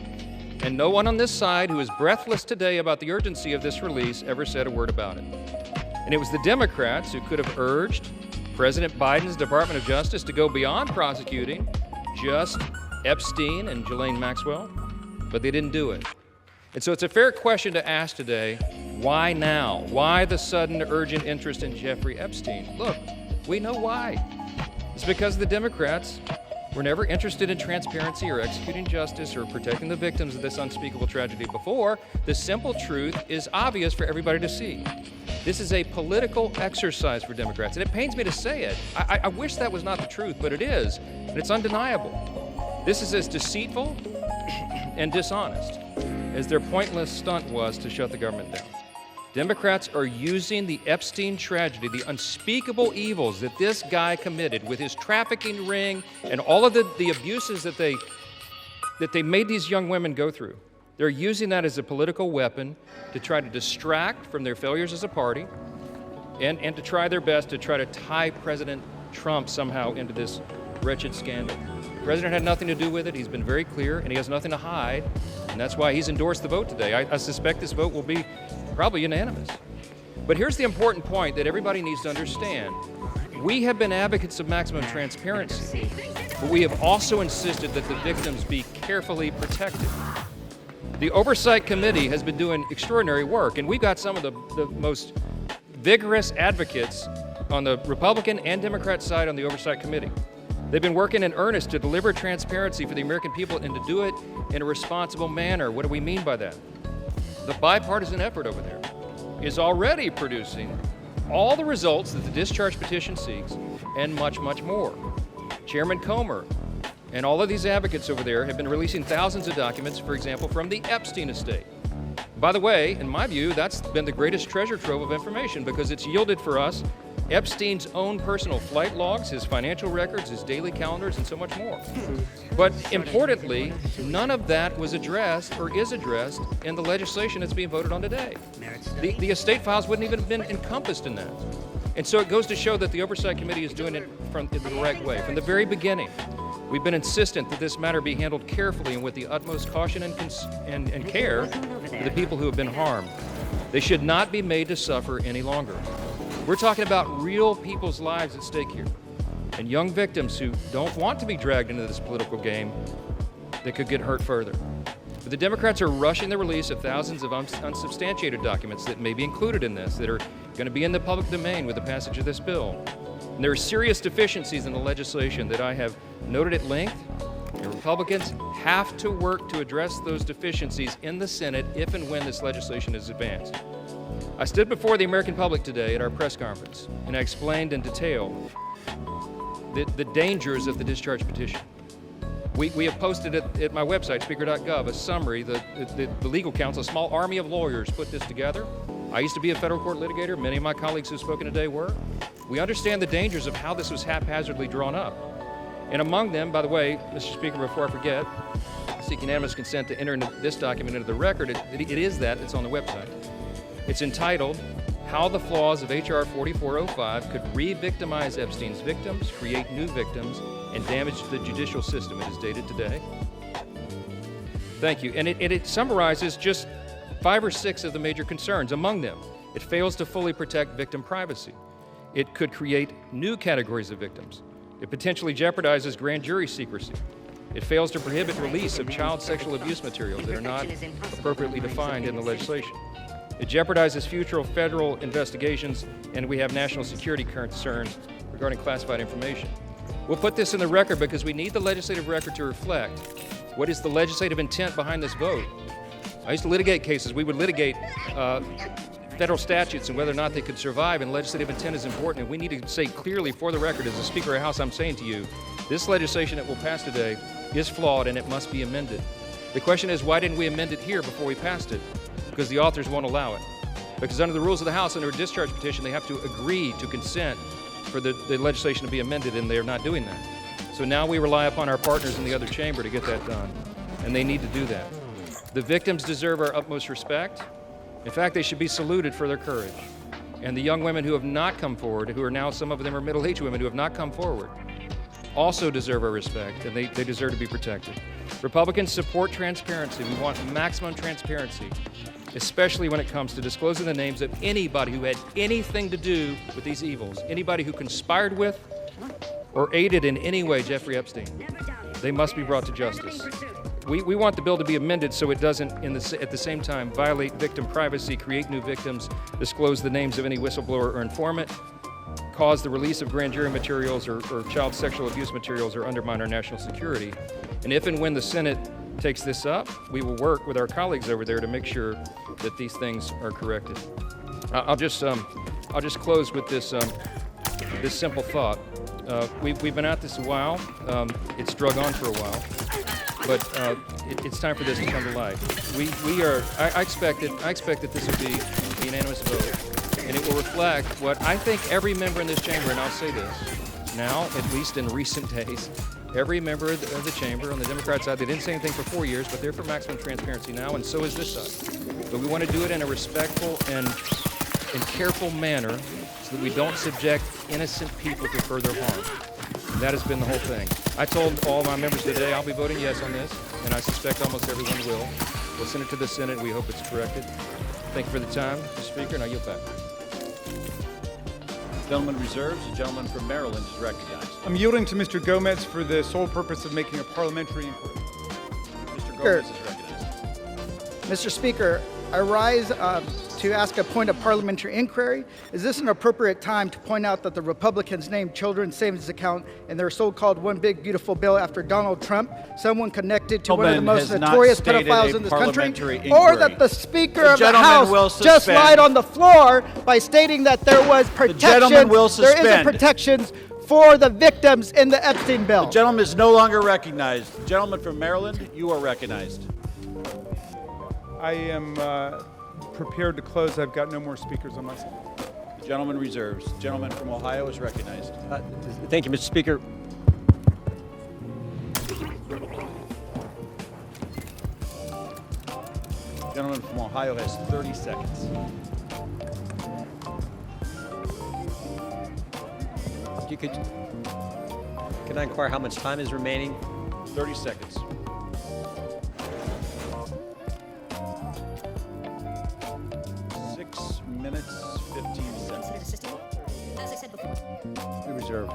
and no one on this side who is breathless today about the urgency of this release ever said a word about it. And it was the Democrats who could have urged President Biden's Department of Justice to go beyond prosecuting just Epstein and Ghislaine Maxwell, but they didn't do it. And so it's a fair question to ask today, why now? Why the sudden urgent interest in Jeffrey Epstein? Look, we know why. It's because the Democrats were never interested in transparency or executing justice or protecting the victims of this unspeakable tragedy before. The simple truth is obvious for everybody to see. This is a political exercise for Democrats, and it pains me to say it. I wish that was not the truth, but it is, and it's undeniable. This is as deceitful and dishonest as their pointless stunt was to shut the government down. Democrats are using the Epstein tragedy, the unspeakable evils that this guy committed with his trafficking ring and all of the abuses that they made these young women go through. They're using that as a political weapon to try to distract from their failures as a party and to try their best to try to tie President Trump somehow into this wretched scandal. The president had nothing to do with it. He's been very clear, and he has nothing to hide, and that's why he's endorsed the vote today. I suspect this vote will be probably unanimous. But here's the important point that everybody needs to understand. We have been advocates of maximum transparency. but we have also insisted that the victims be carefully protected. The Oversight Committee has been doing extraordinary work, and we've got some of the most vigorous advocates on the Republican and Democrat side on the Oversight Committee. They've been working in earnest to deliver transparency for the American people and to do it in a responsible manner. What do we mean by that? The bipartisan effort over there is already producing all the results that the discharge petition seeks and much, much more. Chairman Comer and all of these advocates over there have been releasing thousands of documents, for example, from the Epstein estate. By the way, in my view, that's been the greatest treasure trove of information because it's yielded for us Epstein's own personal flight logs, his financial records, his daily calendars, and so much more. But importantly, none of that was addressed or is addressed in the legislation that's being voted on today. The estate files wouldn't even have been encompassed in that. And so it goes to show that the Oversight Committee is doing it in the right way. From the very beginning, we've been insistent that this matter be handled carefully and with the utmost caution and care for the people who have been harmed. They should not be made to suffer any longer. We're talking about real people's lives at stake here, and young victims who don't want to be dragged into this political game that could get hurt further. But the Democrats are rushing the release of thousands of unsubstantiated documents that may be included in this, that are going to be in the public domain with the passage of this bill. And there are serious deficiencies in the legislation that I have noted at length, and Republicans have to work to address those deficiencies in the Senate if and when this legislation is advanced. I stood before the American public today at our press conference, and I explained in detail the dangers of the discharge petition. We have posted at my website, speaker.gov, a summary. The legal counsel, a small army of lawyers, put this together. I used to be a federal court litigator. Many of my colleagues who've spoken today were. We understand the dangers of how this was haphazardly drawn up. And among them, by the way, Mr. Speaker, before I forget, I seek unanimous consent to enter this document into the record. It is that. It's on the website. It's entitled, How the Flaws of H.R. 4405 Could Re-Victimize Epstein's Victims, Create New Victims, and Damage the Judicial System. It is dated today. Thank you. And it summarizes just 5 or 6 of the major concerns. Among them, it fails to fully protect victim privacy. It could create new categories of victims. It potentially jeopardizes grand jury secrecy. It fails to prohibit release of child sexual abuse materials that are not appropriately defined in the legislation. It jeopardizes future federal investigations, and we have national security concerns regarding classified information. We'll put this in the record because we need the legislative record to reflect what is the legislative intent behind this vote. I used to litigate cases. We would litigate federal statutes and whether or not they could survive, and legislative intent is important, and we need to say clearly for the record, as the Speaker of the House, I'm saying to you, this legislation that will pass today is flawed and it must be amended. The question is, why didn't we amend it here before we passed it? Because the authors won't allow it. Because under the rules of the House, under a discharge petition, they have to agree to consent for the legislation to be amended, and they're not doing that. So now we rely upon our partners in the other chamber to get that done, and they need to do that. The victims deserve our utmost respect. In fact, they should be saluted for their courage. And the young women who have not come forward, who are now, some of them are middle-aged women who have not come forward, also deserve our respect, and they deserve to be protected. Republicans support transparency. We want maximum transparency, especially when it comes to disclosing the names of anybody who had anything to do with these evils, anybody who conspired with or aided in any way Jeffrey Epstein. They must be brought to justice. We want the bill to be amended so it doesn't, at the same time, violate victim privacy, create new victims, disclose the names of any whistleblower or informant, cause the release of grand jury materials or child sexual abuse materials, or undermine our national security. And if and when the Senate takes this up, we will work with our colleagues over there to make sure that these things are corrected. I'll just close with this simple thought. We've been at this a while. It's drug on for a while, but it's time for this to come to light. I expect that this will be a unanimous vote, and it will reflect what I think every member in this chamber, and I'll say this now, at least in recent days, every member of the chamber on the Democrat side, they didn't say anything for 4 years, but they're for maximum transparency now, and so is this side. But we want to do it in a respectful and careful manner so that we don't subject innocent people to further harm. And that has been the whole thing. I told all my members today I'll be voting yes on this, and I suspect almost everyone will. We'll send it to the Senate, and we hope it's corrected. Thank you for the time, Mr. Speaker, and I yield back. Gentleman reserves. The gentleman from Maryland is recognized. I'm yielding to Mr. Gomez for the sole purpose of making a parliamentary inquiry. Mr. Gomez is recognized. Mr. Speaker, I rise to ask a point of parliamentary inquiry. Is this an appropriate time to point out that the Republicans named children's savings account in their so-called One Big Beautiful Bill after Donald Trump, someone connected to one of the most notorious pedophiles in this country? Or that the Speaker of the House just lied on the floor by stating that there was protections, there isn't protections for the victims in the Epstein bill. The gentleman is no longer recognized. The gentleman from Maryland, you are recognized. I am prepared to close. I've got no more speakers on my side. The gentleman reserves. The gentleman from Ohio is recognized. Thank you, Mr. Speaker. The gentleman from Ohio has 30 seconds. Can I inquire how much time is remaining? 30 seconds. Minutes, 15 seconds. As I said before. Reserve.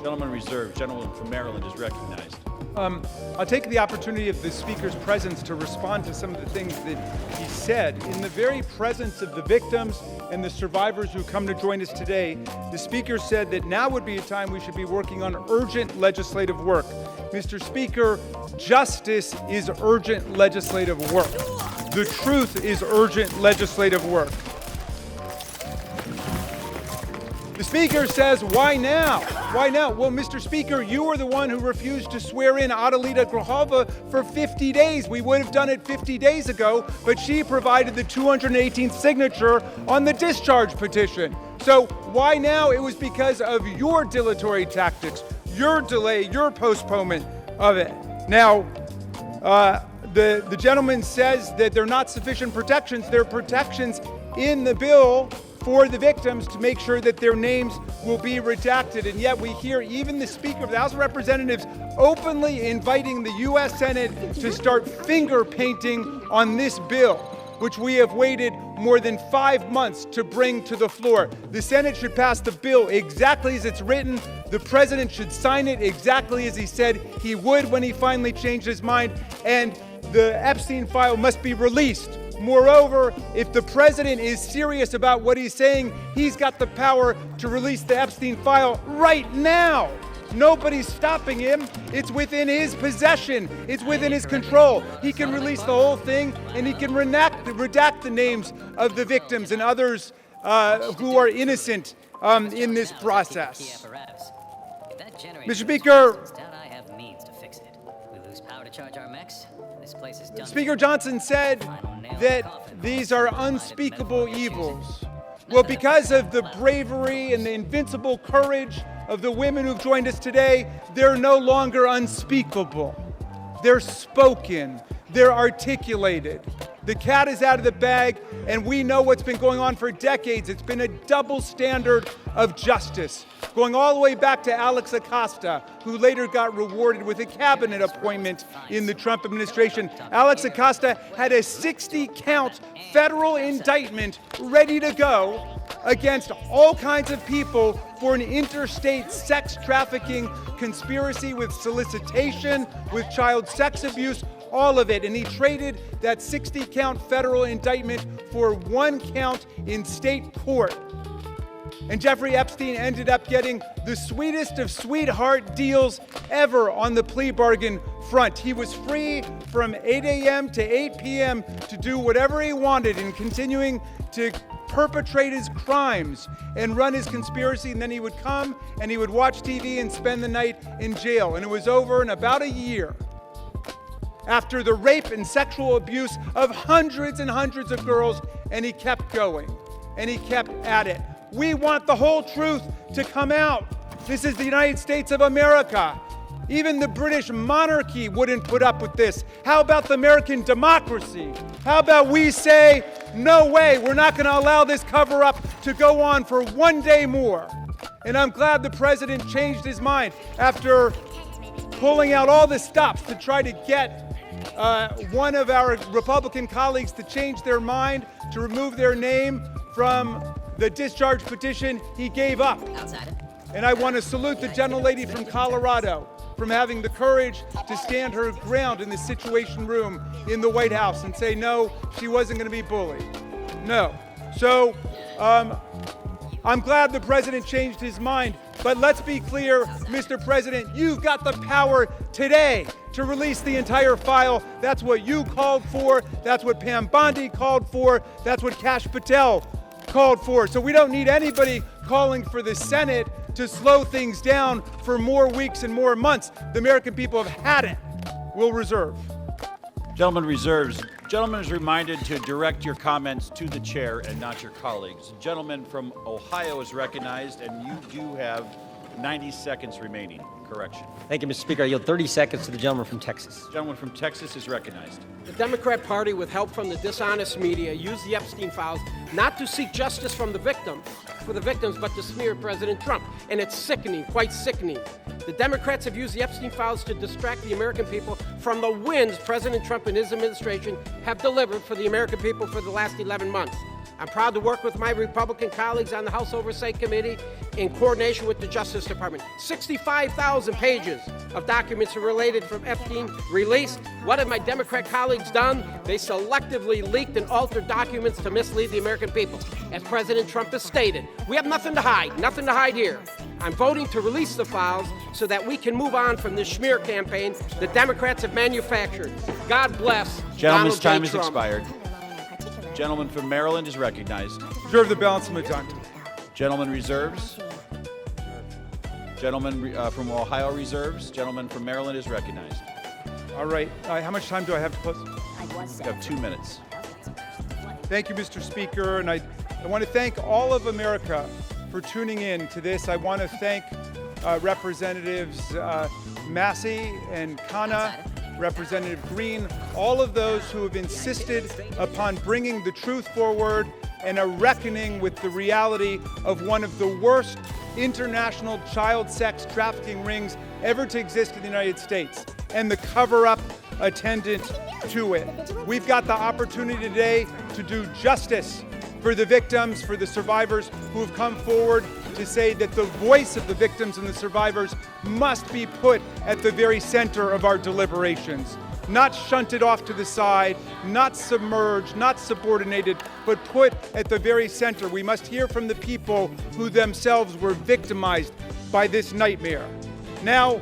Gentleman reserved. Gentleman from Maryland is recognized. I'll take the opportunity of the Speaker's presence to respond to some of the things that he said. In the very presence of the victims and the survivors who come to join us today, the Speaker said that now would be a time we should be working on urgent legislative work. Mr. Speaker, justice is urgent legislative work. The truth is urgent legislative work. The Speaker says, why now? Why now? Well, Mr. Speaker, you were the one who refused to swear in Adelita Grijalva for 50 days. We would have done it 50 days ago, but she provided the 218th signature on the discharge petition. So why now? It was because of your dilatory tactics, your delay, your postponement of it. Now, the gentleman says that there are not sufficient protections. There are protections in the bill for the victims to make sure that their names will be redacted. And yet we hear even the Speaker of the House of Representatives openly inviting the U.S. Senate to start finger painting on this bill, which we have waited more than 5 months to bring to the floor. The Senate should pass the bill exactly as it's written. The President should sign it exactly as he said he would when he finally changed his mind. And the Epstein file must be released. Moreover, if the President is serious about what he's saying, he's got the power to release the Epstein file right now. Nobody's stopping him. It's within his possession. It's within his control. He can release the whole thing, and he can redact the names of the victims and others who are innocent in this process. Mr. Speaker, Speaker Johnson said that these are unspeakable evils. Well, because of the bravery and the invincible courage of the women who've joined us today, they're no longer unspeakable. They're spoken. They're articulated. The cat is out of the bag, and we know what's been going on for decades. It's been a double standard of justice, going all the way back to Alex Acosta, who later got rewarded with a cabinet appointment in the Trump administration. Alex Acosta had a 60-count federal indictment ready to go against all kinds of people for an interstate sex trafficking conspiracy with solicitation, with child sex abuse, all of it. And he traded that 60-count federal indictment for 1 count in state court. And Jeffrey Epstein ended up getting the sweetest of sweetheart deals ever on the plea bargain front. He was free from 8 a.m. to 8 p.m. to do whatever he wanted and continuing to perpetrate his crimes and run his conspiracy, and then he would come and he would watch TV and spend the night in jail. And it was over in about a year after the rape and sexual abuse of hundreds and hundreds of girls, and he kept going, and he kept at it. We want the whole truth to come out. This is the United States of America. Even the British monarchy wouldn't put up with this. How about the American democracy? How about we say, no way, we're not going to allow this cover-up to go on for 1 day more. And I'm glad the President changed his mind after pulling out all the stops to try to get one of our Republican colleagues to change their mind, to remove their name from the discharge petition he gave up. And I want to salute the gentlelady from Colorado from having the courage to stand her ground in the Situation Room in the White House and say, no, she wasn't going to be bullied. No. So I'm glad the president changed his mind. But let's be clear, Mr. President, you've got the power today to release the entire file. That's what you called for. That's what Pam Bondi called for. That's what Kash Patel called for. So we don't need anybody calling for the Senate to slow things down for more weeks and more months. The American people have had it. We'll reserve. Gentleman reserves. Gentleman is reminded to direct your comments to the chair and not your colleagues. Gentleman from Ohio is recognized, and you do have 90 seconds remaining. Correction. Thank you, Mr. Speaker. I yield 30 seconds to the gentleman from Texas. Gentleman from Texas is recognized. The Democrat Party, with help from the dishonest media, used the Epstein files not to seek justice for the victims, but to smear President Trump. And it's sickening, quite sickening. The Democrats have used the Epstein files to distract the American people from the wins President Trump and his administration have delivered for the American people for the last 11 months. I'm proud to work with my Republican colleagues on the House Oversight Committee in coordination with the Justice Department. 65,000 pages of documents related from Epstein released. What have my Democrat colleagues done? They selectively leaked and altered documents to mislead the American people. As President Trump has stated, we have nothing to hide here. I'm voting to release the files so that we can move on from this smear campaign the Democrats have manufactured. God bless Gentleman's Donald J. time has Trump. expired. Gentleman from Maryland is recognized. Reserve the balance of my time. Gentleman reserves. Gentleman from Ohio reserves. Gentleman from Maryland is recognized. All right. How much time do I have to close? You have 2 minutes. Thank you, Mr. Speaker. And I want to thank all of America for tuning in to this. I want to thank Representatives Massey and Khanna, Representative Green, all of those who have insisted upon bringing the truth forward and a reckoning with the reality of one of the worst international child sex trafficking rings ever to exist in the United States and the cover-up attendant to it. We've got the opportunity today to do justice for the victims, for the survivors who have come forward to say that the voice of the victims and the survivors must be put at the very center of our deliberations. Not shunted off to the side, not submerged, not subordinated, but put at the very center. We must hear from the people who themselves were victimized by this nightmare. Now,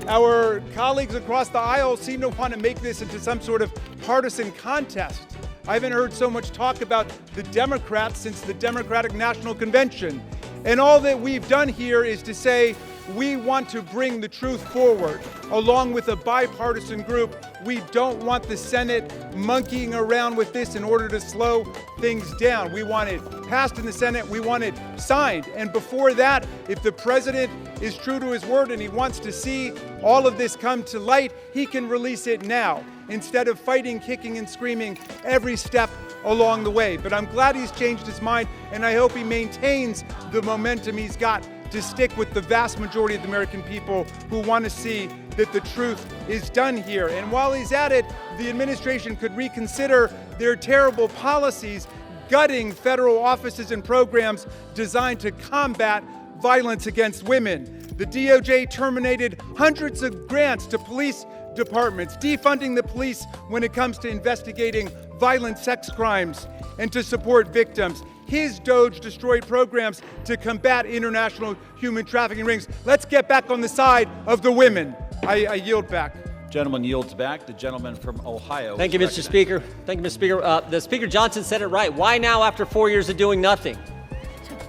our colleagues across the aisle seem to want to make this into some sort of partisan contest. I haven't heard so much talk about the Democrats since the Democratic National Convention. And all that we've done here is to say we want to bring the truth forward along with a bipartisan group. We don't want the Senate monkeying around with this in order to slow things down. We want it passed in the Senate. We want it signed. And before that, if the president is true to his word and he wants to see all of this come to light, he can release it now instead of fighting, kicking, and screaming every step along the way. But I'm glad he's changed his mind, and I hope he maintains the momentum he's got to stick with the vast majority of the American people who want to see that the truth is done here. And while he's at it, the administration could reconsider their terrible policies, gutting federal offices and programs designed to combat violence against women. The DOJ terminated hundreds of grants to police departments, defunding the police when it comes to investigating violent sex crimes and to support victims. His DOJ destroyed programs to combat international human trafficking rings. Let's get back on the side of the women. I yield back. Gentleman yields back. The gentleman from Ohio. Thank you, Mr. Speaker. Thank you, Mr. Speaker. The Speaker Johnson said it right. Why now after 4 years of doing nothing?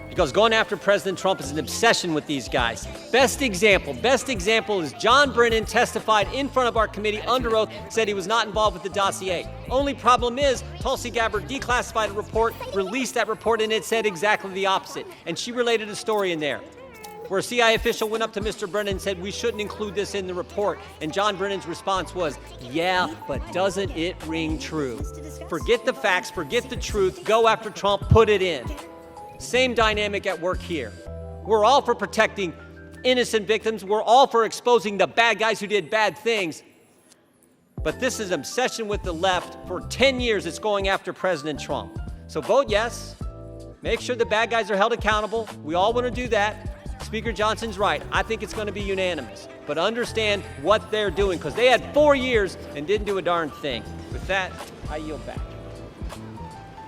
Because going after President Trump is an obsession with these guys. Best example is John Brennan testified in front of our committee under oath, said he was not involved with the dossier. Only problem is Tulsi Gabbard declassified a report, released that report, and it said exactly the opposite. And she related a story in there where a CIA official went up to Mr. Brennan and said, we shouldn't include this in the report. And John Brennan's response was, yeah, but doesn't it ring true? Forget the facts, forget the truth, go after Trump, put it in. Same dynamic at work here. We're all for protecting innocent victims. We're all for exposing the bad guys who did bad things. But this is an obsession with the left. For 10 years, it's going after President Trump. So vote yes. Make sure the bad guys are held accountable. We all want to do that. Speaker Johnson's right. I think it's going to be unanimous. But understand what they're doing, because they had 4 years and didn't do a darn thing. With that, I yield back.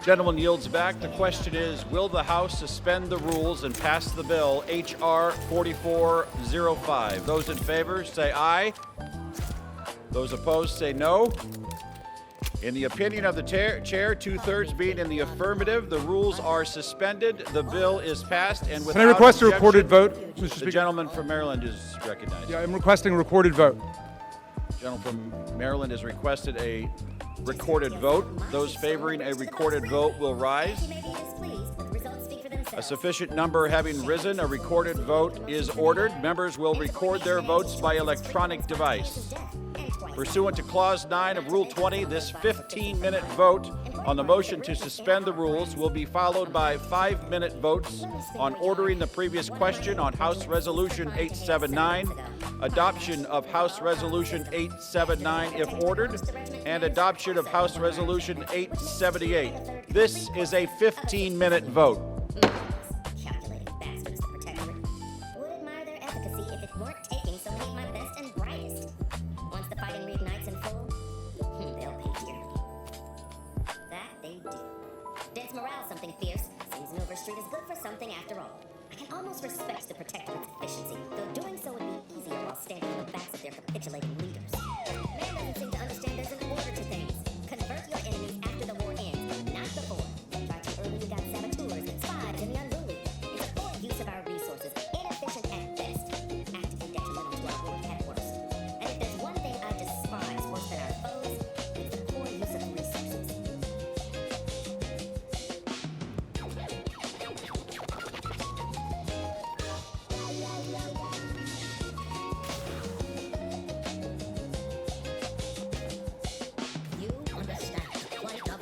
Gentleman yields back. The question is, will the House suspend the rules and pass the bill H.R. 4405? Those in favor say aye. Those opposed say no. In the opinion of the chair, 2/3 being in the affirmative, the rules are suspended. The bill is passed, and without Can I request a objection, recorded vote, Mr. Speaker? The gentleman from Maryland is recognized. Yeah, I'm requesting a recorded vote. The gentleman from Maryland has requested a recorded vote. Those favoring a recorded vote will rise. A sufficient number having risen, a recorded vote is ordered. Members will record their votes by electronic device. Pursuant to Clause 9 of Rule 20, this 15-minute vote on the motion to suspend the rules will be followed by 5-minute votes on ordering the previous question on House Resolution 879, adoption of House Resolution 879 if ordered, and adoption of House Resolution 878. This is a 15-minute vote. Something fierce. Seems Milver Street is good for something after all. I can almost respect the Protectorate's efficiency, though doing so would be easier while standing on the backs of their capitulating leaders. Man doesn't seem to understand there's an order to things. Convert your enemies after the war ends, not before. Try too early, you got saboteurs and spies and the unruly. It's a poor use of our resources, inefficient at best, actively detrimental to our work at worst. And if there's one thing I despise worse than our foes, it's the poor use of resources. You understand the plight of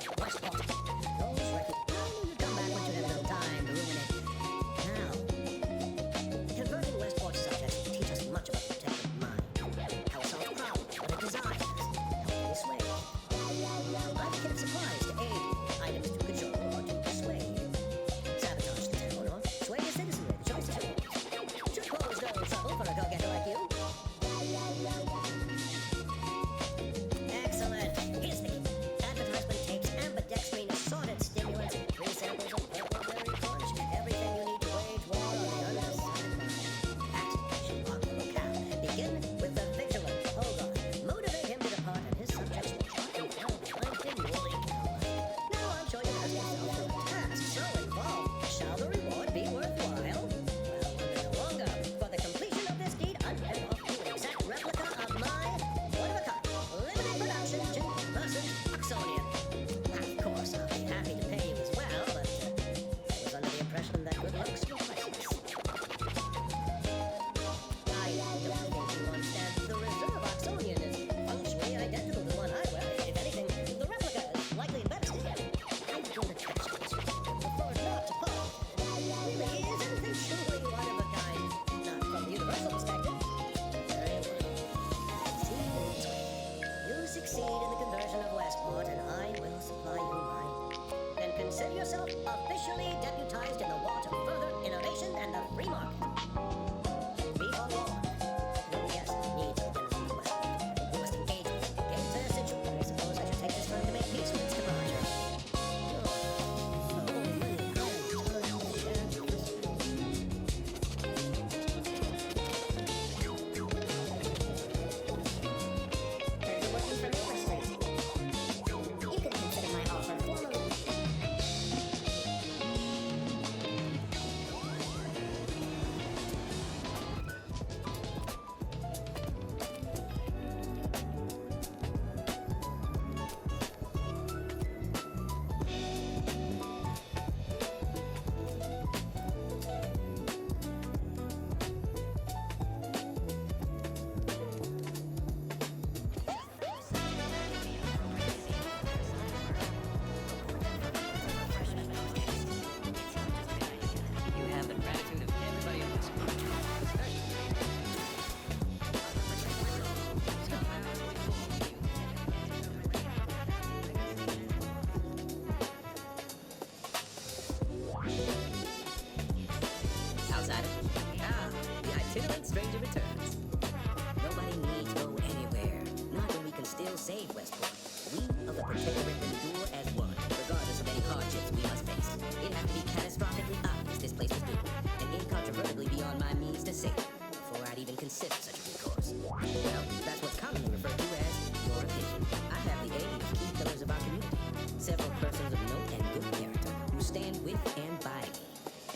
protectorate endure as one, regardless of any hardships we must face. It'd have to be catastrophically obvious this place was doomed, and incontrovertibly beyond my means to save it, before I'd even consider such a recourse. Well, that's what's commonly referred to as your opinion. I have the aid of key pillars of our community, several persons of note and good character who stand with and by me.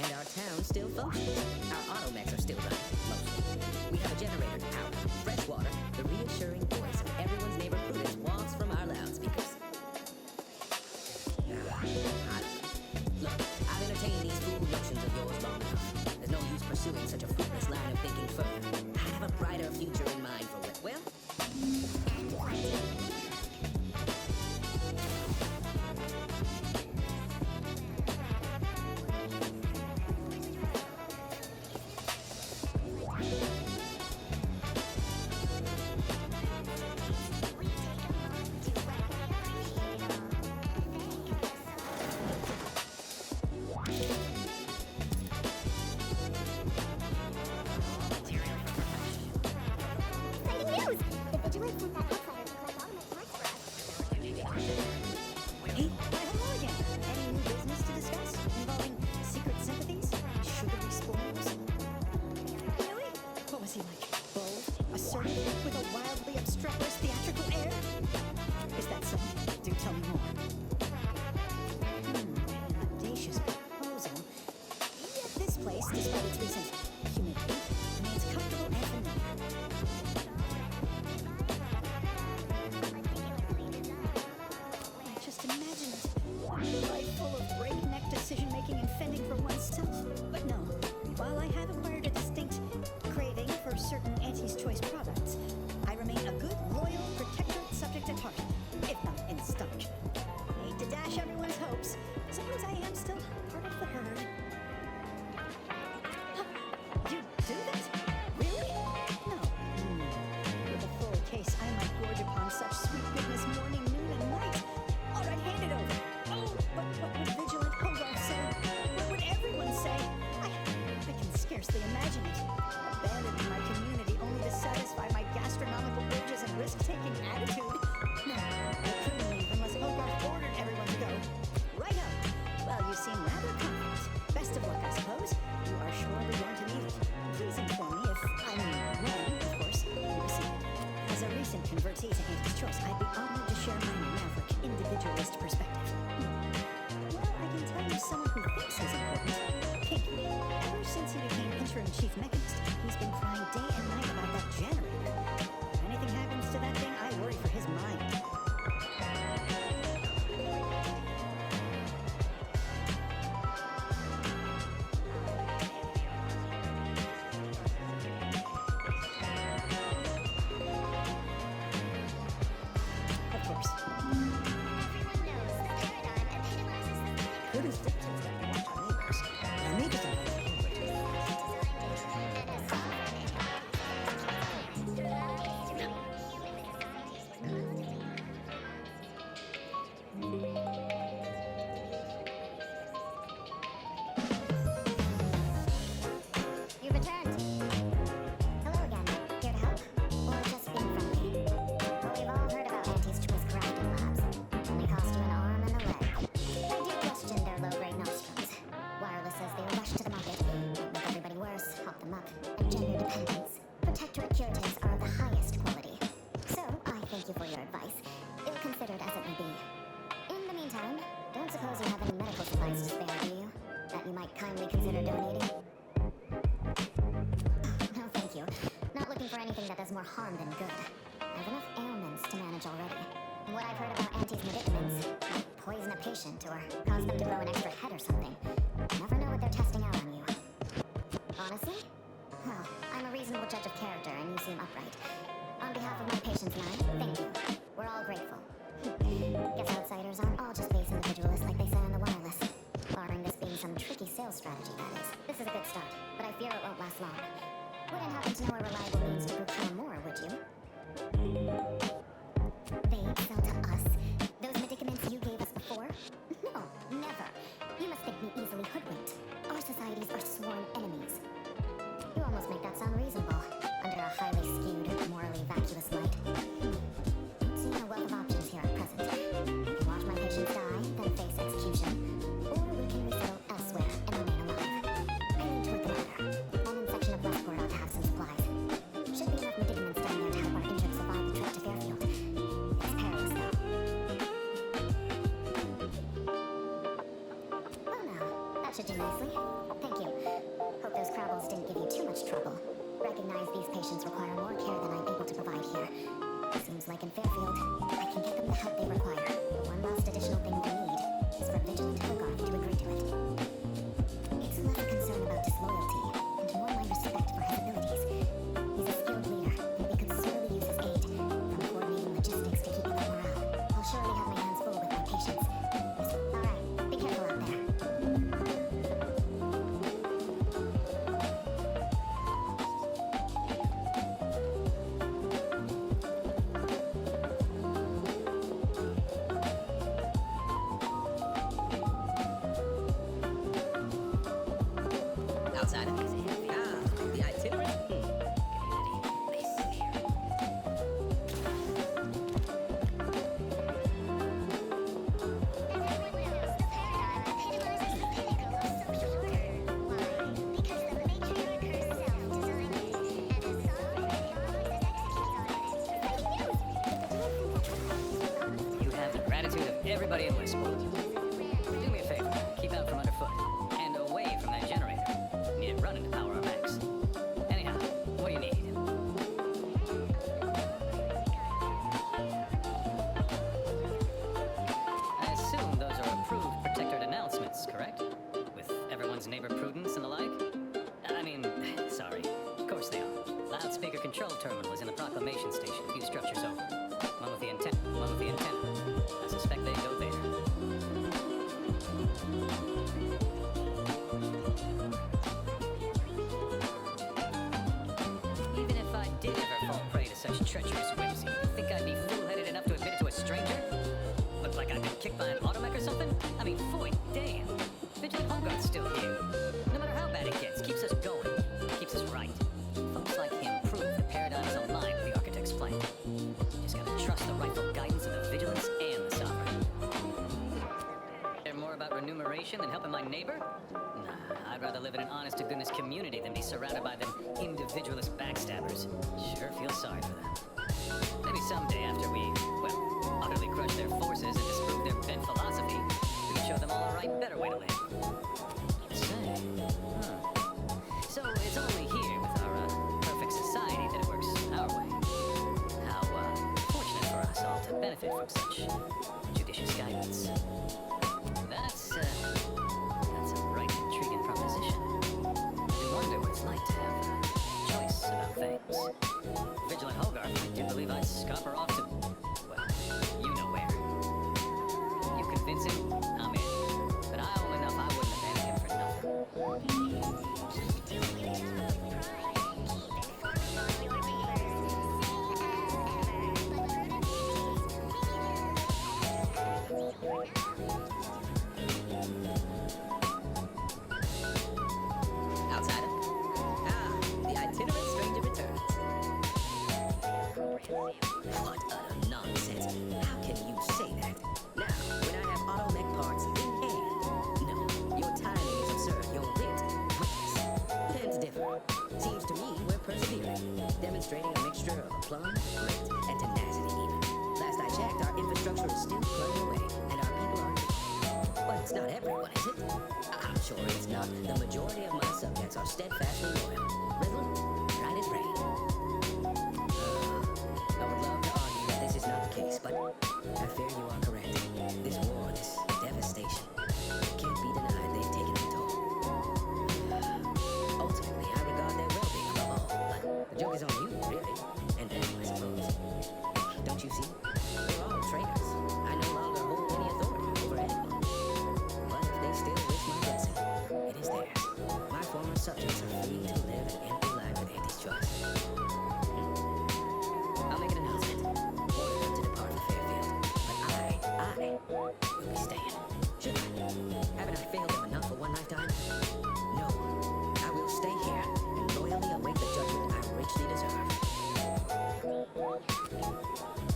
And our town still functions. Our automechs are still running, mostly. We have a generator to power, fresh water, the reassuring voice of everyone's neighbor Prudence walks from our loudspeakers. Look, I've entertained these fool notions of yours long enough. There's no use pursuing such a fruitless line of thinking further. I have a brighter future in mind for what, well... harm than good. I have enough ailments to manage already. And what I've heard about Auntie's medicaments might poison a patient or cause them to grow an extra head or something. You never know what they're testing out on you. Honestly? Well, I'm a reasonable judge of character and you seem upright. On behalf of my patients and I, thank you. We're all grateful. Guess outsiders aren't all just base individualists like they say on the wireless. Barring this being some tricky sales strategy, that is. This is a good start, but I fear it won't last long. Wouldn't happen to know a reliable means to procure more, would you? They sell to us? Those medicaments you gave us before? No, never. You must think me easily hoodwinked. Our societies are sworn enemies. You almost make that sound reasonable, under a highly skewed, morally vacuous light. Don't see no wealth of options here at present. If you That should do nicely. Thank you. Hope those crabbles didn't give you too much trouble. Recognize these patients require more care than I'm able to provide here. Seems like in Fairfield, I can get them the help they require. One last additional thing they need is for Vigilant Hogarth to agree to it. It's less a concern about disloyalty and more my respect for his abilities. He's a skilled leader, and we could sorely use his aid, from coordinating logistics to keeping up morale. I'll surely have my hands full with my patients. Alright, be careful out there. Outside of the itinerary. You have the gratitude of everybody in Westport. Do me a favor, keep out from underfoot and away from that generator. Need it running to power our max. Anyhow, what do you need? I assume those are approved protectorate announcements, correct? With everyone's neighbor prudence and the like? I mean, sorry. Of course they are. Loudspeaker control terminal is in the proclamation station, a few structures over. One with the antenna, one with the antenna. I suspect they go there. Even if I did ever fall prey to such treacherous whimsy, you think I'd be fool-headed enough to admit it to a stranger? Look like I've been kicked by an automech or something? I mean, boy, damn. Vigilant Hogarth's still here. No matter how bad it gets, keeps us going. Keeps us right. Folks like him prove the paradigm is aligned with the architect's plan. Just gotta trust the rightful guidance of the vigilance and the sovereign. Care more about remuneration than helping my neighbor? Nah, I'd rather live in an honest-to-goodness community than be surrounded by them individualist backstabbers. Sure feel sorry for them. Maybe someday after we, well, utterly crush their forces and disprove their bent philosophy, we can show them all a right, better way to live. Say, so it's only here with our perfect society that it works our way. How fortunate for us all to benefit from such judicious guidance. That's a right intriguing proposition. I wonder what it's like to have a choice about things. Vigilant Hogarth, I do believe I'd scupper off to, well, you know where. You convince him, I'm in. But I owe him enough I wouldn't abandon him for nothing. Outsider. The itinerant stranger returns. What utter nonsense. How can you say that? Now, when I have automech parts in hand. No, your timing is absurd. Your wit, witless. Pens differ. Seems to me we're persevering. Demonstrating a mixture of aplomb, grit, and tenacity even. Last I checked, our infrastructure is still plugging away, and our people are... But it's not everyone, is it? I'm sure it's not. The majority of my subjects are steadfastly loyal. Resolute, right as rain. I would love to argue that this is not the case, but I fear you are correct. This war, this devastation, can't be denied they've taken a toll. Ultimately, I regard their well-being above all, but the joke is on you, really, and them, I suppose. Don't you see? We're all traitors. I no longer hold any authority over anyone. But if they still wish my blessing, it is theirs. My former subjects are free to live an empty life with Auntie's choice. I'll make an announcement. Order them to depart for Fairfield. But I will be staying. Should I? Haven't I failed them enough for one lifetime? No. I will stay here and loyally await the judgment I richly deserve.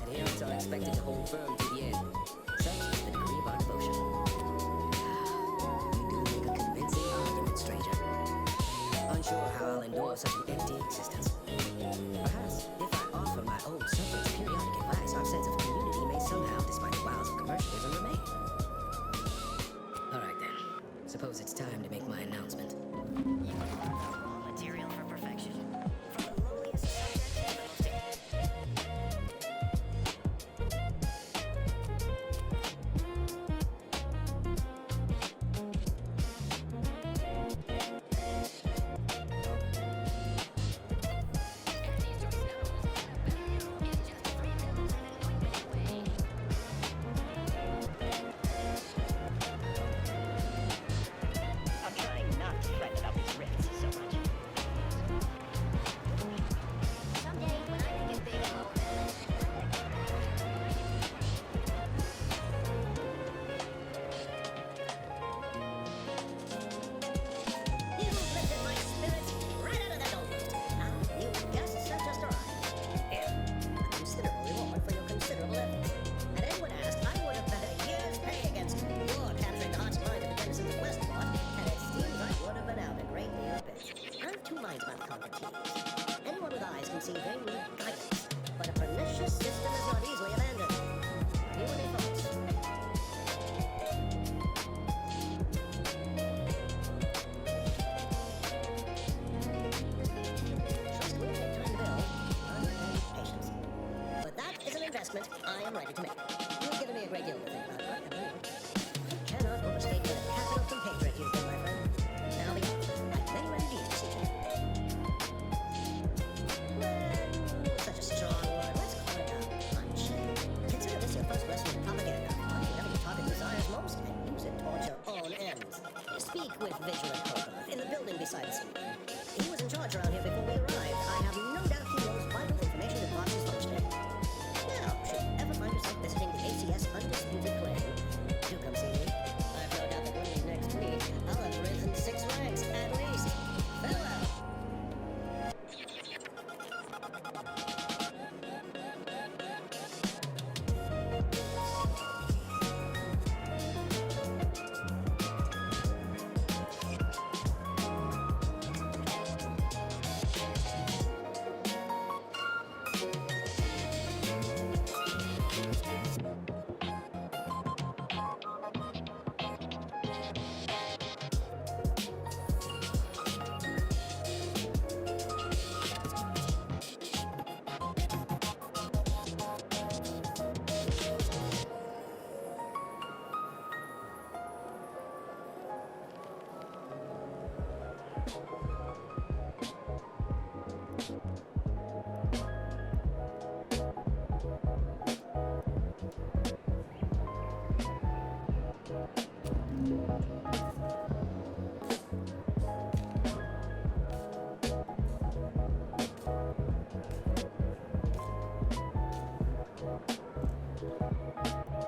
Adherents are expected to hold firm to the end. Such is the degree of our devotion. You do make a convincing argument, stranger. Unsure how I'll endorse am ready to make it. You've given me a great deal to think about. You cannot overstate what a capital compatriot you've been, my friend. Now be off. I've many remedies to see to. Well, such a strong word. Let's call it a punch. Consider this your first lesson in propaganda. Whatever you taught in desires most, and use it towards your own ends. Speak with vigilant Hogarth in the building beside the school. He was in charge around here before we arrived. I have no doubt he knows vital information that boxes functioning. Now, should you ever find yourself visiting the ACS Undisputed Claim, do come see me. I've no doubt that when we next meet, I'll have risen 6 ranks at least. Farewell.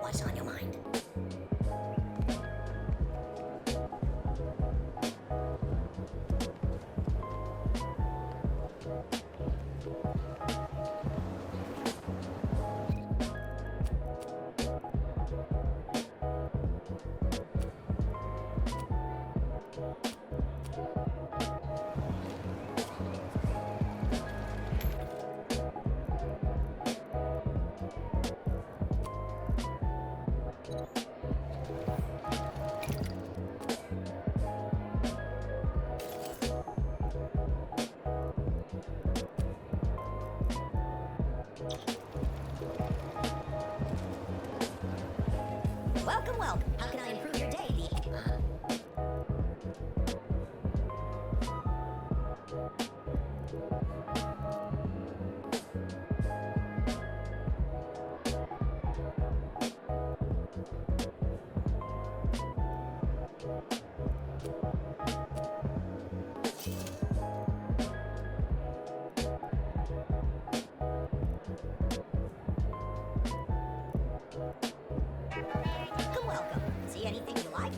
What's on your mind? Welcome, welcome. How can I improve your day? Welcome. See anything you like?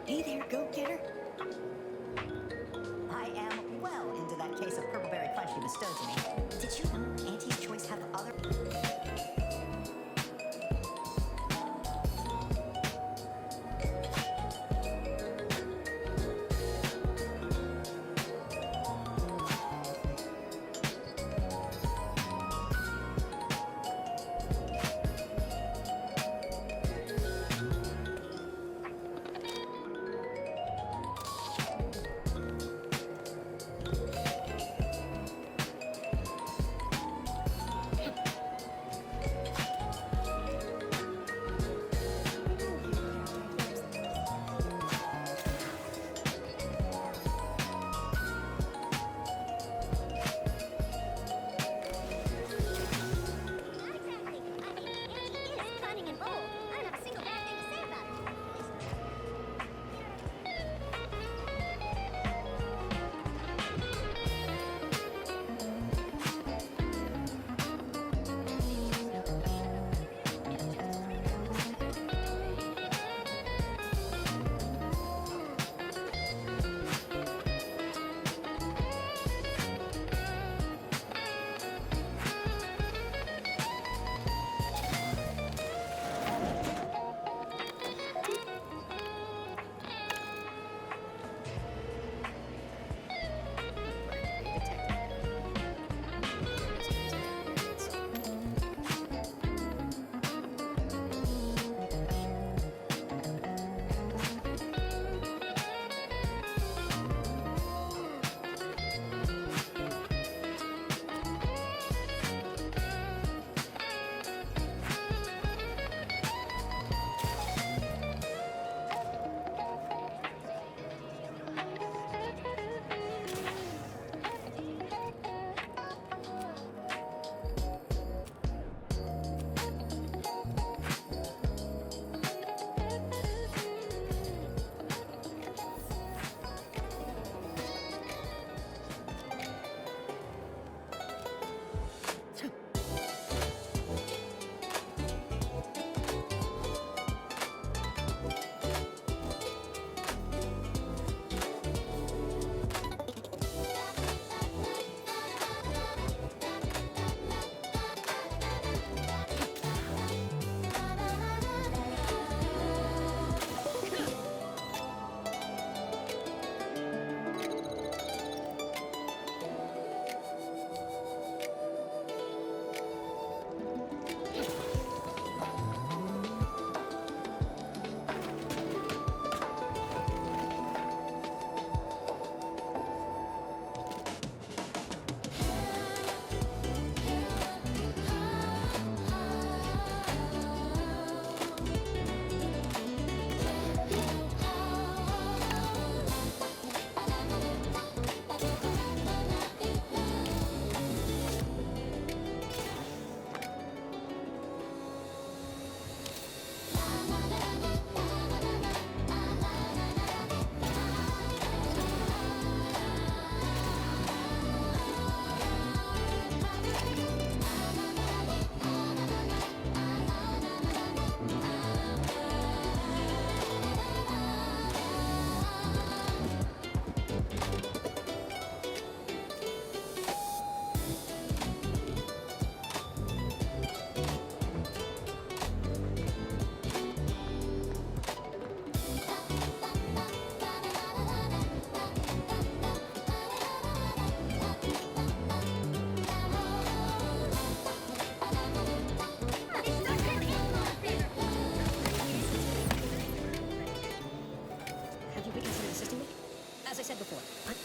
Hey there, go-getter. I am well into that case of purple berry punch you bestowed to me. Did you know Auntie's Choice have other...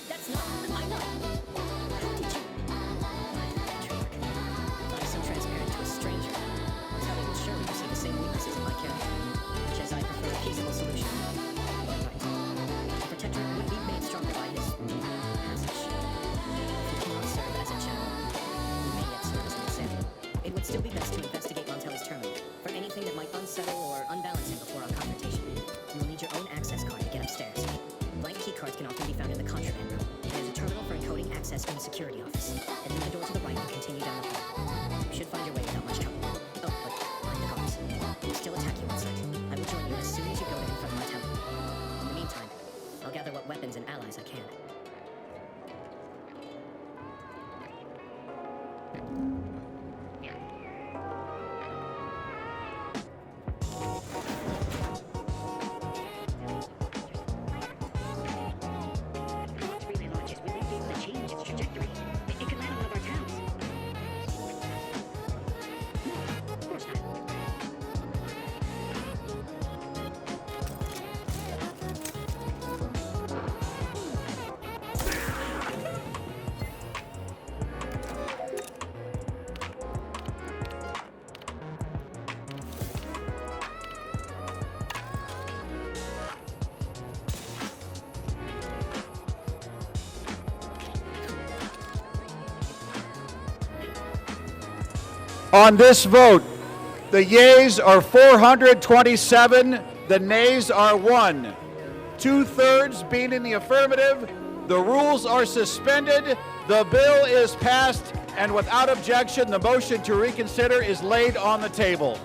That's not. I'm not. How did you? I'm so transparent to a stranger. How they will surely see the same weaknesses in my character, which is I prefer a peaceable solution. Right. The Protector would be made stronger by his passage. If he cannot serve as a general, he may yet serve as an example. It would still be best to investigate Montelli's terminal for anything that might unsettle or unbalance him before our confrontation. You will need your own access card to get upstairs. Blank key cards can often be found in the contraband room. There's a terminal for encoding access in the security office. And through the door to the right and continue down the hall. You should find your way without much trouble. Oh, but mind the guards. They will still attack you on sight. I will join you as soon as you go to confront Montelli. In the meantime, I'll gather what weapons and allies I can. On this vote, the yeas are 427, the nays are 1. 2/3 being in the affirmative, the rules are suspended, the bill is passed, and without objection, the motion to reconsider is laid on the table.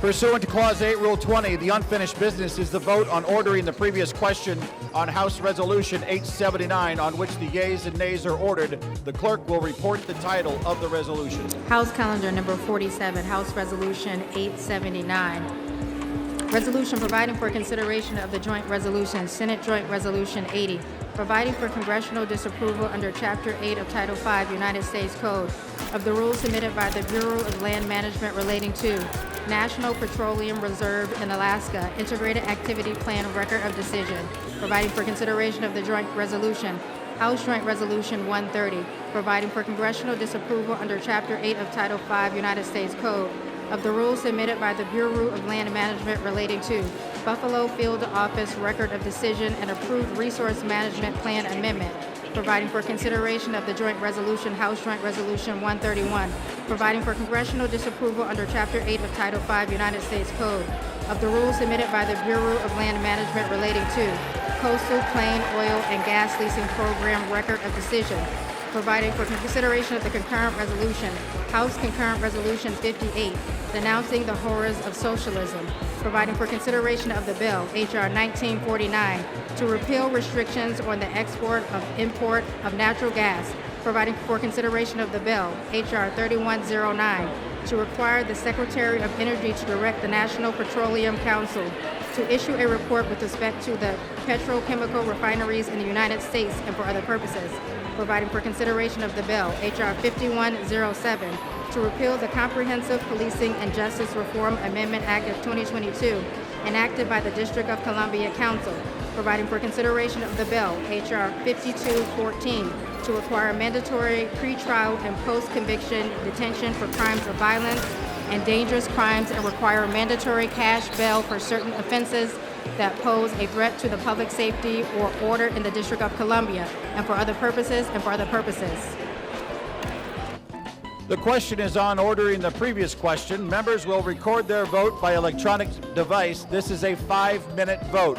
Pursuant to Clause 8, Rule 20, the unfinished business is the vote on ordering the previous question on House Resolution 879, on which the yeas and nays are ordered. The clerk will report the title of the resolution. House Calendar Number 47, House Resolution 879. Resolution providing for consideration of the joint resolution, Senate Joint Resolution 80, providing for congressional disapproval under Chapter 8 of Title 5 United States Code of the rules submitted by the Bureau of Land Management relating to National Petroleum Reserve in Alaska Integrated Activity Plan Record of Decision, providing for consideration of the joint resolution, House Joint Resolution 130, providing for congressional disapproval under Chapter 8 of Title 5 United States Code of the rules submitted by the Bureau of Land Management relating to Buffalo Field Office Record of Decision and approved Resource Management Plan Amendment, providing for consideration of the joint resolution, House Joint Resolution 131, providing for congressional disapproval under Chapter 8 of Title 5 United States Code of the rules submitted by the Bureau of Land Management relating to Coastal Plain Oil and Gas Leasing Program Record of Decision, providing for consideration of the concurrent resolution, House Concurrent Resolution 58, denouncing the horrors of socialism, providing for consideration of the bill, H.R. 1949, to repeal restrictions on the export of import of natural gas, providing for consideration of the bill, H.R. 3109, to require the Secretary of Energy to direct the National Petroleum Council to issue a report with respect to the petrochemical refineries in the United States and for other purposes, providing for consideration of the bill, H.R. 5107, to repeal the Comprehensive Policing and Justice Reform Amendment Act of 2022, enacted by the District of Columbia Council, providing for consideration of the bill, H.R. 5214, to require mandatory pretrial and post-conviction detention for crimes of violence and dangerous crimes and require mandatory cash bail for certain offenses that pose a threat to the public safety or order in the District of Columbia, and for other purposes, The question is on ordering the previous question. Members will record their vote by electronic device. This is a 5-minute vote.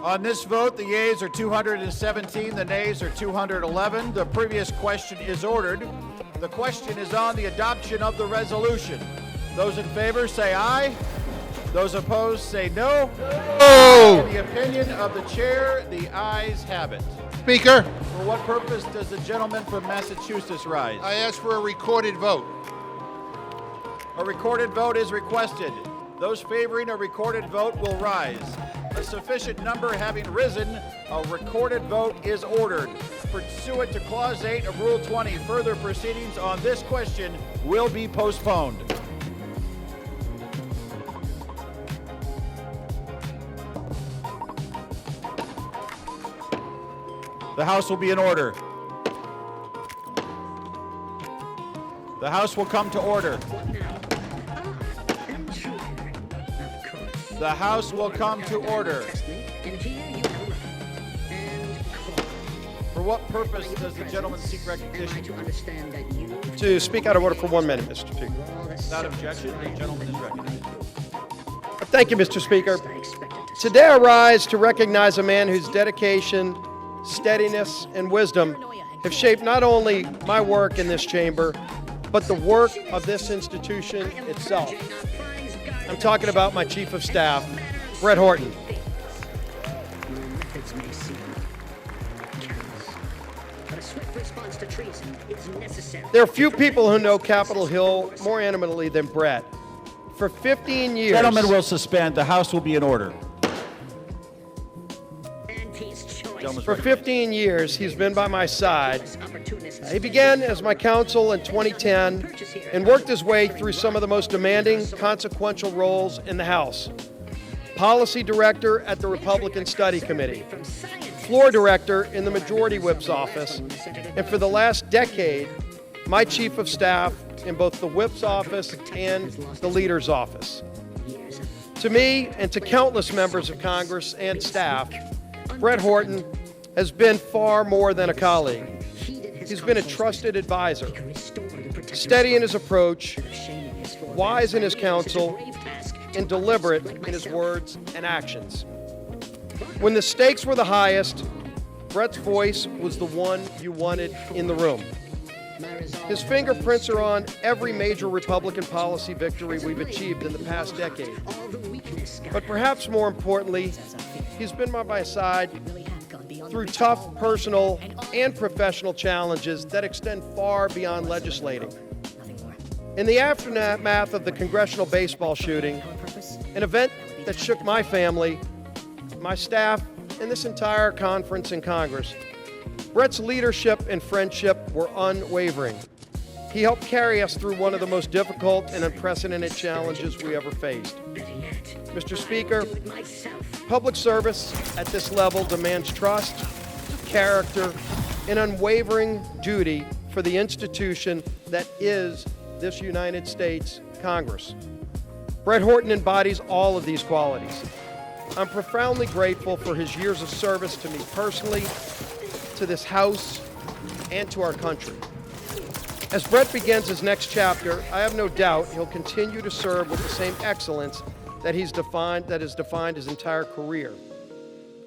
On this vote, the yeas are 217, the nays are 211. The previous question is ordered. The question is on the adoption of the resolution. Those in favor say aye. Those opposed say no. No. In the opinion of the chair, the ayes have it. Speaker, For what purpose does the gentleman from Massachusetts rise? I ask for a recorded vote. A recorded vote is requested. Those favoring a recorded vote will rise. A sufficient number having risen, a recorded vote is ordered. Pursuant to Clause 8 of Rule 20, further proceedings on this question will be postponed. The House will be in order. The House will come to order. The House will come to order. For what purpose does the gentleman seek recognition? To speak out of order for 1 minute, Mr. Speaker. Without objection, the gentleman is recognized. Thank you, Mr. Speaker. Today I rise to recognize a man whose dedication, steadiness, and wisdom have shaped not only my work in this chamber, but the work of this institution itself. I'm talking about my Chief of Staff, Brett Horton. There are few people who know Capitol Hill more intimately than Brett. For 15 years... Gentlemen will suspend. The House will be in order. For 15 years, he's been by my side. He began as my counsel in 2010 and worked his way through some of the most demanding, consequential roles in the House. Policy Director at the Republican Study Committee, Floor Director in the Majority Whip's office, and for the last decade, my Chief of Staff in both the Whip's office and the Leader's office. To me, and to countless members of Congress and staff, Brett Horton has been far more than a colleague. He's been a trusted advisor, steady in his approach, wise in his counsel, and deliberate in his words and actions. When the stakes were the highest, Brett's voice was the one you wanted in the room. His fingerprints are on every major Republican policy victory we've achieved in the past decade. But perhaps more importantly, he's been by my side through tough personal and professional challenges that extend far beyond legislating. In the aftermath of the congressional baseball shooting, an event that shook my family, my staff, and this entire conference in Congress, Brett's leadership and friendship were unwavering. He helped carry us through one of the most difficult and unprecedented challenges we ever faced. Mr. Speaker, public service at this level demands trust, character, and unwavering duty for the institution that is this United States Congress. Brett Horton embodies all of these qualities. I'm profoundly grateful for his years of service to me personally, to this House, and to our country. As Brett begins his next chapter, I have no doubt he'll continue to serve with the same excellence that has defined his entire career.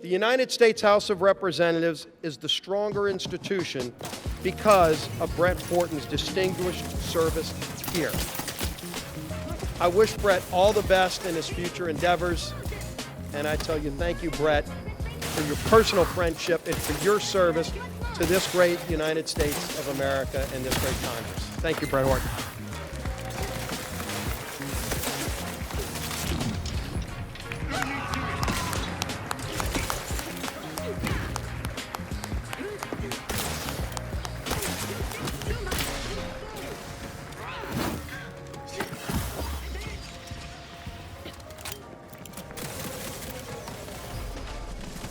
The United States House of Representatives is the stronger institution because of Brett Horton's distinguished service here. I wish Brett all the best in his future endeavors, and I tell you thank you, Brett, for your personal friendship and for your service to this great United States of America and this great Congress. Thank you, Brett Horton.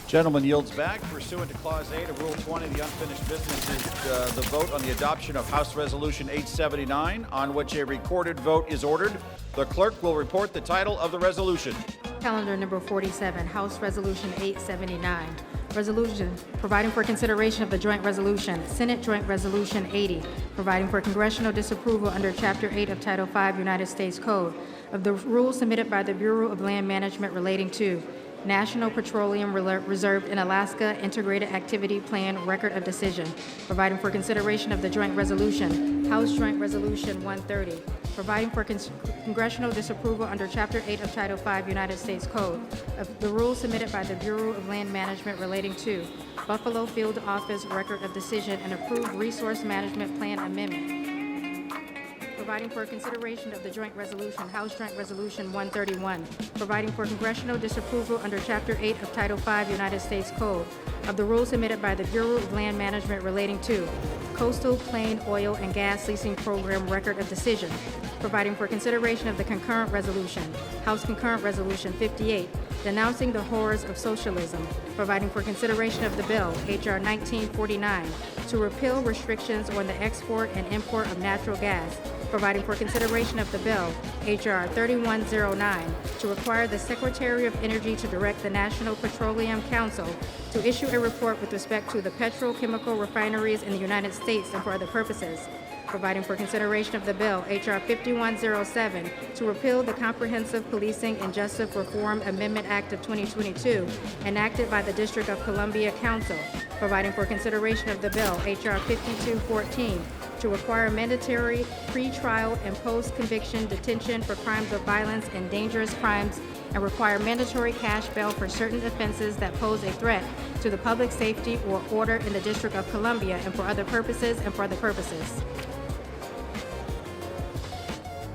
Gentleman yields back. Pursuant to Clause 8 of Rule 20, the unfinished business is the vote on the adoption of House Resolution 879, on which a recorded vote is ordered. The clerk will report the title of the resolution. Calendar number 47, House Resolution 879. Resolution providing for consideration of the joint resolution, Senate Joint Resolution 80, providing for congressional disapproval under Chapter 8 of Title 5 United States Code of the rules submitted by the Bureau of Land Management relating to National Petroleum Reserve in Alaska Integrated Activity Plan Record of Decision, providing for consideration of the joint resolution, House Joint Resolution 130, providing for congressional disapproval under Chapter 8 of Title 5 United States Code of the rules submitted by the Bureau of Land Management relating to Buffalo Field Office Record of Decision and approved Resource Management Plan Amendment, providing for consideration of the joint resolution, House Joint Resolution 131, providing for congressional disapproval under Chapter 8 of Title 5 United States Code of the rules submitted by the Bureau of Land Management relating to Coastal Plain Oil and Gas Leasing Program Record of Decision, providing for consideration of the concurrent resolution, House Concurrent Resolution 58, denouncing the horrors of socialism, providing for consideration of the bill, H.R. 1949, to repeal restrictions on the export and import of natural gas, providing for consideration of the bill, H.R. 3109, to require the Secretary of Energy to direct the National Petroleum Council to issue a report with respect to the petrochemical refineries in the United States and for other purposes, providing for consideration of the bill, H.R. 5107, to repeal the Comprehensive Policing and Justice Reform Amendment Act of 2022, enacted by the District of Columbia Council, providing for consideration of the bill, H.R. 5214, to require mandatory pre-trial and post-conviction detention for crimes of violence and dangerous crimes and require mandatory cash bail for certain offenses that pose a threat to the public safety or order in the District of Columbia and for other purposes and for other purposes.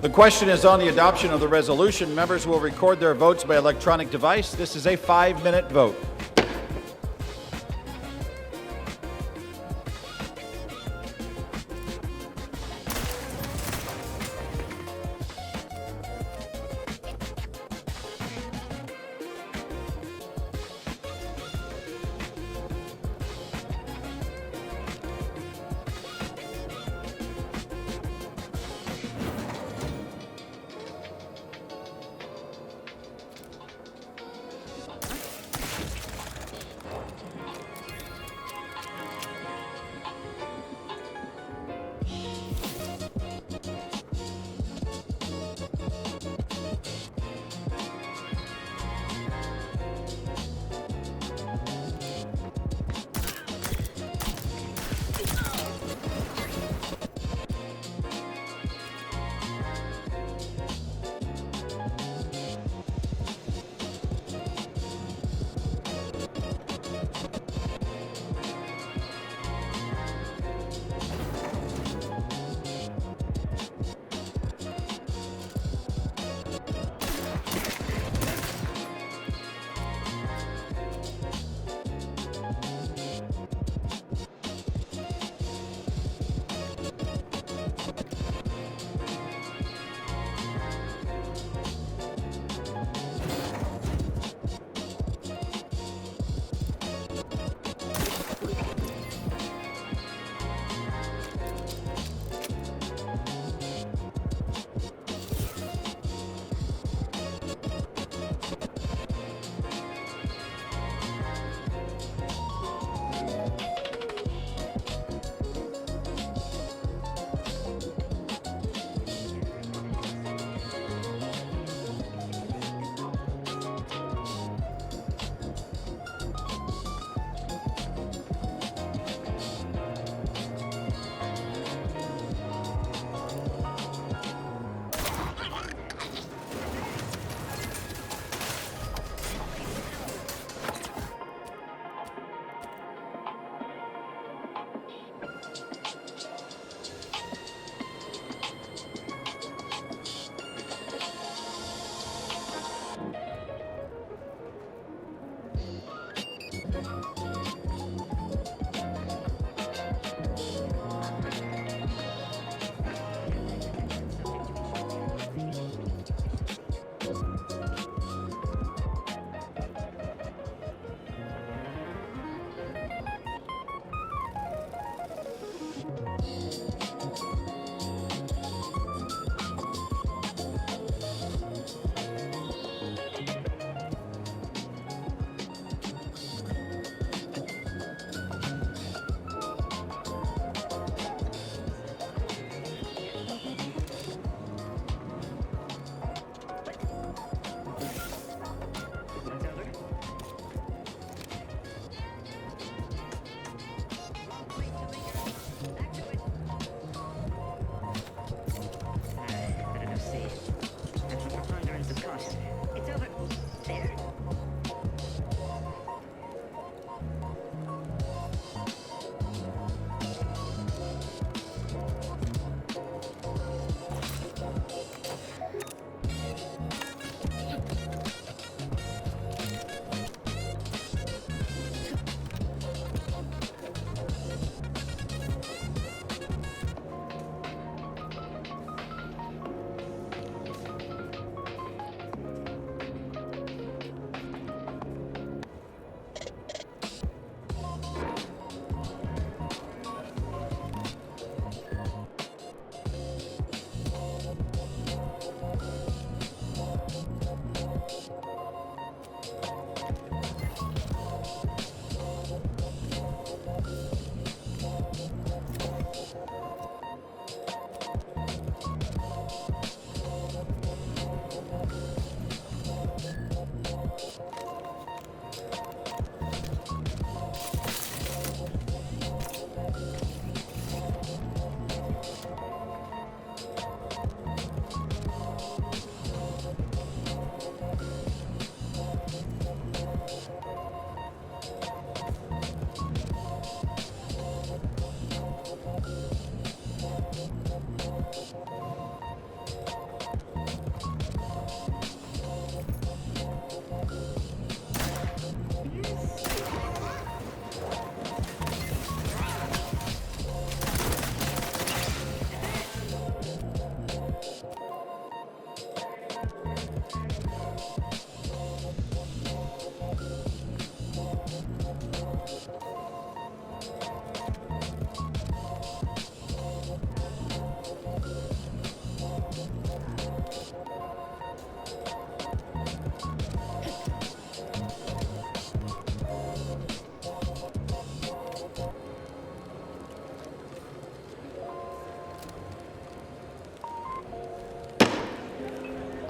The question is on the adoption of the resolution. Members will record their votes by electronic device. This is a 5-minute vote.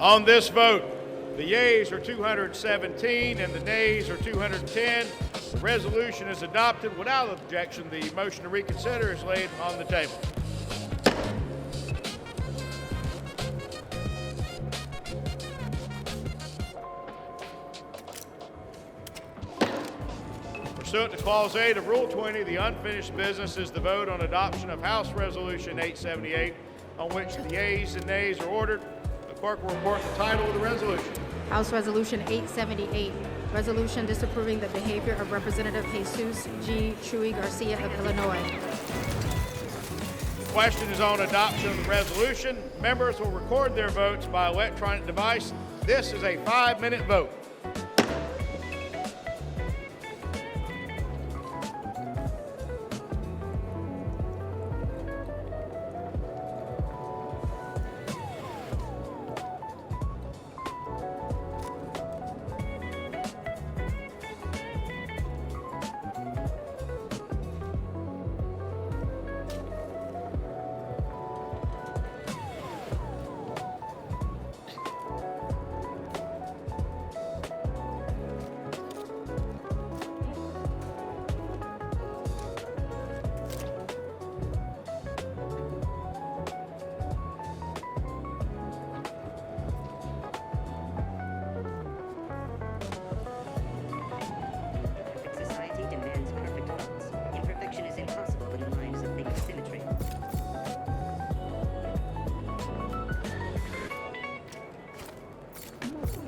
On this vote, the yeas are 217 and the nays are 210. The resolution is adopted without objection. The motion to reconsider is laid on the table. Pursuant to Clause 8 of Rule 20, the unfinished business is the vote on adoption of House Resolution 878, on which the yeas and nays are ordered. The clerk will report the title of the resolution. House Resolution 878, resolution disapproving the behavior of Representative Jesus G. Chuy Garcia of Illinois. The question is on adoption of the resolution. Members will record their votes by electronic device. This is a 5-minute vote. Society demands perfect balance. Imperfection is impossible in the minds of things symmetry.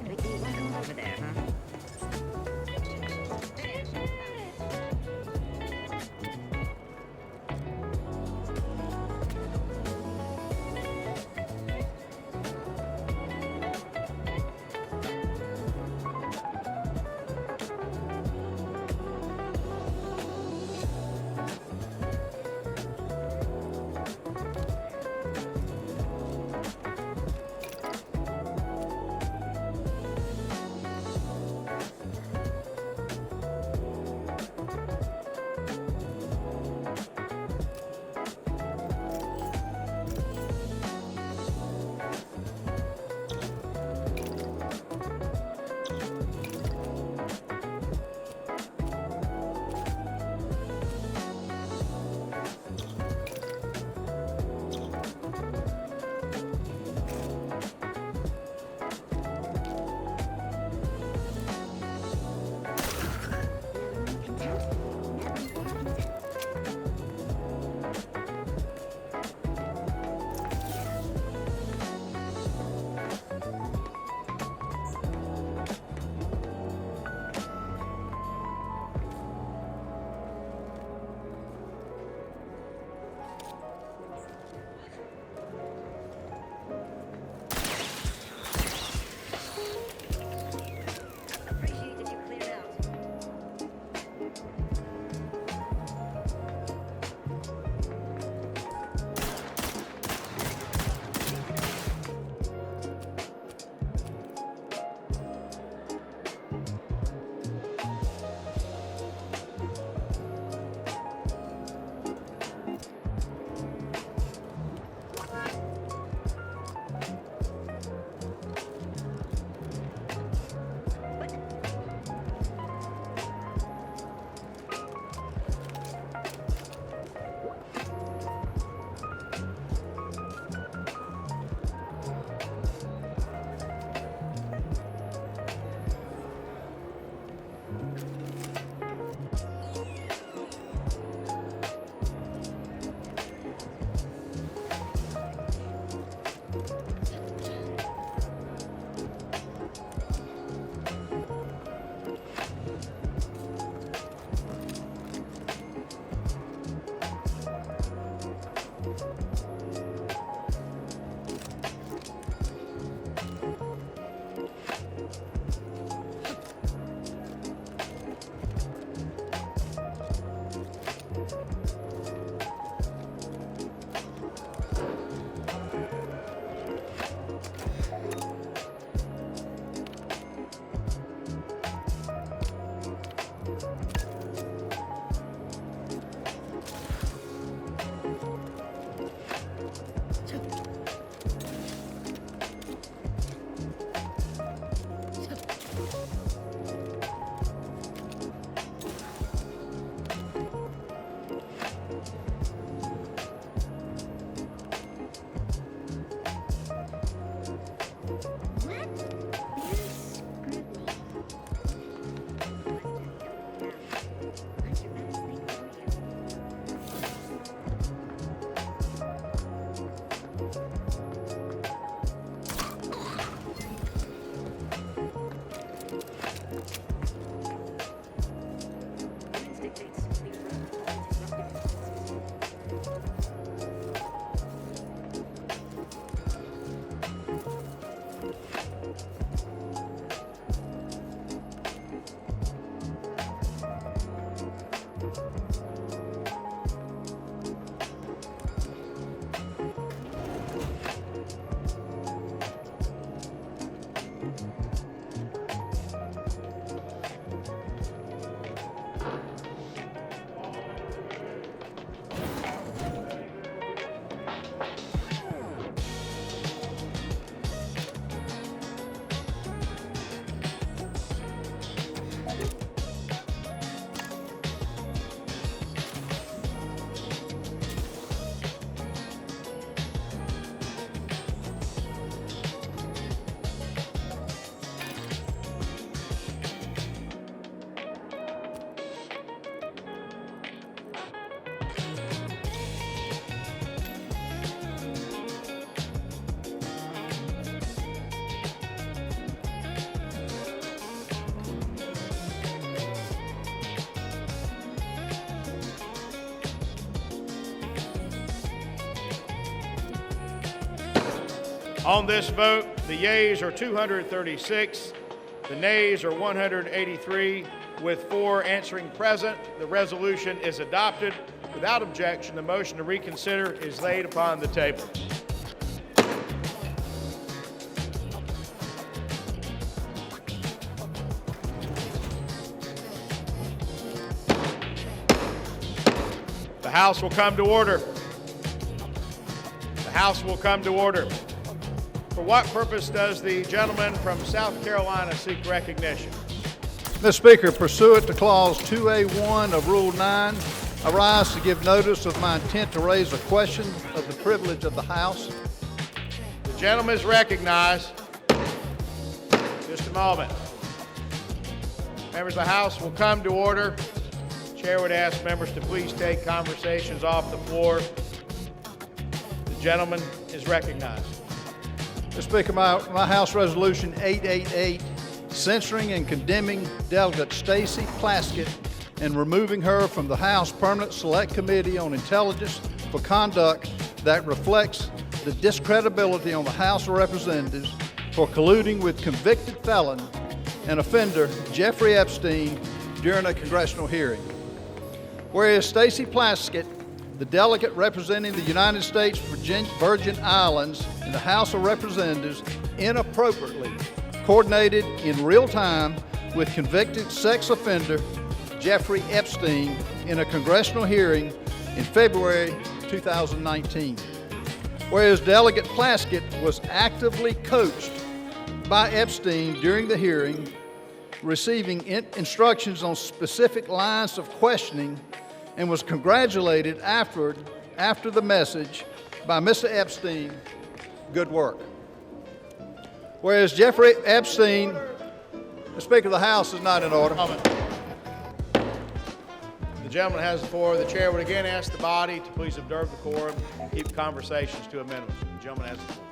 Everything well over there, huh? On this vote, the yeas are 236, the nays are 183, with 4 answering present. The resolution is adopted. Without objection, the motion to reconsider is laid upon the table. The House will come to order. The House will come to order. For what purpose does the gentleman from South Carolina seek recognition? Mr. Speaker, pursuant to Clause 2A1 of Rule 9, I rise to give notice of my intent to raise a question of the privilege of the House. The gentleman is recognized. Just a moment. Members of the House will come to order. The Chair would ask members to please take conversations off the floor. The gentleman is recognized. Mr. Speaker, my House Resolution 888, censoring and condemning Delegate Stacey Plaskett and removing her from the House Permanent Select Committee on Intelligence for conduct that reflects the discredibility on the House of Representatives for colluding with convicted felon and offender Jeffrey Epstein during a congressional hearing. Whereas Stacey Plaskett, the delegate representing the United States Virgin Islands in the House of Representatives, inappropriately coordinated in real time with convicted sex offender Jeffrey Epstein in a congressional hearing in February 2019. Whereas Delegate Plaskett was actively coached by Epstein during the hearing, receiving instructions on specific lines of questioning, and was congratulated after the message by Mr. Epstein, good work. Whereas Jeffrey Epstein, the Speaker of the House, is not in order. The gentleman has the floor. The Chair would again ask the body to please observe the quorum and keep conversations to a minimum. The gentleman has the floor.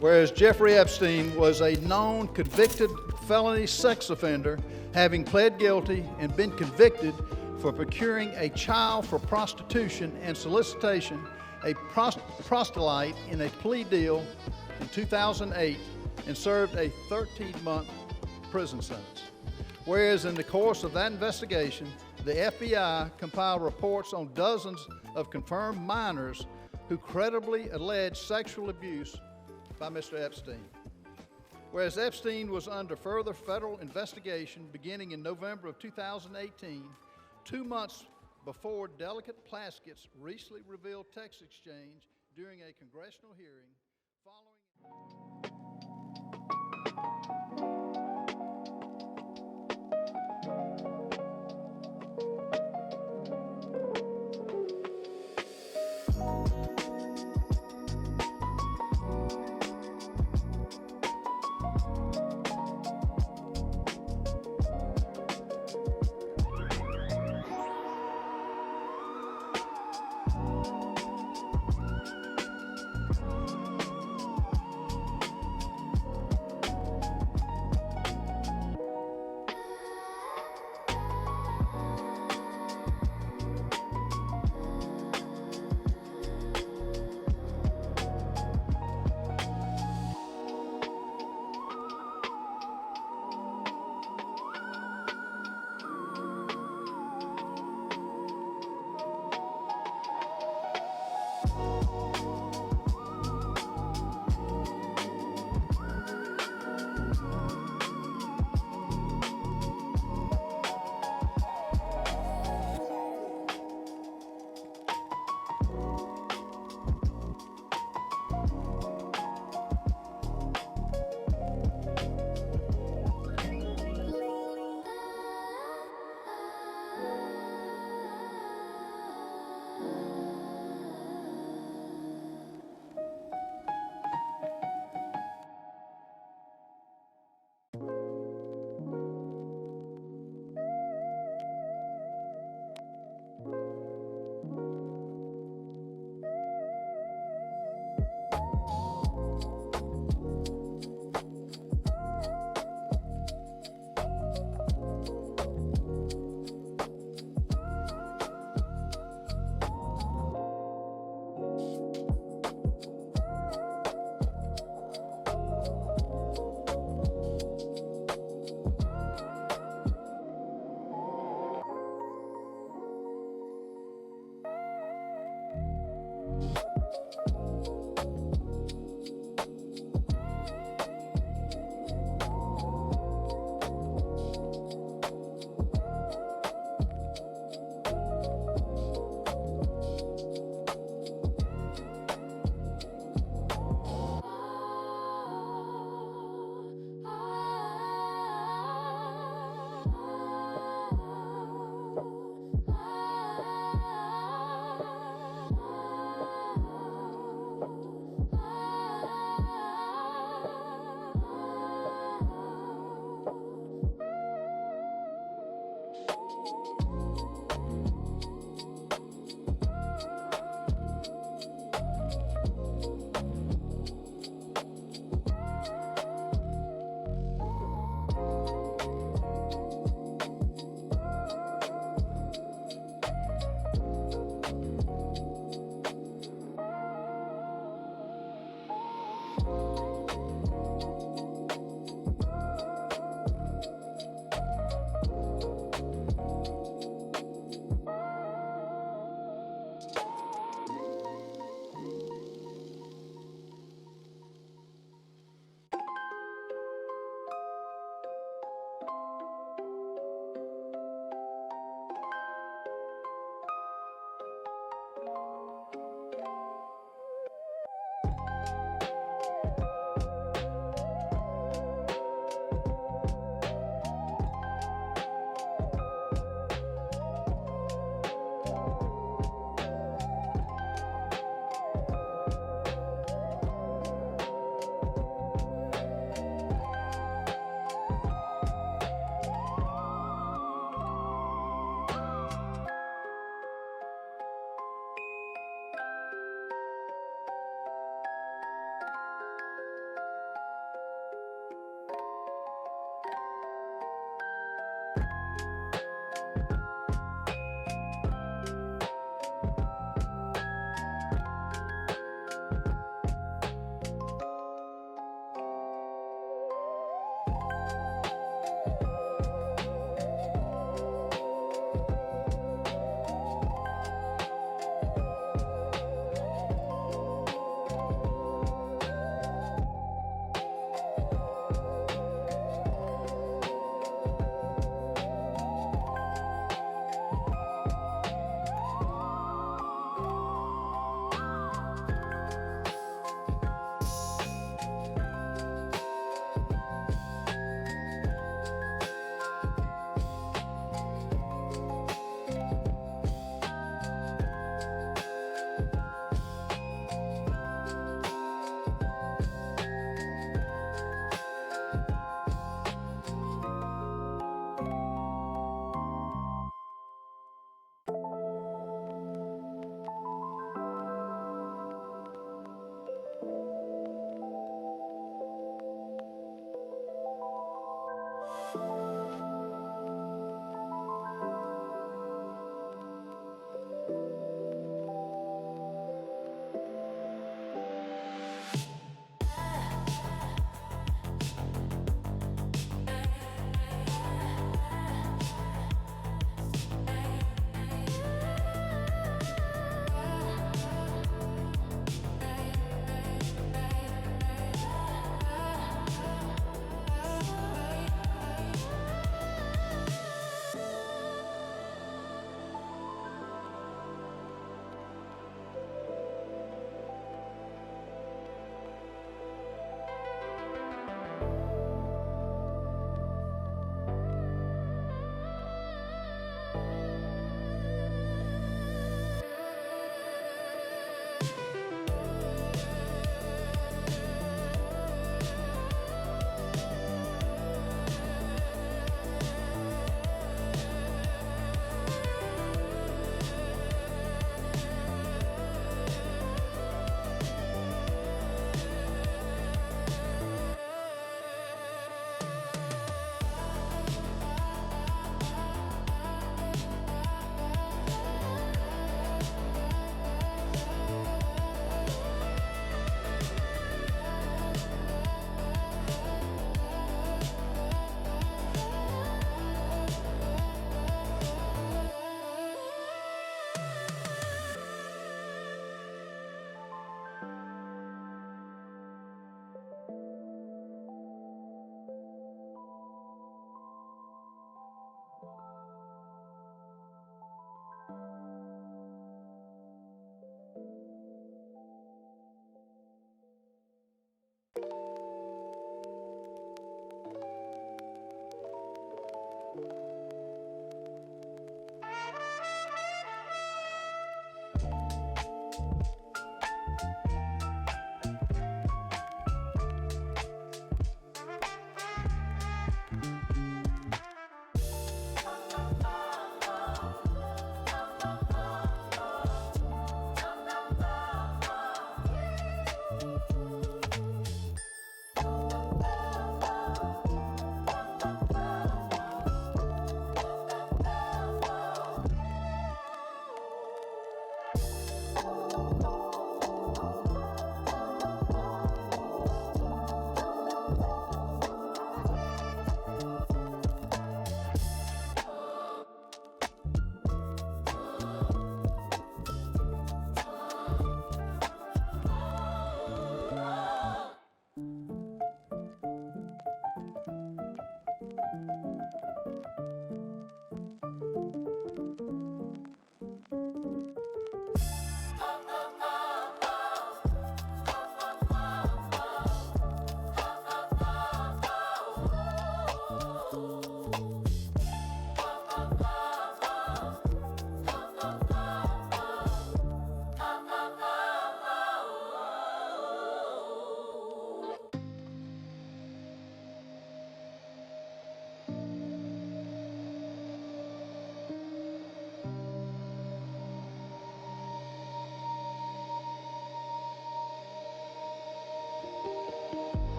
Whereas Jeffrey Epstein was a known convicted felony sex offender, having pled guilty and been convicted for procuring a child for prostitution and solicitation, a proselyte in a plea deal in 2008, and served a 13-month prison sentence. Whereas in the course of that investigation, the FBI compiled reports on dozens of confirmed minors who credibly alleged sexual abuse by Mr. Epstein. Whereas Epstein was under further federal investigation beginning in November of 2018, 2 months before Delegate Plaskett's recently revealed text exchange during a congressional hearing